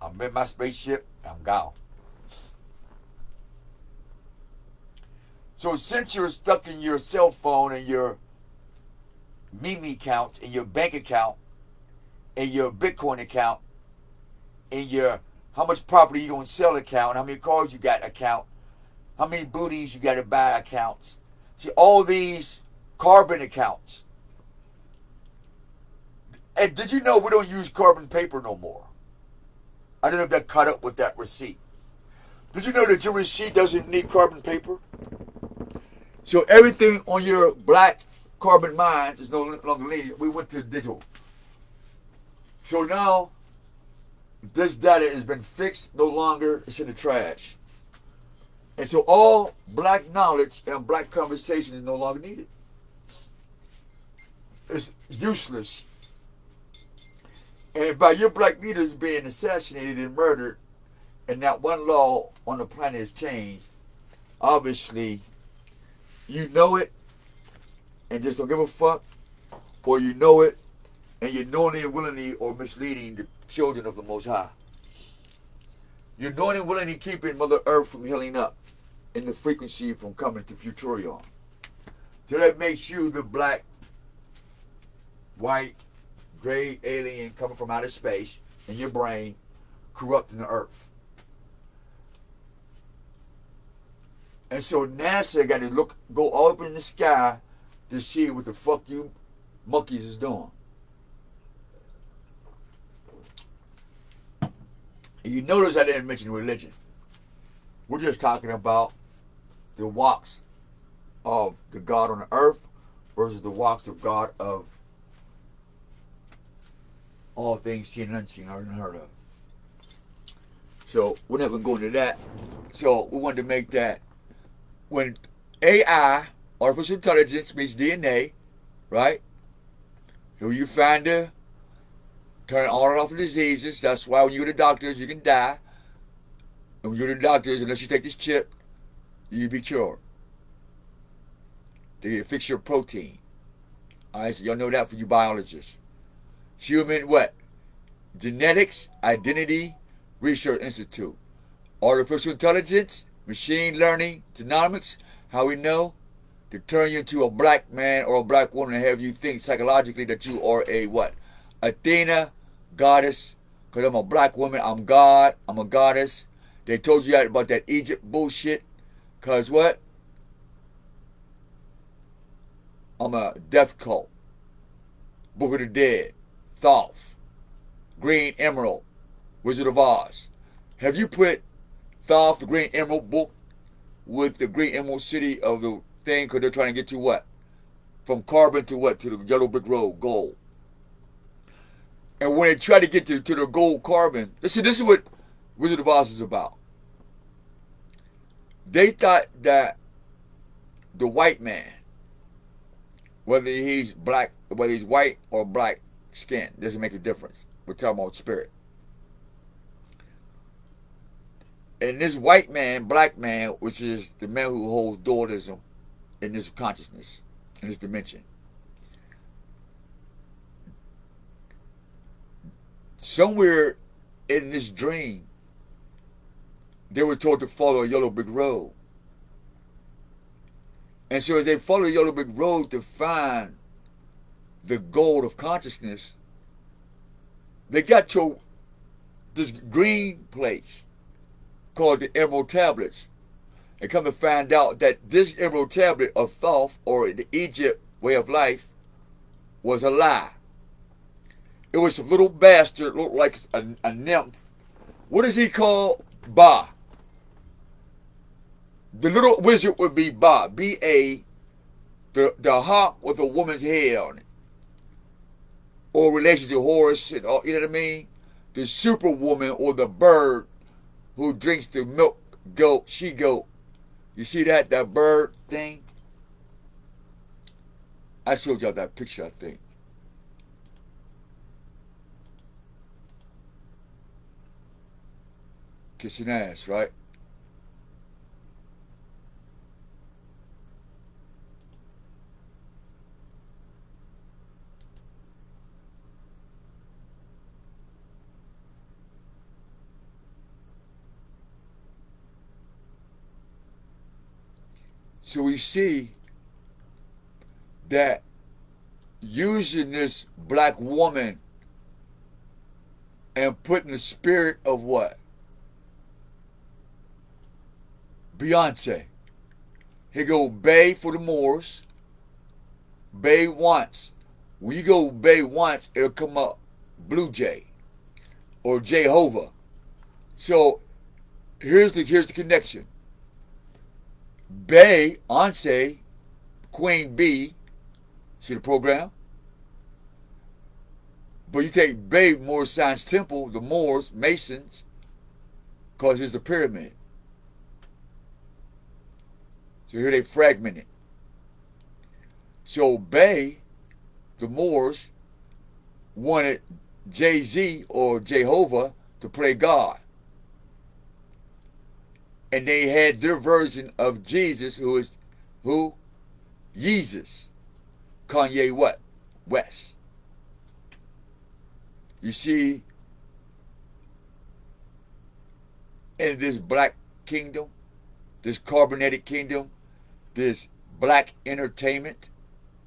I'm in my spaceship. I'm gone. So since you're stuck in your cell phone and your Mimi account, and your bank account, and your Bitcoin account, and your how much property you gonna sell account, how many cars you got account, how many booties you got to buy accounts. See, all these carbon accounts. And did you know we don't use carbon paper no more? I don't know if that caught up with that receipt. Did you know that your receipt doesn't need carbon paper? So everything on your black carbon mines is no longer needed. We went to digital. So now, this data has been fixed, no longer, it's in the trash. And so all black knowledge and black conversation is no longer needed. It's useless. And by your black leaders being assassinated and murdered, and not one law on the planet has changed, obviously, you know it and just don't give a fuck, or you know it and you're knowingly and willingly or misleading the children of the Most High. You're knowingly and willingly keeping Mother Earth from healing up and the frequency from coming to Futurion. So that makes you the black, white, gray alien coming from outer space in your brain, corrupting the Earth. And so NASA got to go all up in the sky to see what the fuck you monkeys is doing. And you notice I didn't mention religion. We're just talking about the walks of the God on the earth versus the walks of God of all things seen and unseen, heard and unheard of. So we're not going to go into that. So we wanted to make that when AI, artificial intelligence, meets DNA, right? Who you find the turn on and off of diseases. That's why when you go to the doctors, you can die. And when you go to the doctors, unless you take this chip, you'll be cured. They fix your protein. All right, so y'all know that for you biologists. Human what? Genetics Identity Research Institute. Artificial intelligence, machine learning, genomics, how we know? To turn you into a black man or a black woman and have you think psychologically that you are a what? Athena, goddess. Because I'm a black woman, I'm God, I'm a goddess. They told you about that Egypt bullshit. Because what? I'm a death cult. Book of the Dead. Thoth. Green Emerald. Wizard of Oz. Have you put Thoth, the Green Emerald book, with the Green Emerald City of the thing? Because they're trying to get you what? From carbon to what? To the yellow brick road, gold. And when they try to get to the gold carbon, this is what Wizard of Oz is about. They thought that the white man, whether he's black, whether he's white or black skin, doesn't make a difference. We're talking about spirit. And this white man, black man, which is the man who holds dualism in this consciousness, in this dimension. Somewhere in this dream, they were told to follow a yellow brick road. And so as they follow the yellow brick road to find the gold of consciousness, they got to this green place called the Emerald Tablets. And come to find out that this Emerald Tablet of Thoth, or the Egypt way of life, was a lie. It was some little bastard, looked like a nymph. What is he called? Ba. The little wizard would be Ba. B-A. The hawk with a woman's head on it. Or relation to Horus, and all, you know what I mean? The superwoman or the bird who drinks the milk goat, she-goat. You see that bird thing? I showed y'all that picture, I think. Kissing ass, right? So we see that using this black woman and putting the spirit of what? Beyonce. Here go Bay for the Moors. Bay once. When you go Bay once, it'll come up Blue Jay or Jehovah. So here's the connection. Bay, Anse, Queen Bee, see the program? But you take Bay Moor Science Temple, the Moors, Masons, because it's the pyramid. So here they fragment it. So Bay, the Moors, wanted Jay-Z or Jehovah to play God. And they had their version of Jesus, who is who? Yeezus. Kanye what? West. You see, in this black kingdom, this carbonated kingdom, this black entertainment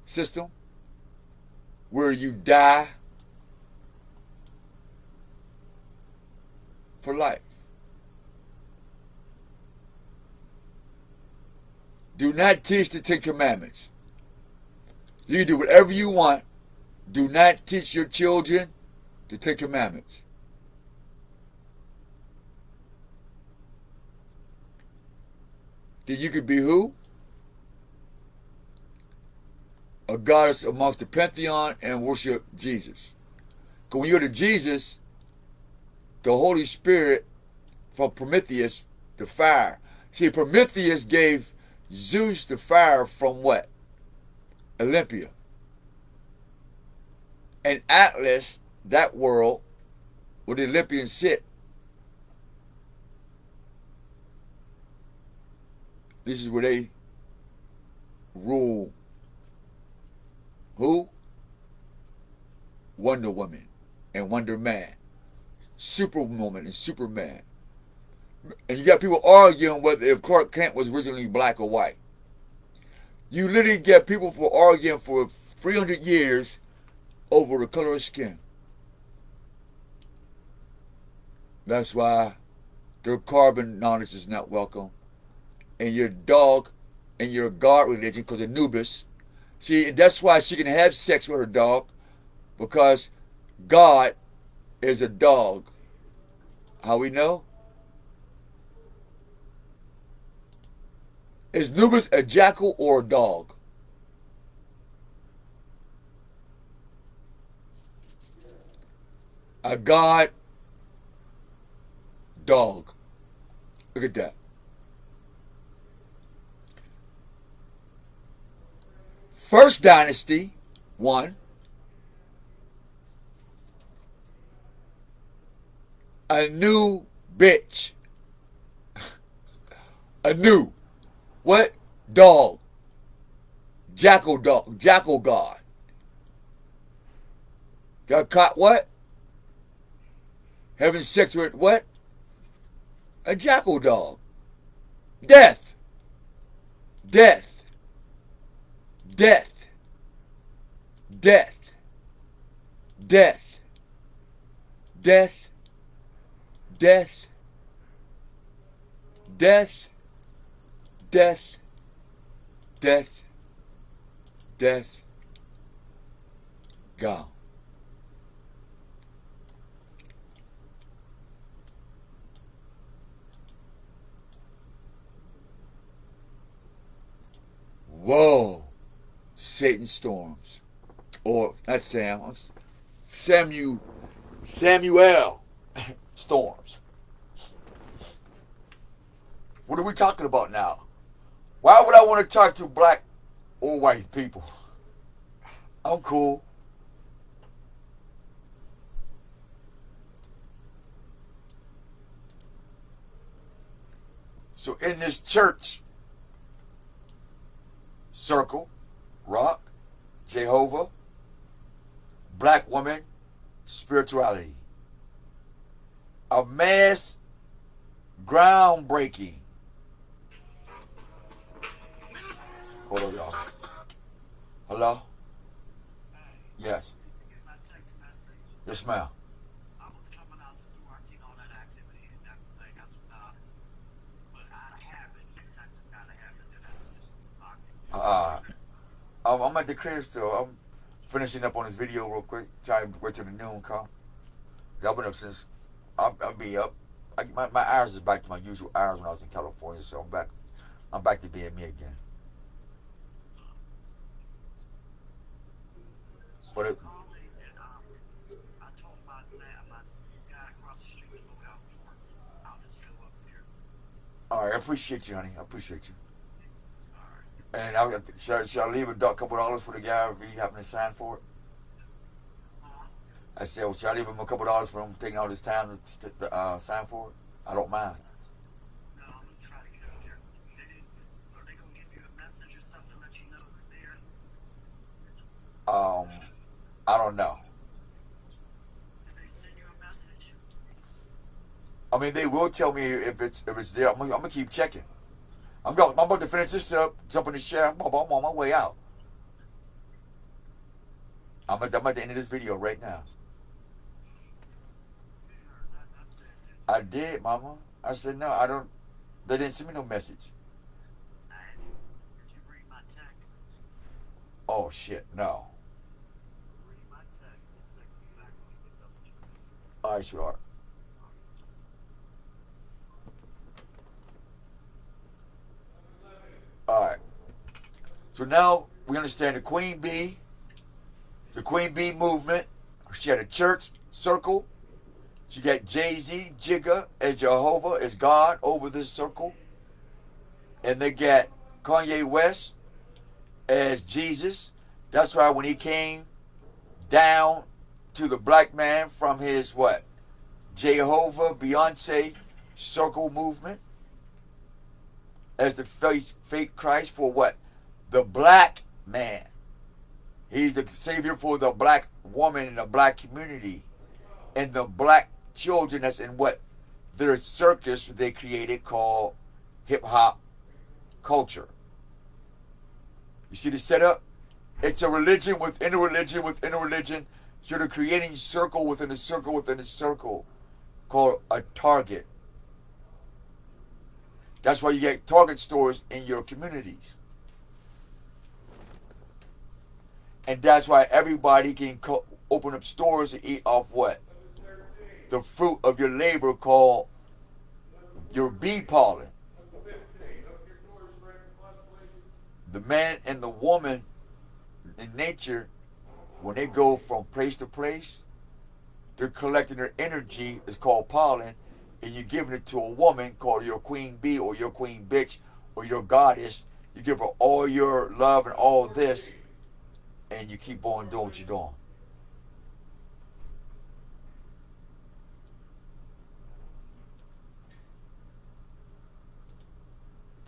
system, where you die for life. Do not teach the Ten Commandments. You can do whatever you want. Do not teach your children the Ten Commandments. Then you could be who? A goddess amongst the pantheon and worship Jesus. Because when you're to Jesus, the Holy Spirit from Prometheus, the fire. See, Prometheus gave Zeus the fire from what? Olympia. And Atlas, that world, where the Olympians sit. This is where they rule. Who? Wonder Woman and Wonder Man. Superwoman and Superman. And you got people arguing whether if Clark Kent was originally black or white. You literally get people for arguing for 300 years over the color of skin. That's why their carbon knowledge is not welcome. And your dog and your God religion, because Anubis. See, that's why she can have sex with her dog, because God is a dog. How we know? Is Anubis a jackal or a dog? A god dog. Look at that. First dynasty, 1. A new bitch. A new. What? Dog. Jackal dog. Jackal god. Got caught what? Having sex with what? A jackal dog. Death. Death. Death. Death. Death. Death. Death. Death. Death. Death. Death. Gone. Whoa. Satan storms. Or, not Sam. Samuel storms. What are we talking about now? Why would I want to talk to black or white people? I'm cool. So in this church circle, rock, Jehovah, black woman, spirituality. A mass groundbreaking. Hold on, y'all. Hello? Yes. Yes, ma'am. I'm at the crib still. I'm finishing up on this video real quick. Trying to wait till the noon come. I've been up since. I'll be up. My hours is back to my usual hours when I was in California, so I'm back. I'm back to being me again. But it, all right, I appreciate you, honey. I appreciate you. And shall I leave a couple dollars for the guy if he happen to sign for it? I said, well, should I leave him a couple dollars for him taking all this time to sign for it? I don't mind. I don't know. I mean, they will tell me if it's there. I'm gonna keep checking. I'm about to finish this up, jump in the shower. I'm on my way out. I'm at the end of this video right now. I did, Mama. I said no. I don't. They didn't send me no message. Did you read my text? Oh shit, no. Read my text and text me back when you get double check. All right, sweetheart. All right. So now we understand the Queen Bee movement. She had a church circle. She got Jay-Z, Jigga as Jehovah, as God over this circle. And they got Kanye West as Jesus. That's why when he came down to the black man from his what? Jehovah, Beyonce circle movement as the fake Christ for what? The black man. He's the savior for the black woman in the black community and the black children that's in what their circus they created called hip-hop culture. You see the setup? It's a religion within a religion within a religion. So they're creating circle within a circle within a circle called a target. That's why you get Target stores in your communities. And that's why everybody can open up stores and eat off what? The fruit of your labor called your bee pollen. The man and the woman in nature, when they go from place to place, they're collecting their energy. It's called pollen. And you're giving it to a woman called your queen bee or your queen bitch or your goddess. You give her all your love and all this, and you keep on doing what you're doing.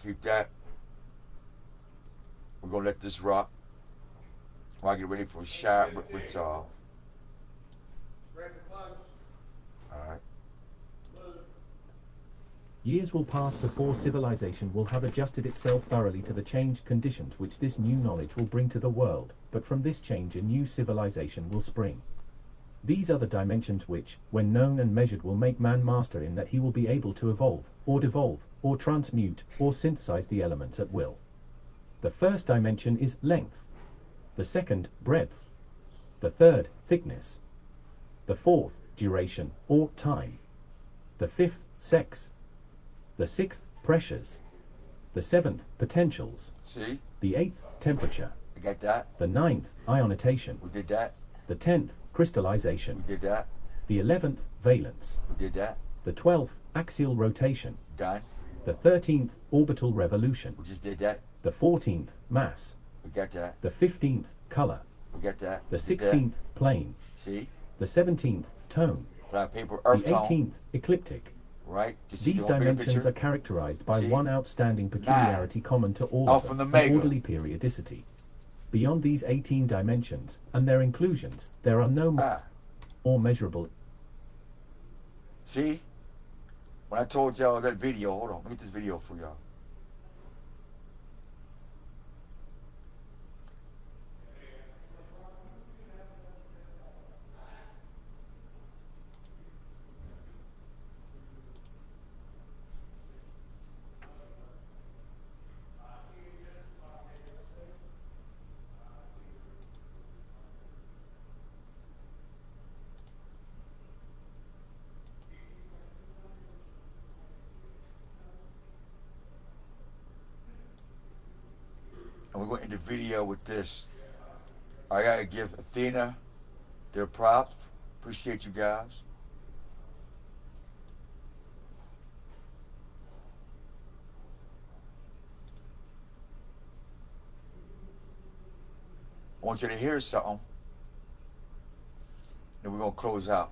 Keep that. We're going to let this rock while I get ready for a shot with all right. Years will pass before civilization will have adjusted itself thoroughly to the changed conditions which this new knowledge will bring to the world, but from this change a new civilization will spring. These are the dimensions which, when known and measured, will make man master in that he will be able to evolve, or devolve, or transmute, or synthesize the elements at will. The first dimension is length. The second, breadth. The third, thickness. The fourth, duration, or time. The fifth, sex. The sixth, pressures. The seventh, potentials. See? The eighth, temperature. We got that. The ninth, ionization. We did that. The 10th, crystallization. We did that. The 11th, valence. We did that. The 12th, axial rotation. Done. The 13th, orbital revolution. We just did that. The 14th, mass. We got that. The 15th, color. We got that. The Get that? 16th, plane. See? The 17th, tone. Flat paper, The earth tone. 18th, ecliptic. Right? You see These the whole bigger dimensions picture? are characterized by See? one outstanding peculiarity common to all Alpha of and them, Omega. an orderly periodicity. Beyond these 18 dimensions, and their inclusions, there are no more measurable. See? When I told y'all that video, hold on, let me get this video for y'all. And we're going to end the video with this. I gotta give Athena their props. Appreciate you guys. I want you to hear something. Then we're gonna close out.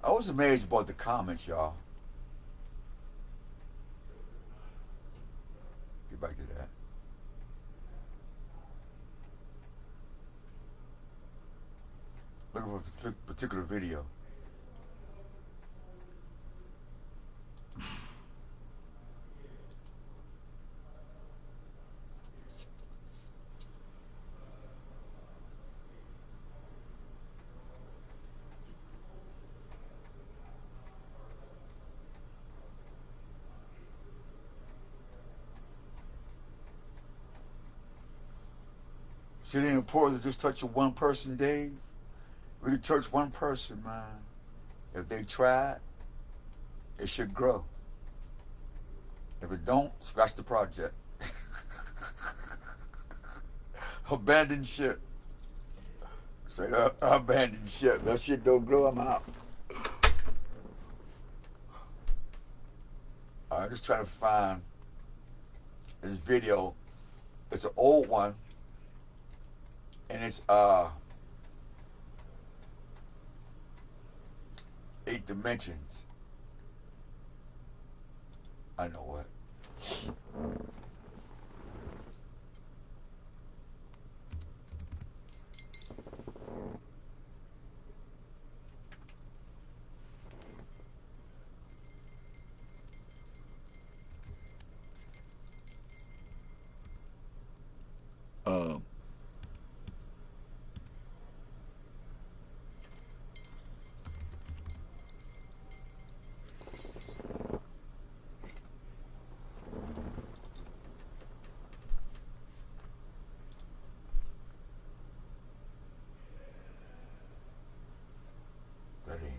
I was amazed about the comments, y'all. Get back to that. Looking for a particular video. See, it ain't important to just touch one person, Dave. We can touch one person, man. If they tried, it should grow. If it don't, scratch the project. Abandoned ship. Straight up, abandoned ship. That shit don't grow, I'm out. I'm just trying to find this video. It's an old one. And it's 8 dimensions. I know what. That ain't it.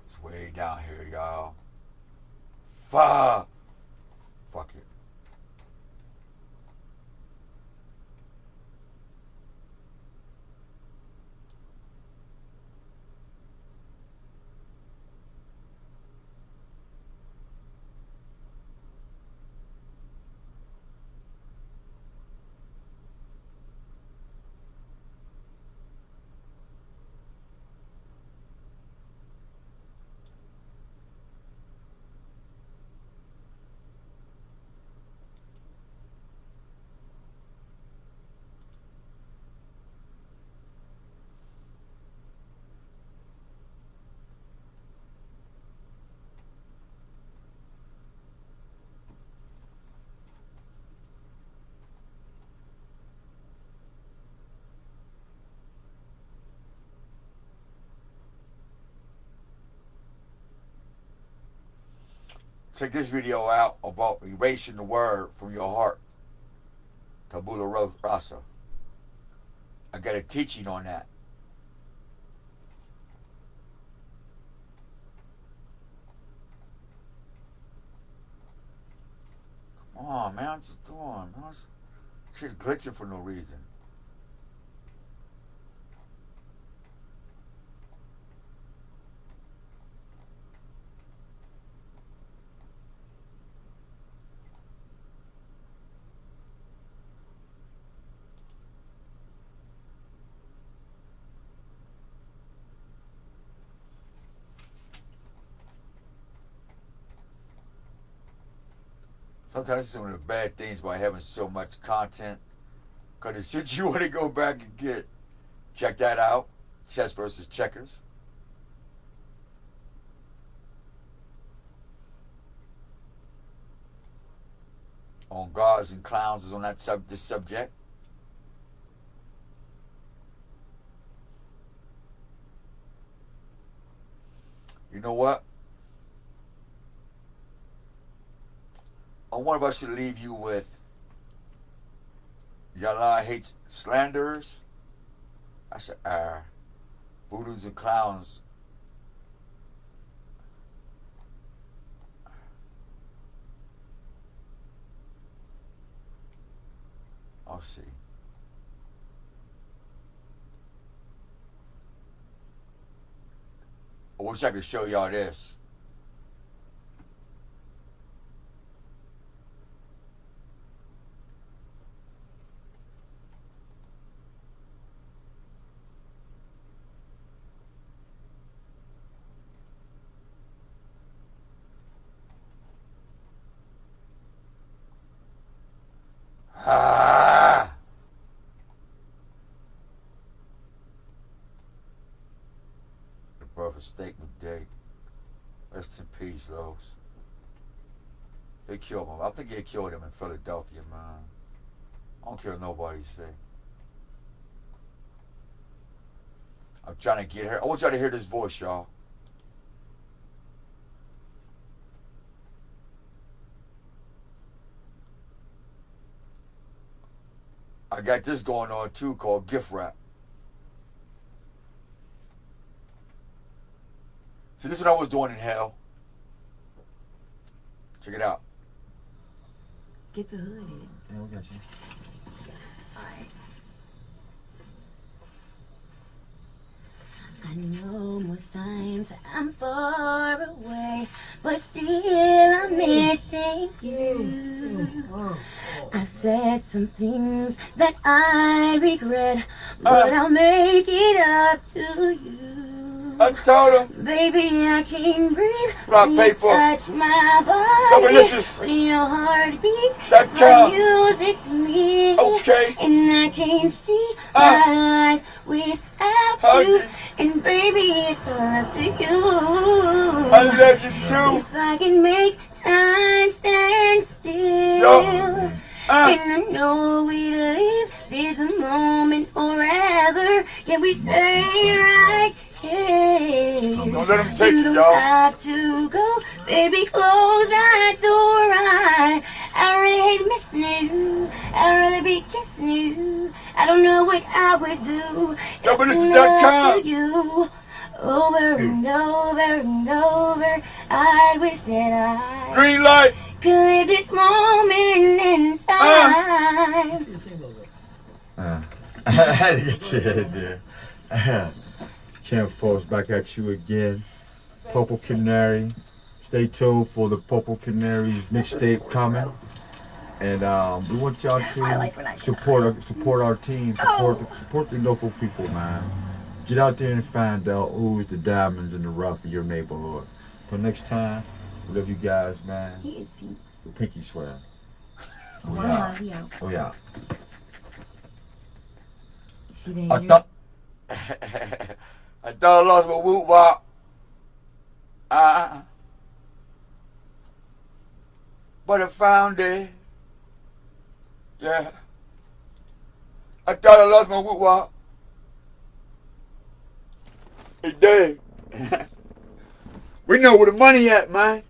It's way down here, y'all. Fuck. Fuck it. Check this video out about erasing the word from your heart. Tabula rasa. I got a teaching on that. Come on, man. What's it doing, man? Shit's glitching for no reason. Sometimes it's one of the bad things by having so much content. Because the shit you want to go back and get. Check that out. Chess versus checkers. On Gods and Clowns is on that this subject. You know what? One of us should leave you with Yalla hates slanderers. I said, Voodoos and clowns. I'll see. I wish I could show y'all this. The brother statement day. Rest in peace, Los. They killed him. I think they killed him in Philadelphia, man. I don't care what nobody say. I'm trying to get her. I want y'all to hear this voice, y'all. I got this going on too called gift wrap. So this is what I was doing in hell. Check it out. Get the hood in. Yeah, we got you. Alright. I know most times I'm far away, but still I'm missing you. I've said some things that I regret, but I'll make it up to you. I told him. Baby, I can't breathe Fly when you paper. touch my Come body. delicious. When your heart beats That like count. music to me. Okay. And I can't see my life without you. And baby, it's all up to you. I love you too. If I can make time stand still. Yo. And I know we live this moment forever. Can we stay right here? Don't let him take you you, don't y'all. have to go, baby. Close that door. I really hate missing you. I'd rather be kissing you. I don't know what I would do. Yo, but this is Love that kind. to you. Over and over and over. I wish that I Green light. could live this moment in time. I had to get your head there. Kim folks, back at you again. Purple Canary. Stay tuned for the Purple Canary's mixtape coming. And we want y'all to support our team, support the local people, man. Get out there and find out who's the diamonds in the rough of your neighborhood. Till next time, we love you guys, man. He is pink. The pinky swear. Yeah. Oh yeah. See that? I thought I lost my whoop wop. But I found it. Yeah. I thought I lost my whoop wop. It did. We know where the money at, man.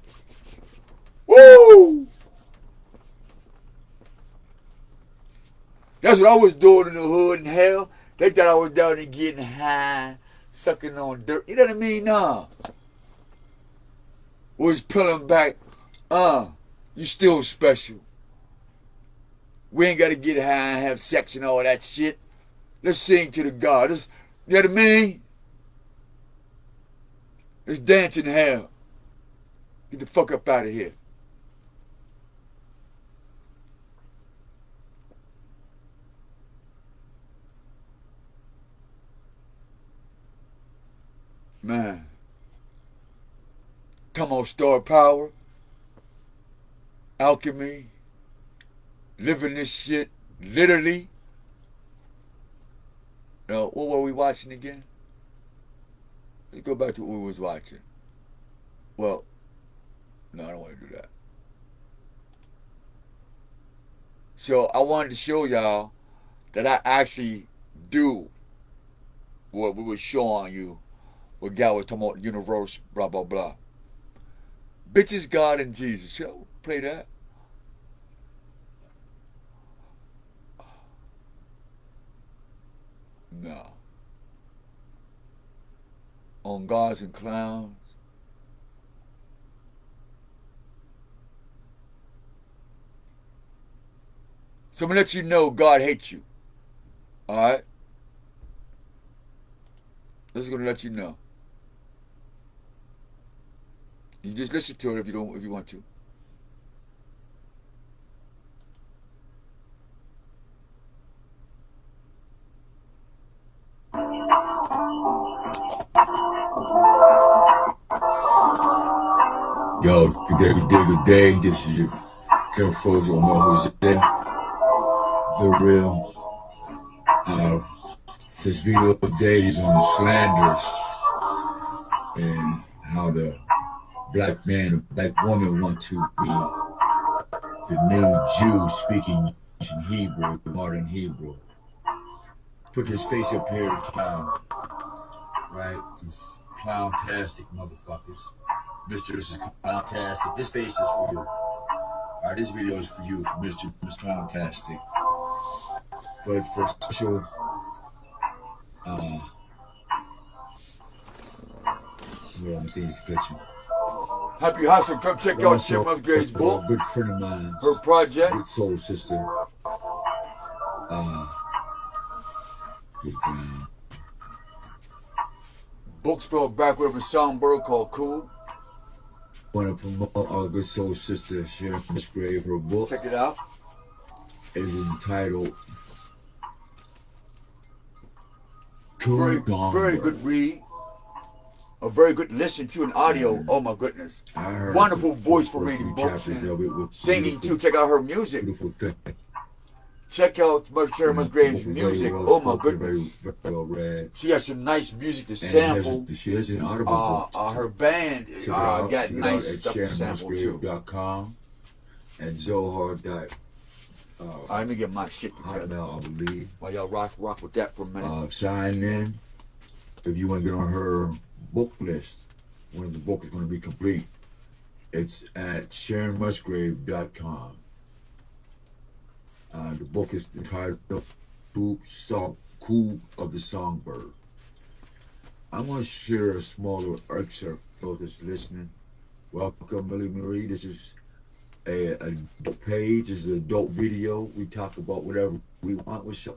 Woo! That's what I was doing in the hood in hell. They thought I was down there getting high, sucking on dirt. You know what I mean? Nah. Was pulling back. You still special. We ain't got to get high and have sex and all that shit. Let's sing to the God. You know what I mean? Let's dance in hell. Get the fuck up out of here. Man. Come on, Star Power. Alchemy. Living this shit. Literally. What were we watching again? Let's go back to what we was watching. Well, no, I don't want to do that. So I wanted to show y'all that I actually do what we were showing you. What guy was talking about the universe, blah, blah, blah. Bitches, God, and Jesus. Shall play that? No. On Gods and Clowns. So I'm going to let you know God hates you. Alright? This is going to let you know. You just listen to it if you want to. Yo, good day. This is your careful Omar Jose, the real. This video today is on the slanders and how the black man or black woman want to be the new Jew speaking in Hebrew, modern Hebrew. Put his face up here to clown, right? Clown-tastic motherfuckers. Mr. This is Clown-tastic. This face is for you. Alright, this video is for you, for Mr. Clown-tastic. But for special, well, I think it's glitching. Happy Hustle, come check out Chip Musgrave's book. A good friend of mine. Her project. Good soul sister. Book spelled backward with a songbird called Cool. Want to promote our good soul sister, Sharon Musgrave. Her book. Check it out. Is entitled Cool. Very good read. A very good listen to an audio. Oh my goodness. Wonderful voice for reading books and singing too. Check out her music. Check out Sharon Musgrave's music. Oh my goodness. She has some nice music to sample. She has an audible book. Her band got nice stuff to sample too. And Zohar. Let me get my shit together. I believe. While y'all rock with that for a minute. Sign in. If you want to get on her book list, when the book is going to be complete, it's at SharonMusgrave.com. The book is entitled Cool of the Songbird. I'm going to share a small little excerpt for those listening. Welcome, Millie Marie. This is a page. This is an adult video. We talk about whatever we want with show.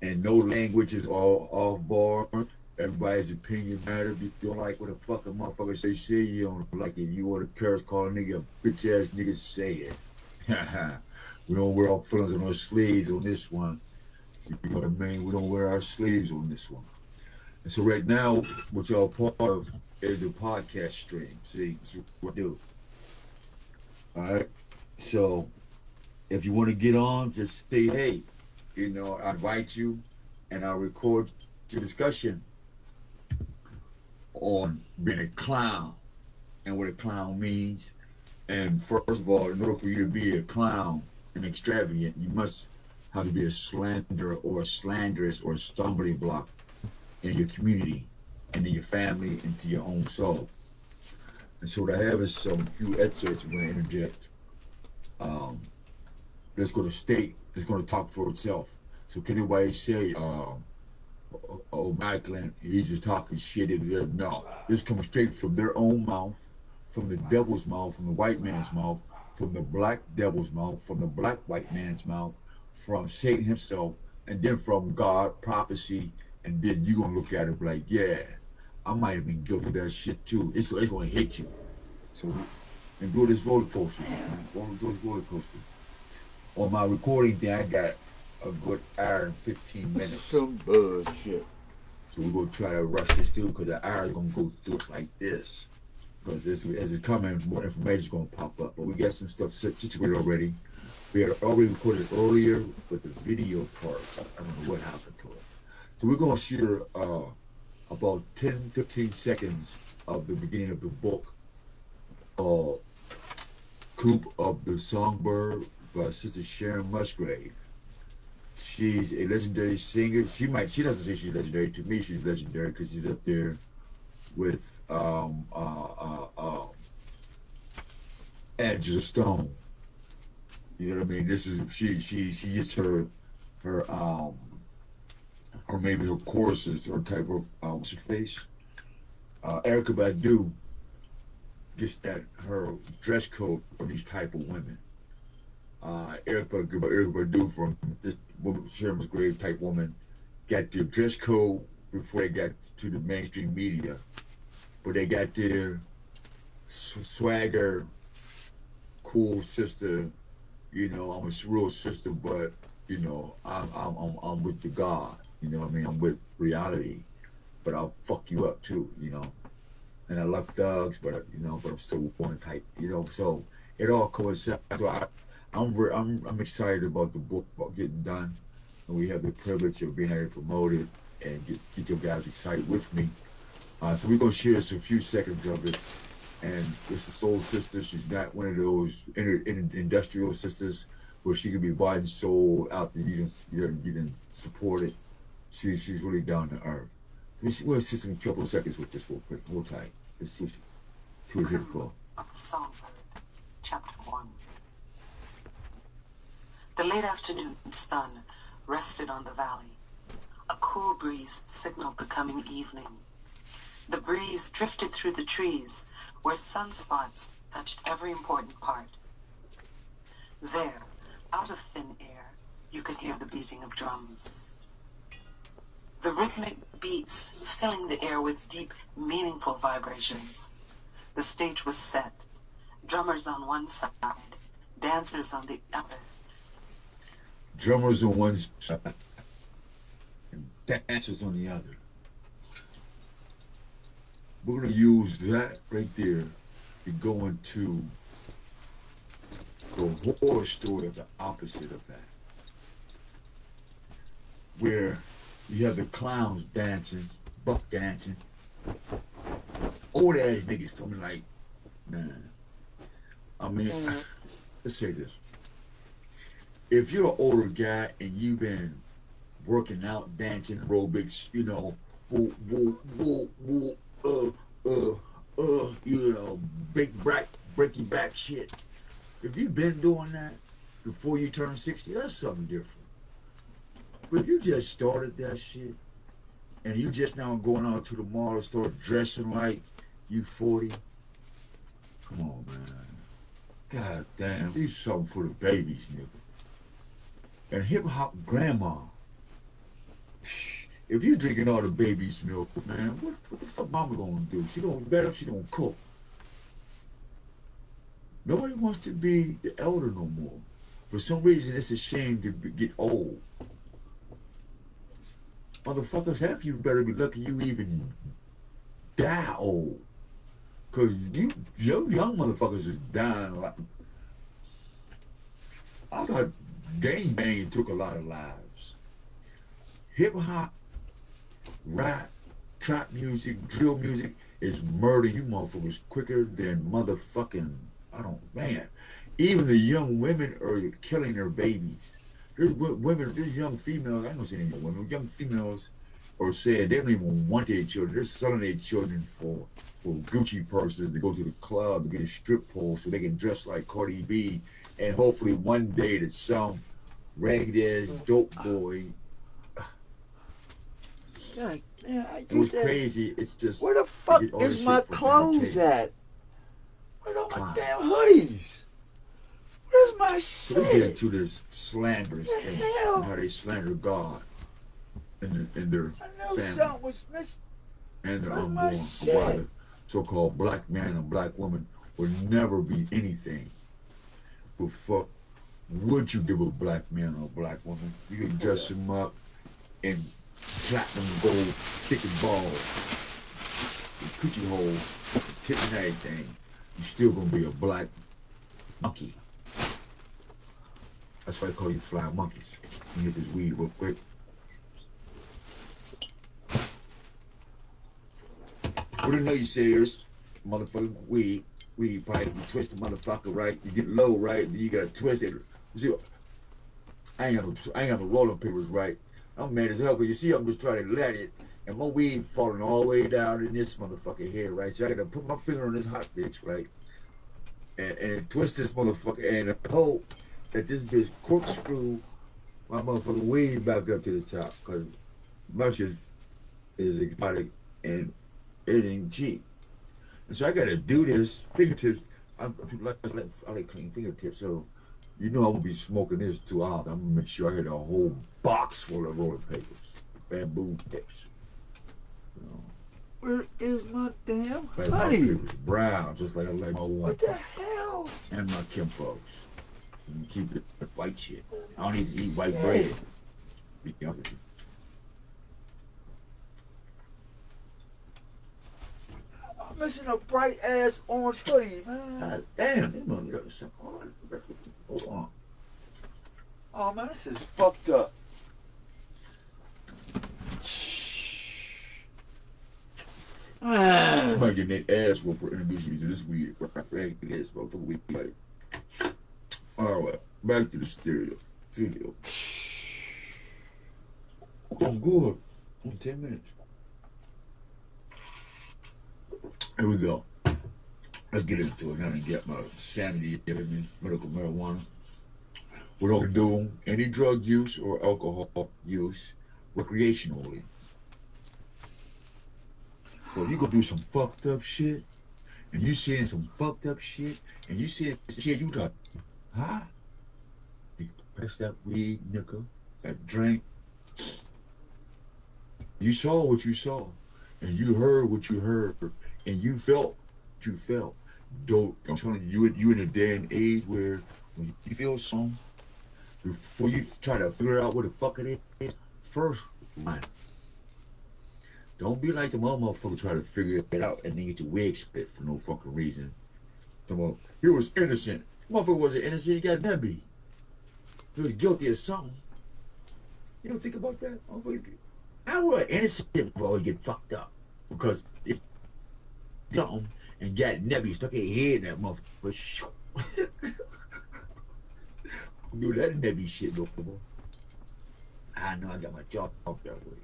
And no language is all off board. Everybody's opinion matters. If you don't like what the fuck a motherfucker say, you don't like it. You want to curse, call a nigga a bitch ass nigga, say it. We don't wear our feelings on our sleeves on this one. You know what I mean? We don't wear our sleeves on this one. And so right now, what y'all part of is a podcast stream. See, that's what we do. All right. So if you want to get on, just say, hey, I invite you and I'll record the discussion on being a clown and what a clown means. And first of all, in order for you to be a clown and extravagant, you must have to be a slanderer or a slanderous or a stumbling block in your community and in your family and to your own soul. And so what I have is some few excerpts I'm going to interject. Let's go to state. It's going to talk for itself. So can anybody say, Michael, he's just talking shit? No, this comes straight from their own mouth, from the devil's mouth, from the white man's mouth, from the black devil's mouth, from the black white man's mouth, from Satan himself, and then from God, prophecy, and then you're going to look at it like, yeah, I might have been guilty of that shit too. It's going to hit you. So, and do this roller coaster. On my recording thing, I got a good hour and 15 minutes. Some bullshit. So we're going to try to rush this through because the hour is going to go through it like this. Because as it's coming, more information is going to pop up. But we got some stuff situated already. We had already recorded earlier with the video part. I don't know what happened to it. So we're going to share about 10-15 seconds of the beginning of the book, Coop of the Songbird by Sister Sharon Musgrave. She's a legendary singer. She doesn't say she's legendary. To me, she's legendary because she's up there with Angela Stone. You know what I mean? This is she gets her or maybe her choruses or type of what's her face? Erykah Badu gets that her dress code for these type of women. Erykah Badu from this woman, Sharon Musgrave type woman, got their dress code before they got to the mainstream media, but they got their swagger, cool sister. You know, I'm a real sister, but you know, I'm with the God. You know what I mean? I'm with reality, but I'll fuck you up too. You know, and I love thugs, but you know, but I'm still one type. You know, so it all coincides. So I'm excited about the book about getting done, and we have the privilege of being able to promote it and get you guys excited with me. So we're gonna share just a few seconds of it. And it's a soul sister. She's not one of those industrial sisters where she can be bought and sold out there. You didn't support it. She's really down to earth. We'll see some couple of seconds with this real quick. Hold tight. Let's see what it's here for. Of the Songbird, Chapter 1. The late afternoon sun rested on the valley. A cool breeze signaled the coming evening. The breeze drifted through the trees where sunspots touched every important part. There, out of thin air, you could hear the beating of drums. The rhythmic beats filling the air with deep, meaningful vibrations. The stage was set. Drummers on one side, dancers on the other. Drummers on one side and dancers on the other. We're going to use that right there to go into the horror story of the opposite of that. Where you have the clowns dancing, buck dancing. Old ass niggas told me like, man. I mean, let's say this. If you're an older guy and you've been working out, dancing aerobics, you know, you know, breaking back shit. If you've been doing that before you turn 60, that's something different. But if you just started that shit and you just now going out to the mall and start dressing like you 40, come on, man. God damn, these something for the babies, nigga. And hip hop grandma. If you drinking all the baby's milk, man, what the fuck mama gonna do? She don't better, she don't cook. Nobody wants to be the elder no more. For some reason, it's a shame to get old. Motherfuckers, half you better be lucky you even die old. Cause you young motherfuckers is dying like. I thought gang banging took a lot of lives. Hip hop, rap, trap music, drill music is murdering you motherfuckers quicker than motherfucking, man. Even the young women are killing their babies. There's women, there's young females, I don't see any young women, young females or saying they don't even want their children. They're selling their children for Gucci purses to go to the club to get a strip pole so they can dress like Cardi B, and hopefully one day that some ragged ass dope boy. God, man, It was crazy. It's just where the fuck you get all this is shit my from clothes entertainment. at? Where's all my damn hoodies? Where's my So they get shit? into this slanderous What the thing, hell? and how they slander God and their I know family something was missing. and their Where's my unborn. shit? Why the so-called black man and black woman would never be anything. But fuck, would you give a black man or a black woman? You can dress him up in platinum gold chicken balls, coochie holes, tits and everything. You still gonna be a black monkey. That's why I call you fly monkeys. You hit this weed real quick. What did know you say this? Motherfucking weed pipe. You twist the motherfucker right. You get low right. Then you gotta twist it. See, I ain't got the rolling papers right. I'm mad as hell because you see I'm just trying to let it, and my weed falling all the way down in this motherfucking head, right? So I gotta put my finger on this hot bitch, right? And twist this motherfucker and hope that this bitch corkscrew my motherfucking weed back up to the top, because my shit is exotic and it ain't cheap. And so I gotta do this fingertips. I like clean fingertips, so you know I'm gonna be smoking this 2 hours. I'm gonna make sure I get a whole box full of rolling papers, bamboo tips. You know, Where is my damn like my hoodie? papers brown, just like I like my one. What the hell? And my kinfolks. And keep it white shit. I don't even eat white bread. Be honest with you. I'm missing a bright ass orange hoodie, man. God damn, this motherfucker so hard. Hold on. Oh man, this is fucked up. Somebody getting their ass whooped for introducing me to this weed. Right, it is about the weed. Like, all right, back to the stereo. Studio. I'm good. In 10 minutes. Here we go. Let's get into it now and get my sanity in me. Medical marijuana. We don't condone any drug use or alcohol use recreationally. Well, you go do some fucked up shit, and you seeing some fucked up shit, and you see shit, you like, huh? You press that weed, nigga, that drink. You saw what you saw, and you heard what you heard, and you felt what you felt. Don't, I'm telling you, you in a day and age where when you feel something, before you try to figure out what the fuck it is, first line. Don't be like the motherfucker try to figure it out and then get your wig split for no fucking reason. Come on, he was innocent. Motherfucker wasn't innocent, he got nebby. He was guilty of something. You don't think about that? How were innocent before he get fucked up? Because it something and got nebby stuck in your head in that motherfucker. Do that nebby shit, no more. I know I got my jaw up that way.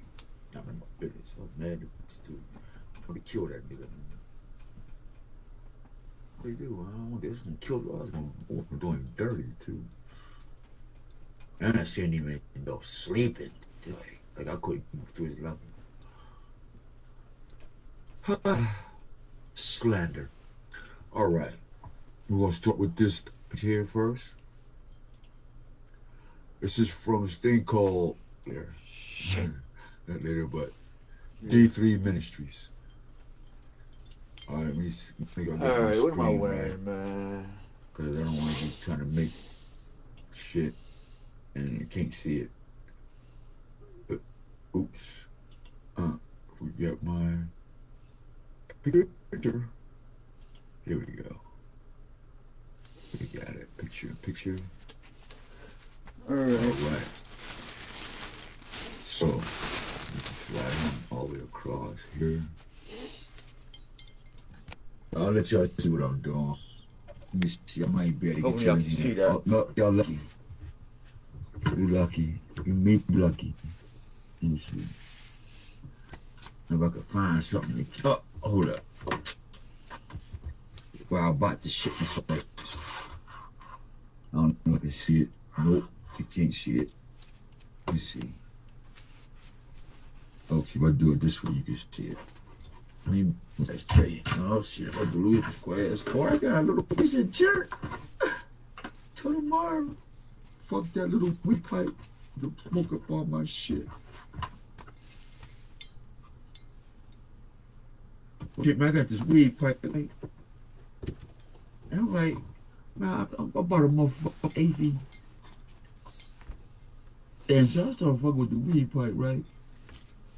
I'm in my business. I'm mad too. I'm gonna kill that nigga. What do you do? I don't want this. Gonna kill the other. I'm doing dirty too. And I seen him end up sleeping. Like I couldn't move to his level. Slander. All right. We're gonna start with this here first. This is from this thing called not later, but D3 Ministries. All right, let me all right, what am I wearing, man? Because I don't want you trying to make shit and you can't see it. But, oops. Forget my picture. Here we go. We got it. Picture. All right. So, slide all the way across here. I'll let y'all see what I'm doing. Let me see, I might be able to Hopefully get y'all you can see that. Oh, no, y'all lucky. You lucky. You may be lucky. Let me see. If I could find something to... Oh, hold up. Well, I'm about to shit myself. I don't know if I can see it. Nope, you can't see it. Let me see. Okay, if I do it this way, you can see it. I mean, let's tell you. Oh, shit, if I delete the squares. Boy, I got a little piece of jerk. Till tomorrow. Fuck that little weed pipe. To smoke up all my shit. Shit, man, I got this weed pipe. Like, and I'm like, man, I'm about a motherfucking AV. And so I started fucking with the weed pipe, right?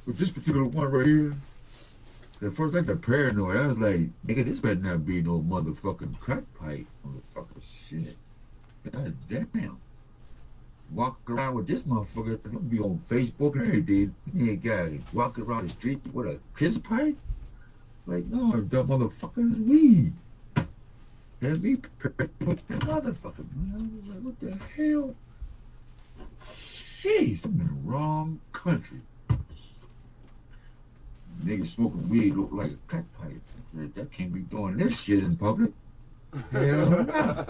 With this particular one right here, at first I got paranoid. I was like, nigga, this better not be no motherfucking crack pipe. Motherfucking shit. God damn. Walk around with this motherfucker, I'm gonna be on Facebook and everything. Yeah, guy walking around the street with a piss pipe? Like, no, that motherfucker is weed. And me, that motherfucker, man. I was like, what the hell? Jeez, I'm in the wrong country. Niggas smoking weed look like a crack pipe. I said, that can't be doing this shit in public. Hell no.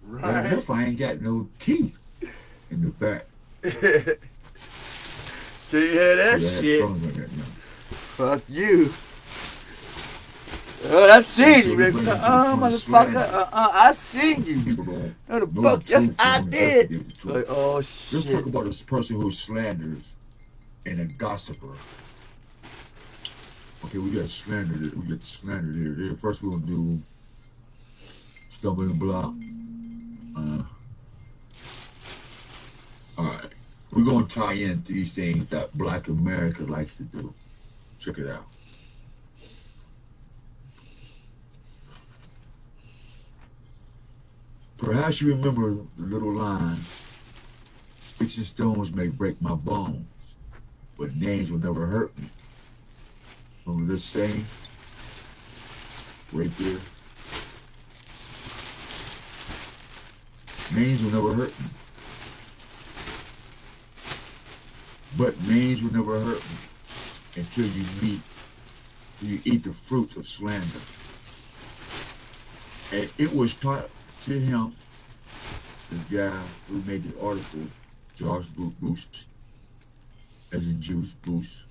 Right. If I ain't got no teeth in the back. Can you hear that shit? Fuck you. Oh, I seen you, baby. Motherfucker. I seen you. No, the fuck, yes, I did. Like, oh, shit. Let's talk about this person who slanders and a gossiper. Okay, we got slander. We got the slander there. First, we're gonna do stumbling block. All right, we're gonna tie in these things that Black America likes to do. Check it out. Perhaps you remember the little line, "Sticks and stones may break my bones, but names will never hurt me." Remember this saying? Right there. Names will never hurt me. But names will never hurt me until you eat the fruits of slander. And it was taught to him, this guy who made the article, George Boost, as in Juice Boost.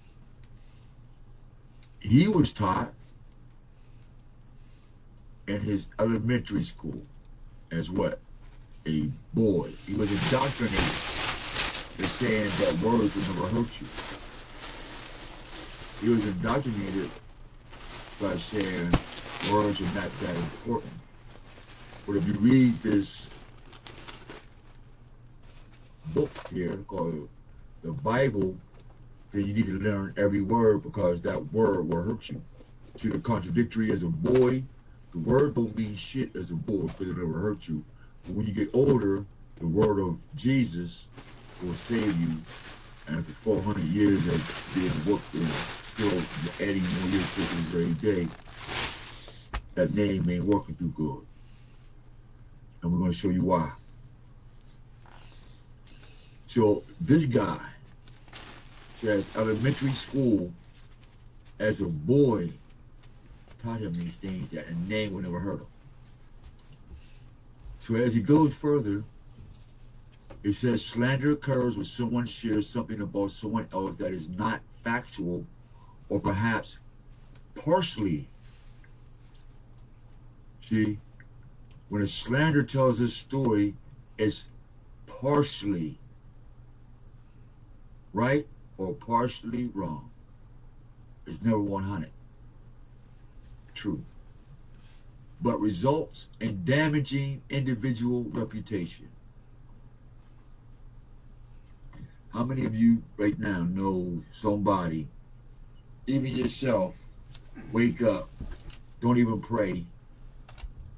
He was taught in his elementary school as what? A boy. He was indoctrinated in saying that words will never hurt you. He was indoctrinated by saying words are not that important. But if you read this book here called the Bible, then you need to learn every word because that word will hurt you. See, the contradictory as a boy, the word don't mean shit as a boy because it never hurt you. But when you get older, the word of Jesus will save you. And after 400 years of being worked in, still adding more years to it every day, that name ain't working too good. And we're going to show you why. So this guy says elementary school as a boy taught him these things that a name would never hurt him. So as he goes further, it says slander occurs when someone shares something about someone else that is not factual or perhaps partially. See, when a slander tells a story, it's partially right or partially wrong. It's never 100. True. But results in damaging individual reputation. How many of you right now know somebody, even yourself, wake up, don't even pray,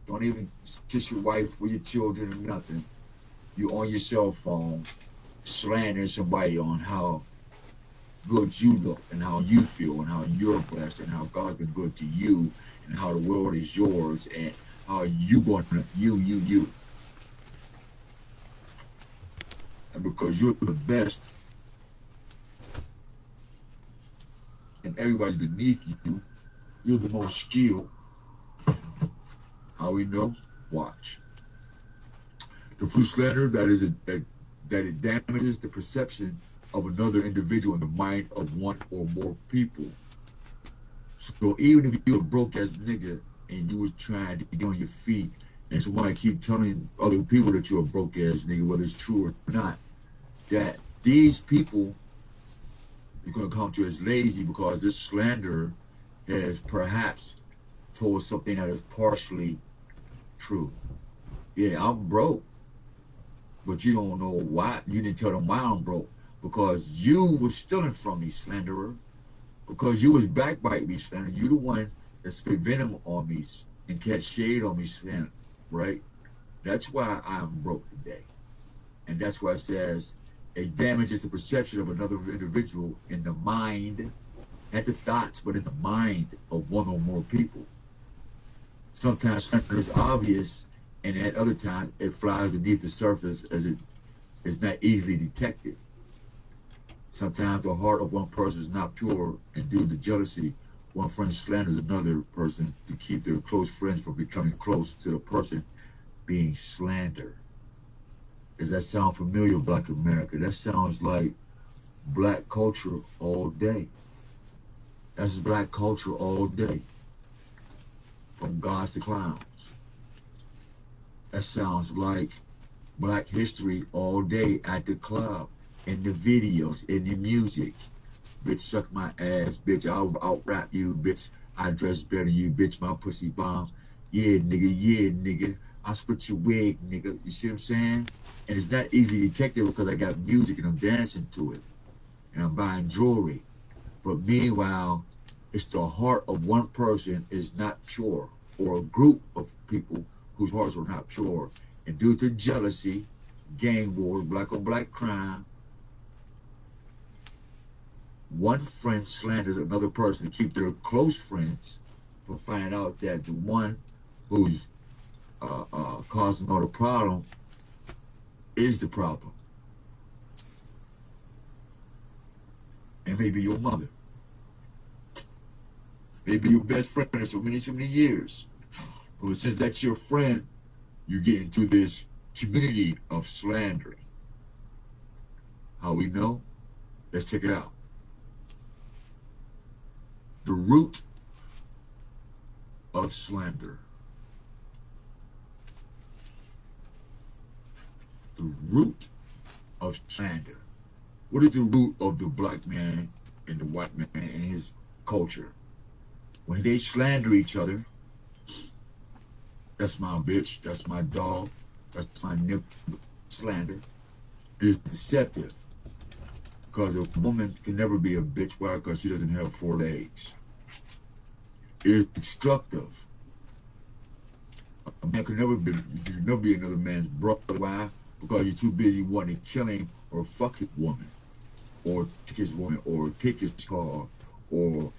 don't even kiss your wife or your children or nothing. You're on your cell phone slandering somebody on how good you look and how you feel and how you're blessed and how God's been good to you and how the world is yours and how you going to you. And because you're the best, and everybody beneath you, you're the most skilled. How we know? Watch. The fruit slander, that it damages the perception of another individual in the mind of one or more people. So even if you're a broke ass nigga and you was trying to get on your feet and somebody keep telling other people that you're a broke ass nigga, whether it's true or not, that these people are going to count you as lazy because this slanderer has perhaps told something that is partially true. Yeah, I'm broke, but you don't know why. You didn't tell them why I'm broke, because you was stealing from me, slanderer. Because you was backbiting me, slanderer. You the one that spit venom on me and catch shade on me, slanderer, right? That's why I'm broke today. And that's why it says it damages the perception of another individual in the mind, not the thoughts, but in the mind of one or more people. Sometimes slander is obvious, and at other times it flies beneath the surface as it is not easily detected. Sometimes the heart of one person is not pure, and due to jealousy, one friend slanders another person to keep their close friends from becoming close to the person being slandered. Does that sound familiar, Black America? That sounds like black culture all day. That's black culture all day. From gods to clowns. That sounds like black history all day at the club, in the videos, in the music. Bitch, suck my ass, bitch, I'll out-rap you, bitch. I dress better than you, bitch, my pussy bomb. Yeah, nigga, I split your wig, nigga. You see what I'm saying? And it's not easily detected because I got music and I'm dancing to it. And I'm buying jewelry. But meanwhile, it's the heart of one person is not pure, or a group of people whose hearts are not pure. And due to jealousy, gang wars, black on black crime, one friend slanders another person to keep their close friends from finding out that the one who's causing all the problem is the problem. And maybe your mother. Maybe your best friend for so many years. But since that's your friend, you get into this community of slandering. How we know? Let's check it out. The root of slander. The root of slander. What is the root of the black man and the white man and his culture? When they slander each other, that's my bitch, that's my dog, that's my nip slander, is deceptive. Because a woman can never be a bitch. Why? Because she doesn't have 4 legs. It is destructive. A man can never be another man's brother. Why? Because you're too busy wanting to kill him or fuck his woman, or take his woman, or take his car, or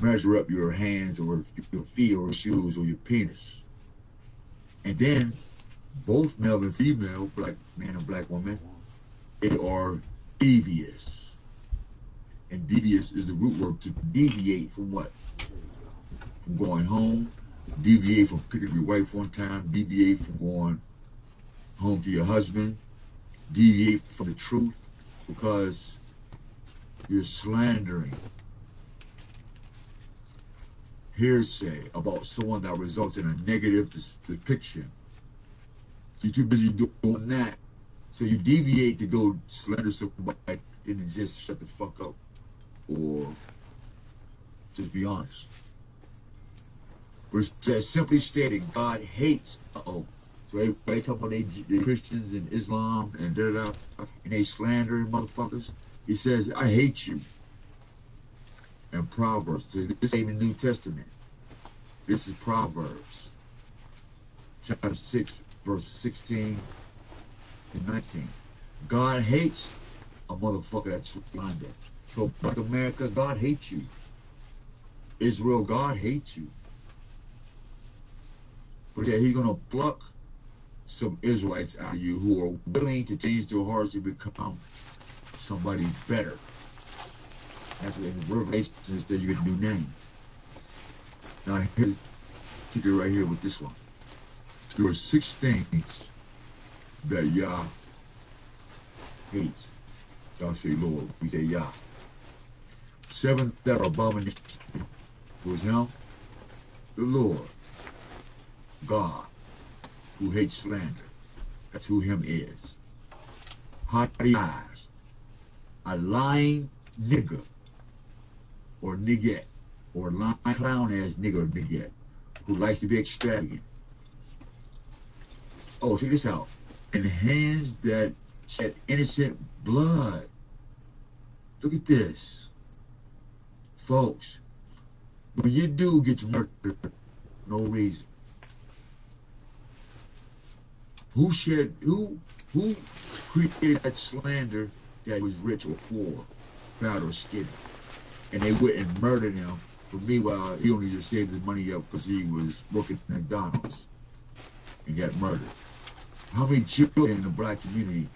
measure up your hands or your feet or shoes or your penis. And then both male and female, black man and black woman, they are devious. And devious is the root word to deviate from what? From going home, deviate from picking up your wife one time, deviate from going home to your husband, deviate from the truth because you're slandering hearsay about someone that results in a negative depiction. You're too busy doing that. So you deviate to go slander somebody and just shut the fuck up. Or just be honest. But it says simply stating God hates. So everybody talk about they Christians and Islam and da-da-da, and they slander motherfuckers. He says, I hate you. And Proverbs. So this ain't the New Testament. This is Proverbs. Chapter 6, verse 16 to 19. God hates a motherfucker that's slander. So Black America, God hates you. Israel, God hates you. But yeah, he's gonna pluck some Israelites out of you who are willing to change their hearts to become somebody better. That's what in Revelation says you get a new name. Now here's keep it right here with this one. There are 6 things that Yah hates. Y'all say Lord, we say Yah. 7 that are abomination. Who's him? The Lord, God, who hates slander. That's who him is. Haughty eyes, a lying nigger, or niggette, or lying clown-ass nigger or niggette, who likes to be extravagant. Oh, check this out. And hands that shed innocent blood. Look at this. Folks, when your dude gets murdered for no reason, who created that slander that was rich or poor, fat or skinny, and they wouldn't murder him? But meanwhile, he only just saved his money up because he was working at McDonald's and got murdered. How many children in the black community,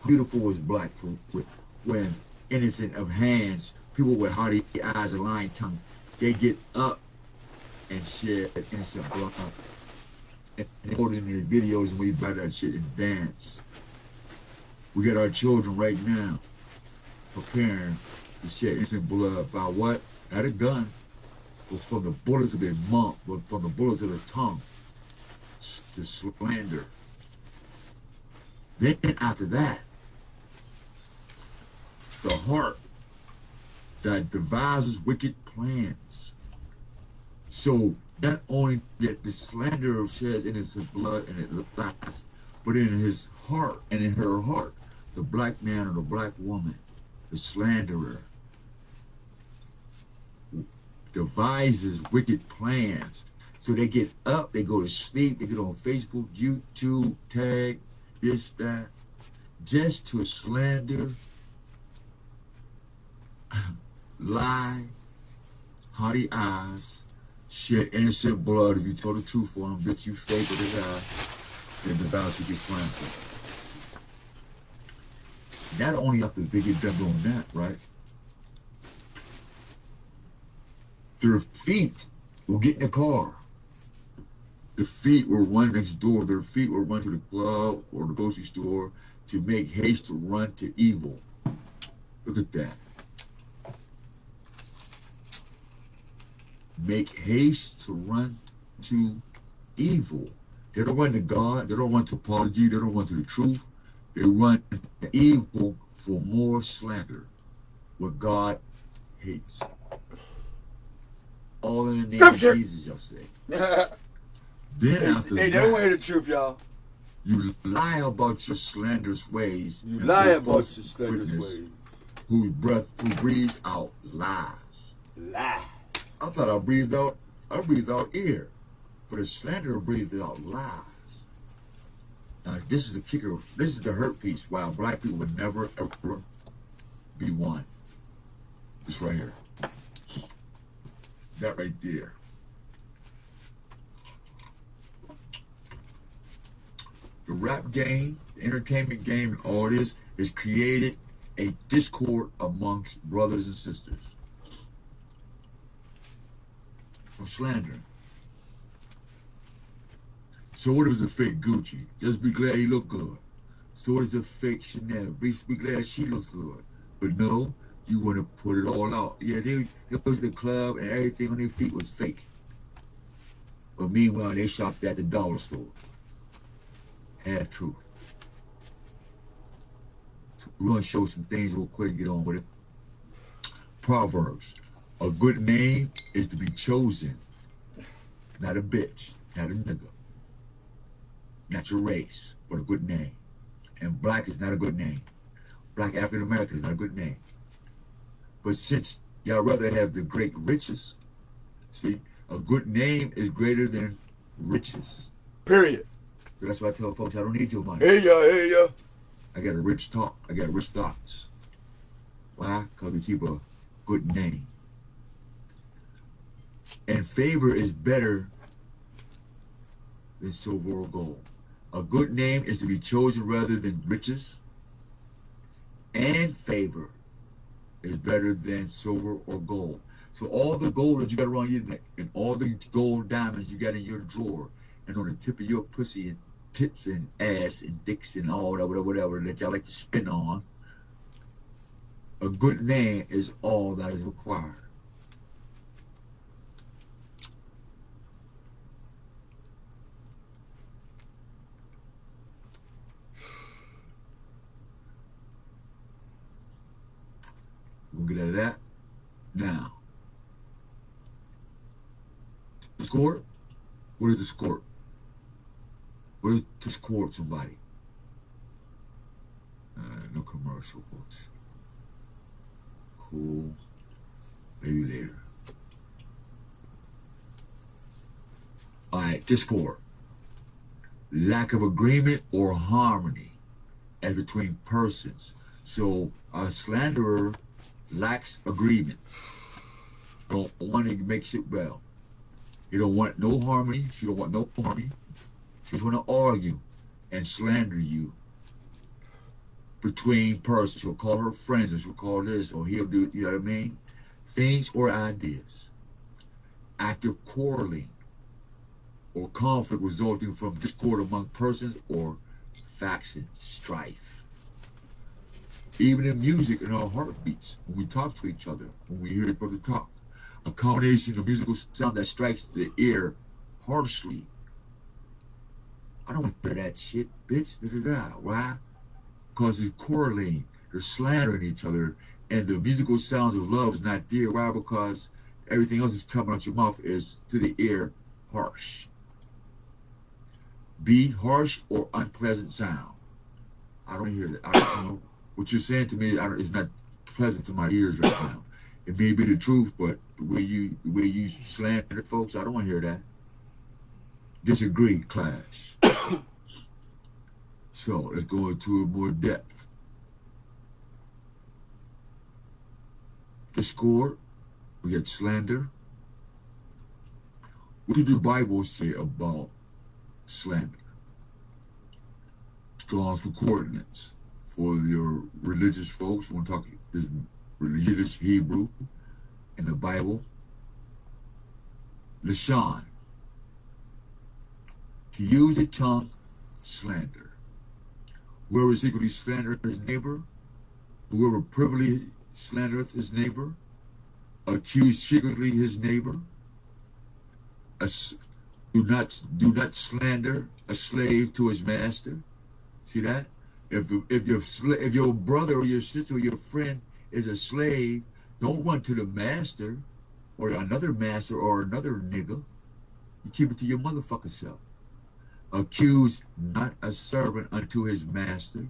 how beautiful was black when innocent of hands, people with haughty eyes and lying tongue, they get up and shed innocent blood. And they hold in their videos and we buy that shit and dance. We got our children right now preparing to shed innocent blood by what? Not a gun, but from the bullets of their mouth, but from the bullets of the tongue, to slander. Then after that, the heart that devises wicked plans. So not only that the slanderer sheds innocent blood and it lies, but in his heart and in her heart, the black man or the black woman, the slanderer, devises wicked plans. So they get up, they go to sleep, they get on Facebook, YouTube, tag, this, that, just to slander, lie, haughty eyes, shed innocent blood. If you told the truth on them, bitch, you fake or they lie, then the vows you get planned for. Not only after they get done doing that, right? Their feet will get in the car. The feet will run next door. Their feet will run to the club or the grocery store to make haste to run to evil. Look at that. Make haste to run to evil. They don't run to God. They don't run to apology. They don't run to the truth. They run to evil for more slander. What God hates. All in the name of Jesus, y'all say. Then after they don't hear the truth, y'all. You lie about your slanderous ways. You lie about your slanderous ways. Who breathes out lies. Lie. I thought I breathed out air. But a slanderer breathes out lies. Now this is the kicker. This is the hurt piece. Wow, black people would never ever be one. This right here. That right there. The rap game, the entertainment game, and all this has created a discord amongst brothers and sisters. From slandering. So what is a fake Gucci? Just be glad he look good. So what is a fake Chanel? Be glad she looks good. But no, you want to put it all out. Yeah, they go to the club and everything on their feet was fake. But meanwhile, they shopped at the dollar store. Half truth. So we're going to show some things real quick and get on with it. Proverbs. A good name is to be chosen. Not a bitch. Not a nigga. Not your race, but a good name. And black is not a good name. Black African American is not a good name. But since y'all rather have the great riches, see, a good name is greater than riches. Period. So that's why I tell folks I don't need your money. Hey, ya. I got a rich talk. I got rich thoughts. Why? Because we keep a good name. And favor is better than silver or gold. A good name is to be chosen rather than riches and favor. is better than silver or gold. So all the gold that you got around your neck and all the gold diamonds you got in your drawer and on the tip of your pussy and tits and ass and dicks and all that whatever that y'all like to spin on, a good man is all that is required. We'll get out of that. Now, escort? What is escort? What is to escort somebody? No commercial books. Cool. Maybe later. Alright, discord. Lack of agreement or harmony as between persons. So a slanderer lacks agreement. Don't want to make shit well. You don't want no harmony. She don't want no harmony. She just want to argue and slander you between persons. She'll call her friends, and she'll call this, or he'll do, you know what I mean? Things or ideas. Active quarreling or conflict resulting from discord among persons or faction strife. Even in music and our heartbeats, when we talk to each other, when we hear each other talk, a combination of musical sound that strikes the ear harshly. I don't want to hear that shit, bitch. Why? Because they're quarreling, they're slandering each other, and the musical sounds of love is not there. Why? Because everything else is coming out your mouth is to the ear harsh. Be harsh or unpleasant sound. I don't hear that. I don't know. What you're saying to me is not pleasant to my ears right now. It may be the truth, but the way you slander folks, I don't want to hear that. Disagree, clash. So let's go into more depth. Discord, we get slander. What did the Bible say about slander? Strong's Concordance. For your religious folks, we want to talk this religious Hebrew in the Bible. Lashon. To use the tongue, slander. Whoever secretly slandereth his neighbor, whoever privily slandereth his neighbor, accuse secretly his neighbor. Do not slander a slave to his master. See that? If your brother or your sister or your friend is a slave, don't run to the master or another master or another nigga. You keep it to your motherfucking self. Accuse not a servant unto his master.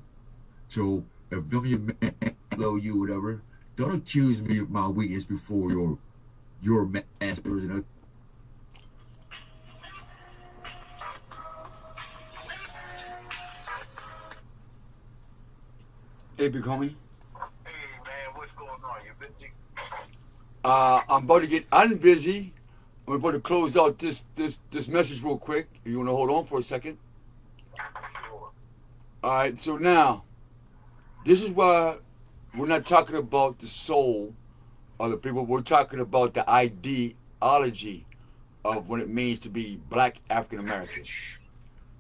So if them your man below you, whatever, don't accuse me of my weakness before your masters and Hey, big homie. Hey, man, what's going on? You busy? I'm about to get unbusy. I'm about to close out this message real quick. You want to hold on for a second? Sure. All right. So now, this is why we're not talking about the soul of the people. We're talking about the ideology of what it means to be Black African American.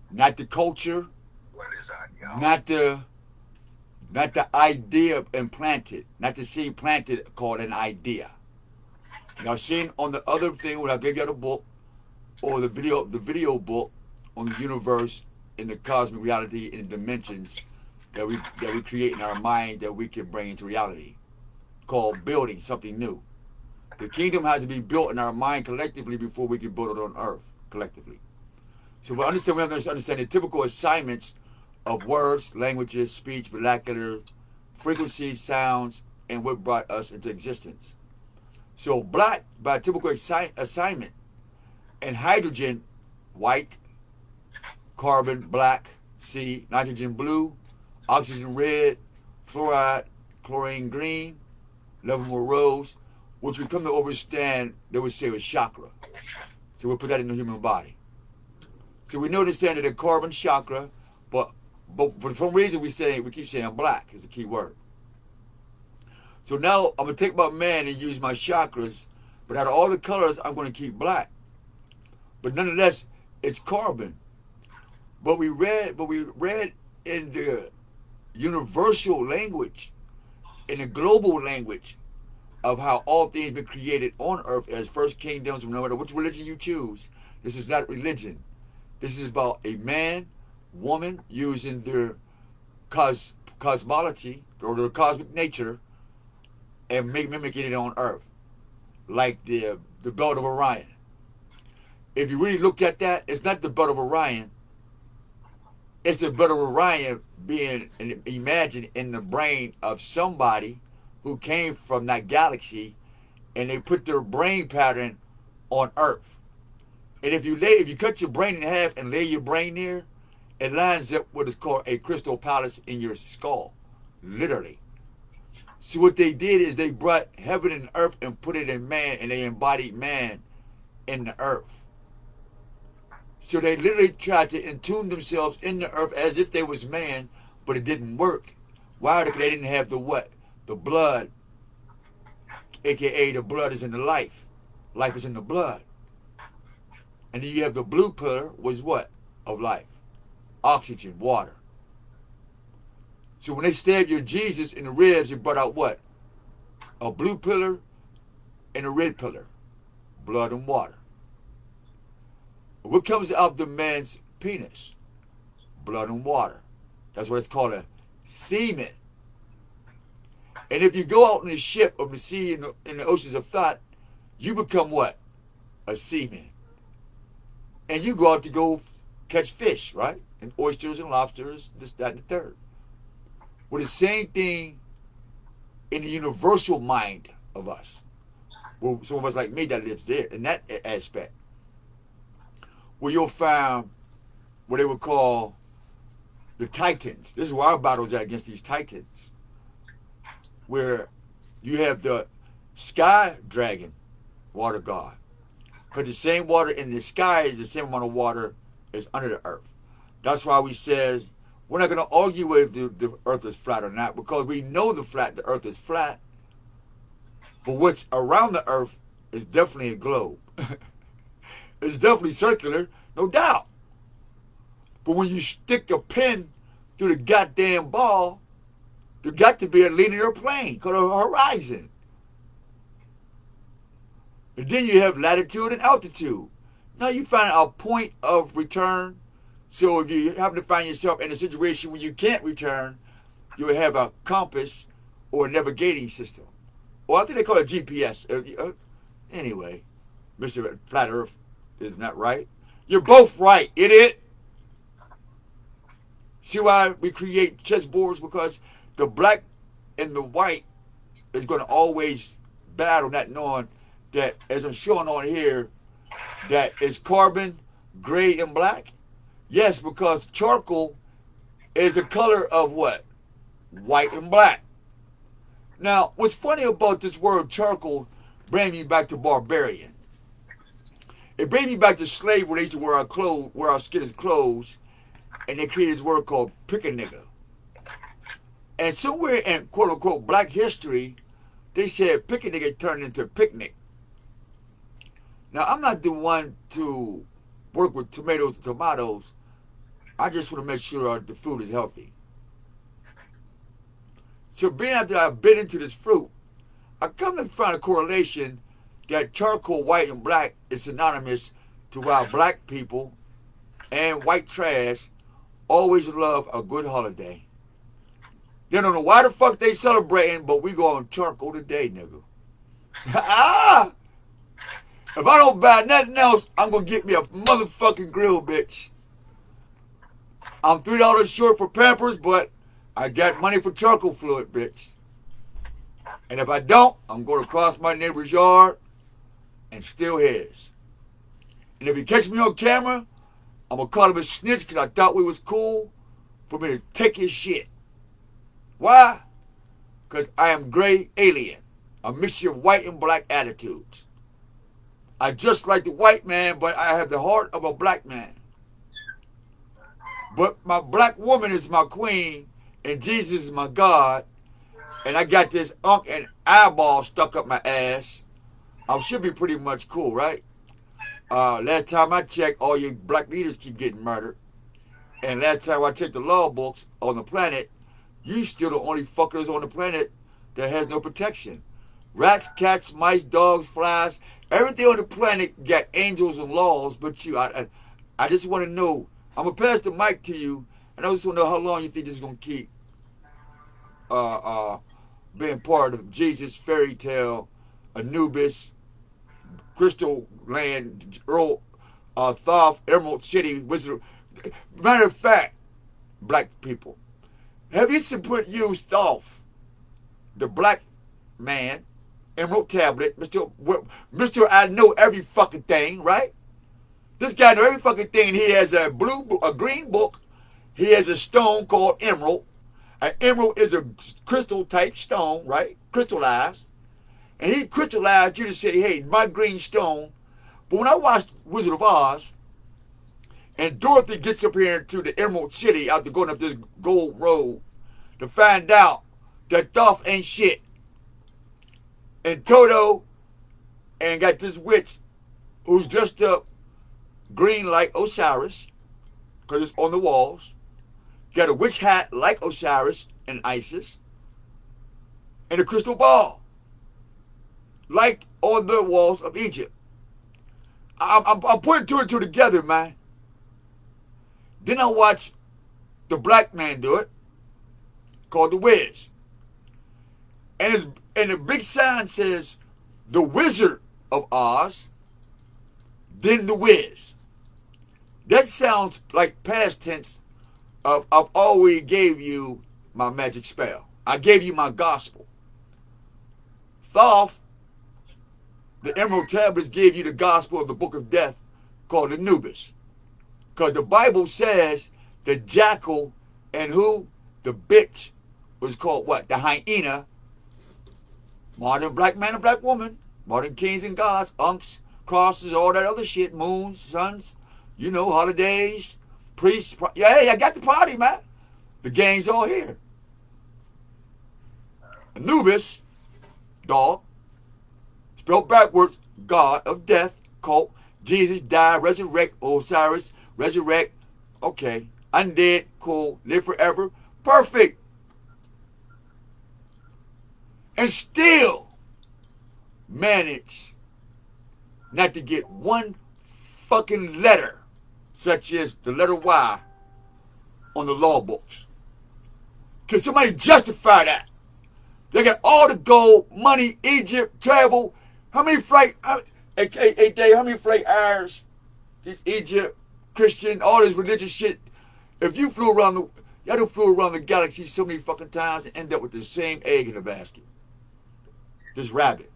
Not the culture. What is that, y'all? Not the idea implanted, not the seed planted called an idea. Now, seen on the other thing when I gave you the book or the video book on the universe and the cosmic reality and the dimensions that we create in our mind that we can bring into reality, called building something new. The kingdom has to be built in our mind collectively before we can build it on earth collectively. So we have to understand the typical assignments of words, languages, speech, vernacular, frequencies, sounds, and what brought us into existence. So black, by typical assignment, and hydrogen, white, carbon, black, C, nitrogen, blue, oxygen, red, fluoride, chlorine, green, level rose, which we come to understand, they would say was chakra. So we'll put that in the human body. So we understand that the carbon chakra, but for some reason we keep saying black is the key word. So now I'm going to take my man and use my chakras, but out of all the colors, I'm going to keep black. But nonetheless, it's carbon. But we read in the universal language, in the global language of how all things been created on earth as first kingdoms, no matter which religion you choose. This is not religion. This is about a man, woman using their cosmology or their cosmic nature and mimicking it on earth, like the belt of Orion. If you really look at that, it's not the belt of Orion. It's the belt of Orion being imagined in the brain of somebody who came from that galaxy, and they put their brain pattern on Earth. And if you cut your brain in half and lay your brain there, it lines up what is called a crystal palace in your skull, literally. So what they did is they brought heaven and earth and put it in man, and they embodied man in the earth. So they literally tried to entune themselves in the earth as if they was man, but it didn't work. Why? Because they didn't have the what? The blood, aka the blood is in the life. Life is in the blood. And then you have the blue pillar, was what? Of life. Oxygen, water. So when they stabbed your Jesus in the ribs, it brought out what? A blue pillar and a red pillar. Blood and water. What comes out of the man's penis? Blood and water. That's what it's called, a semen. And if you go out in the ship of the sea in the oceans of thought, you become what? A seaman. And you go out to go catch fish, right? And oysters and lobsters, this, that, and the third. Well, the same thing in the universal mind of us. Well, some of us like me that lives there in that aspect. Where you'll find what they would call the Titans. This is where our battles are against these Titans. Where you have the sky dragon, water god. Because the same water in the sky is the same amount of water as under the earth. That's why we said we're not going to argue whether the earth is flat or not, because we know the earth is flat. But what's around the earth is definitely a globe. It's definitely circular, no doubt. But when you stick a pin through the goddamn ball, there got to be a linear plane called a horizon. And then you have latitude and altitude. Now you find a point of return. So if you happen to find yourself in a situation where you can't return, you will have a compass or a navigating system. Or I think they call it GPS. Anyway, Mr. Flat Earth is not right. You're both right, idiot. See why we create chessboards? Because the black and the white is going to always battle, not knowing that, as I'm showing on here, that it's carbon, gray, and black. Yes, because charcoal is a color of what? White and black. Now, what's funny about this word charcoal brings me back to barbarian. It brings me back to slavery where they used to wear our clothes, where our skin is closed, and they created this word called pick a nigga. And somewhere in quote unquote black history, they said pick a nigga turned into picnic. Now, I'm not the one to work with tomatoes and tomatoes. I just want to make sure the food is healthy. So being after I've been into this fruit, I come to find a correlation that charcoal, white, and black is synonymous to why black people and white trash always love a good holiday. They don't know why the fuck they celebrating, but we go on charcoal today, nigga. Ah! If I don't buy nothing else, I'm going to get me a motherfucking grill, bitch. I'm $3 short for Pampers, but I got money for charcoal fluid, bitch. And if I don't, I'm going to cross my neighbor's yard and steal his. And if he catch me on camera, I'm going to call him a snitch because I thought we was cool for me to take his shit. Why? Because I am gray alien, a mixture of white and black attitudes. I just like the white man, but I have the heart of a black man. But my black woman is my queen, and Jesus is my God, and I got this unk and eyeball stuck up my ass, I should be pretty much cool, right? Last time I checked, all your black leaders keep getting murdered. And last time I checked the law books on the planet, you still the only fuckers on the planet that has no protection. Rats, cats, mice, dogs, flies, everything on the planet got angels and laws but you. I just want to know, I'm going to pass the mic to you, and I just want to know how long you think this is going to keep being part of Jesus, fairy tale, Anubis, Crystal Land, Earl, Thoth, Emerald City, Wizard. Matter of fact, black people, have you used Thoth, the black man, Emerald Tablet, Mr. I know every fucking thing, right? This guy knows every fucking thing. He has a green book. He has a stone called emerald. An emerald is a crystal type stone, right? Crystallized. And he crystallized you to say, hey, my green stone. But when I watched Wizard of Oz, and Dorothy gets up here to the Emerald City after going up this gold road to find out that Thoth ain't shit. And Toto and got this witch who's dressed up green like Osiris, because it's on the walls. Got a witch hat like Osiris and Isis. And a crystal ball like on the walls of Egypt. I'm putting two and two together, man. Then I watched the black man do it, called The Wiz. And the big sign says, The Wizard of Oz, then The Wiz. That sounds like past tense of I've already gave you my magic spell. I gave you my gospel. Thoth, the Emerald Tablets, gave you the gospel of the book of death called Anubis. Because the Bible says the jackal and who? The bitch was called what? The hyena. Modern black man and black woman. Modern kings and gods. Unks, crosses, all that other shit. Moons, suns. You know, holidays. Priests. Yeah, hey, I got the party, man. The gang's all here. Anubis, dog. Spelled backwards. God of death. Cult. Jesus died, resurrect. Osiris, resurrect. Okay. Undead. Cool. Live forever. Perfect. And still manage not to get one fucking letter, such as the letter Y, on the law books. Can somebody justify that? They got all the gold, money, Egypt, travel. How many flight, hey Dave, how many flight hours? This Egypt, Christian, all this religious shit. If you flew around y'all done flew around the galaxy so many fucking times and end up with the same egg in the basket. This rabbit.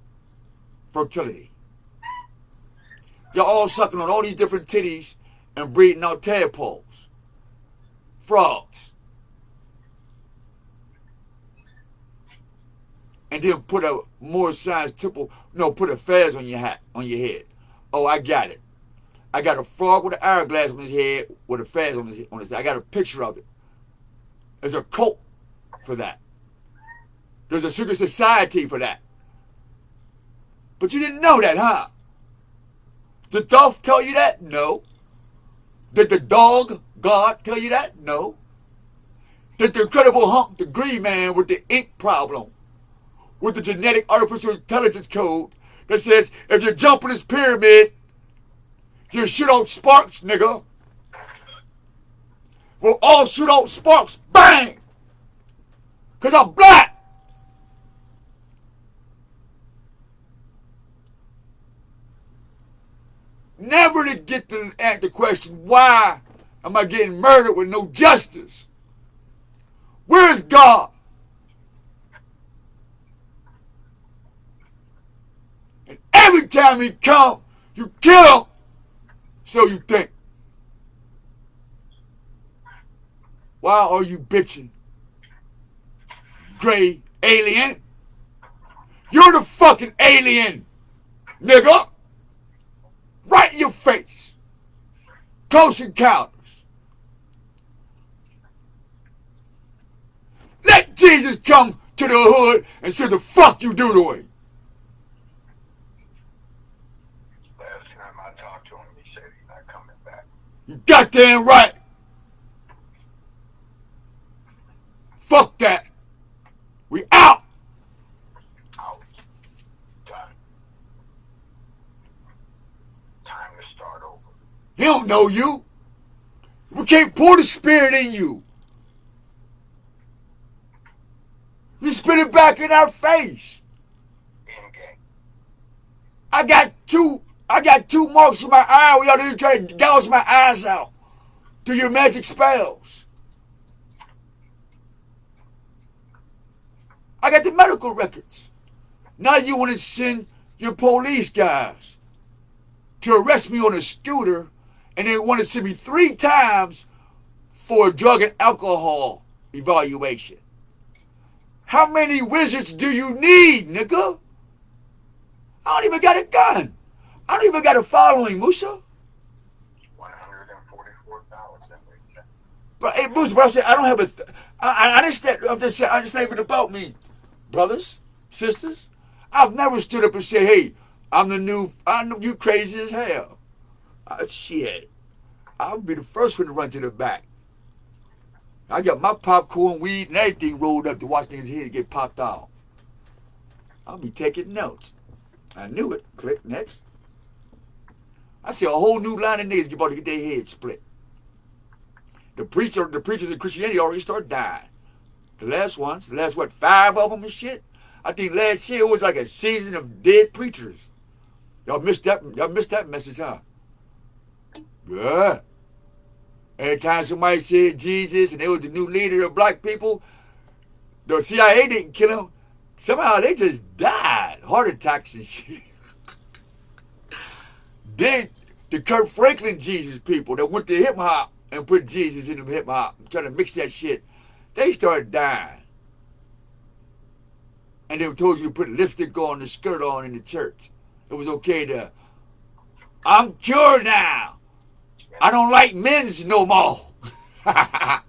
Fertility. Y'all all sucking on all these different titties and breeding out tadpoles. Frogs. And then put a more size put a fez on your hat, on your head. Oh, I got it. I got a frog with an hourglass on his head with a fez on his head. I got a picture of it. There's a cult for that. There's a secret society for that. But you didn't know that, huh? Did Thoth tell you that? No. Did the dog God tell you that? No. Did the Incredible Hulk, the green man with the ink problem, with the genetic artificial intelligence code that says if you jump in this pyramid, you shoot out sparks, nigga. We'll all shoot out sparks. Bang! Because I'm black. Never to get to ask the question, why am I getting murdered with no justice? Where's God? And every time he come, you kill him. So you think. Why are you bitching? Gray alien? You're the fucking alien, nigga. Right in your face. Close encounters. Let Jesus come to the hood and said the fuck you do to him? Last time I talked to him, he said he's not coming back. You goddamn right. Fuck that. We out. Out. Done. Time to start over. He don't know you. We can't pour the spirit in you. You spit it back in our face. In game. I got two marks in my eye. We ought to try to gouge my eyes out through your magic spells. I got the medical records. Now you want to send your police guys to arrest me on a scooter, and they want to send me 3 times for a drug and alcohol evaluation. How many wizards do you need, nigga? I don't even got a gun. I don't even got a following, Musa. 144,000. But hey, Musa, but I'm saying I don't have a. I understand. I'm just saying. It's not even about me, brothers, sisters. I've never stood up and said, "Hey, I'm the new. I know you crazy as hell." Shit, I'll be the first one to run to the back. I got my popcorn, weed, and everything rolled up to watch niggas' heads get popped off. I'll be taking notes. I knew it. Click next. I see a whole new line of niggas about to get their heads split. The preachers in Christianity already start dying. The last 5 of them and shit. I think last year it was like a season of dead preachers. Y'all missed that message, huh? Yeah. Every time somebody said Jesus and they was the new leader of black people, the CIA didn't kill him. Somehow they just died. Heart attacks and shit. Then the Kirk Franklin Jesus people that went to hip hop and put Jesus in the hip hop, trying to mix that shit, they started dying. And they told you to put lipstick on, the skirt on in the church. It was okay to, I'm cured now. I don't like men's no more. Yeah, I had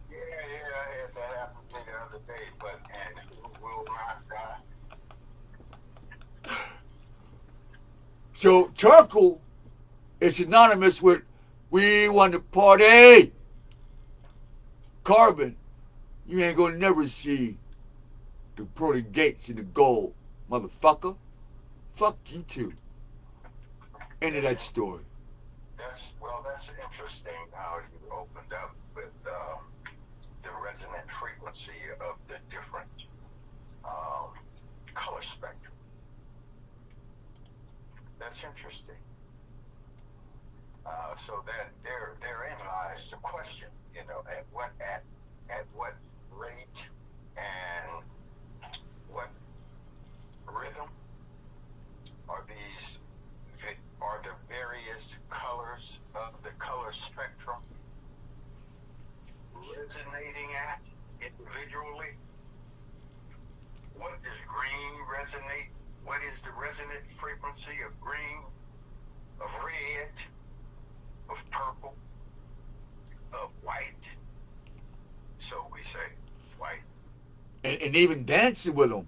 that happen to me the other day, and who will not die? So charcoal is synonymous with we want to party. Carbon, you ain't gonna never see the pearly gates and the gold, motherfucker. Fuck you too. End of that story. That's interesting how you opened up with the resonant frequency of the different color spectrum. That's interesting. So that therein lies the question, at what rate and what rhythm are the various colors of the color spectrum resonating at individually? What does green resonate? What is the resonant frequency of green, of red, of purple, of white? So we say white. And even dancing with them,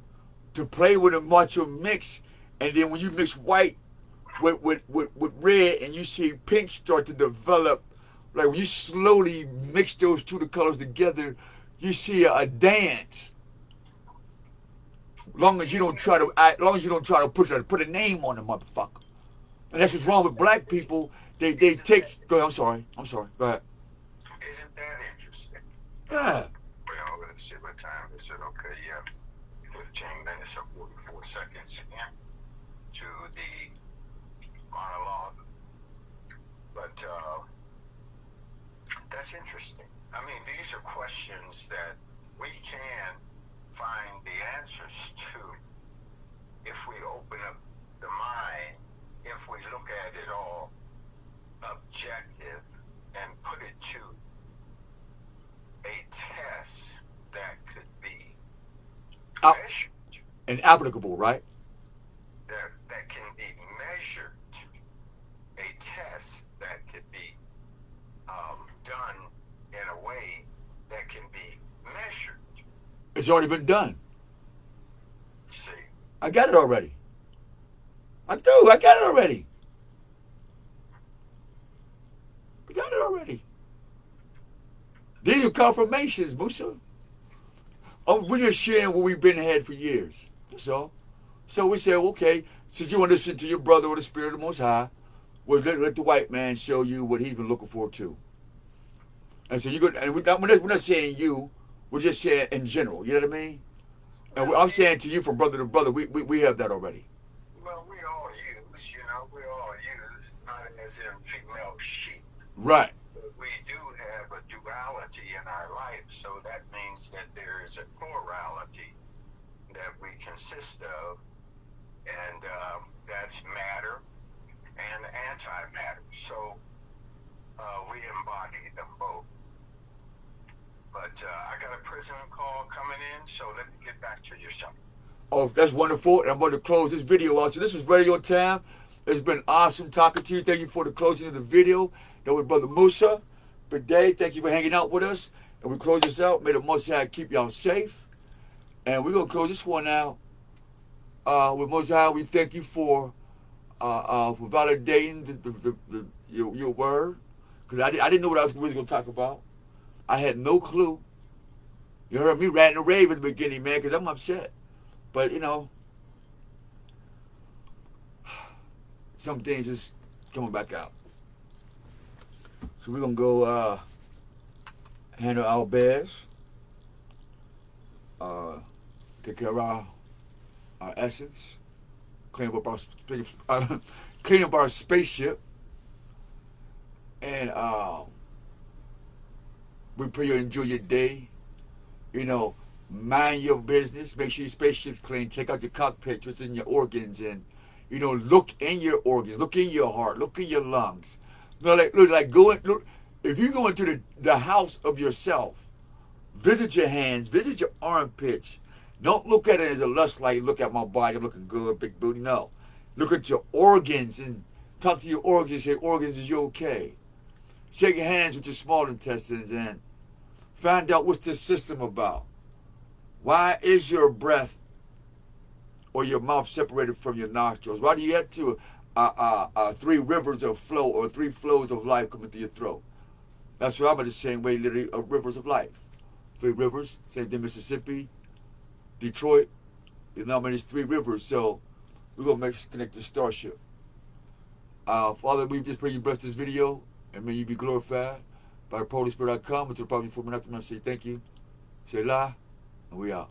to play with them, watch them mix, and then when you mix white with red and you see pink start to develop, like when you slowly mix those two colors together, you see a dance. Long as you don't try to put a name on the motherfucker. And that's what's wrong with black people. They take. Go ahead. I'm sorry. Go ahead. Isn't that interesting? Yeah. Well, let's see what time is it. Okay, yeah. For the chain, then it's 44 seconds to the monologue. But that's interesting. I mean, these are questions that we can find the answers to if we open up the mind, if we look at it all objective and put it to a test that could be measured. And applicable, right? That can be measured. A test that could be done in a way that can be measured. It's already been done. I got it already. I do. I got it already. We got it already. These are confirmations, Musa. We're just sharing what we've been ahead for years. That's all. So we said, okay, since you want to listen to your brother or the Spirit of the Most High, well, let the white man show you what he's been looking for too. And so we're not saying you, we're just saying in general. You know what I mean? And I'm saying to you from brother to brother, we have that already. Well, we all use, we all use, not as in female sheep. Right. But we do have a duality in our life, so that means that there is a plurality that we consist of, and that's matter and antimatter. So we embody them both. But I got a prison call coming in, so let me get back to you something. Oh, that's wonderful. And I'm going to close this video out. So this is Radio Time. It's been awesome talking to you. Thank you for the closing of the video. That was Brother Musa. Big day. Thank you for hanging out with us. And we close this out. May the Most High keep y'all safe. And we're going to close this one out with Most High. We thank you for validating your word. Because I didn't know what I was really going to talk about. I had no clue. You heard me ranting and raving in the beginning, man, because I'm upset. But, some things just coming back out. So we're going to go handle our bears. Take care of our essence. Clean up our spaceship. And we pray you enjoy your day. Mind your business. Make sure your spaceship's clean. Check out your cockpit, what's in your organs, and look in your organs, look in your heart, look in your lungs. Look, if you go into the house of yourself, visit your hands, visit your armpits. Don't look at it as a lust light. Look at my body, I'm looking good, big booty. No. Look at your organs and talk to your organs. Say, organs, is you okay? Shake your hands with your small intestines and find out what's this system about. Why is your breath or your mouth separated from your nostrils? Why do you have to 3 rivers of flow or 3 flows of life coming through your throat? That's why I'm the same way, literally, rivers of life. 3 rivers, same thing, Mississippi, Detroit. It's 3 rivers, so we're going to connect the starship. Father, we just pray you bless this video, and may you be glorified by the Holy Spirit. I come until probably 4 minutes after I say thank you. Say la, and we out.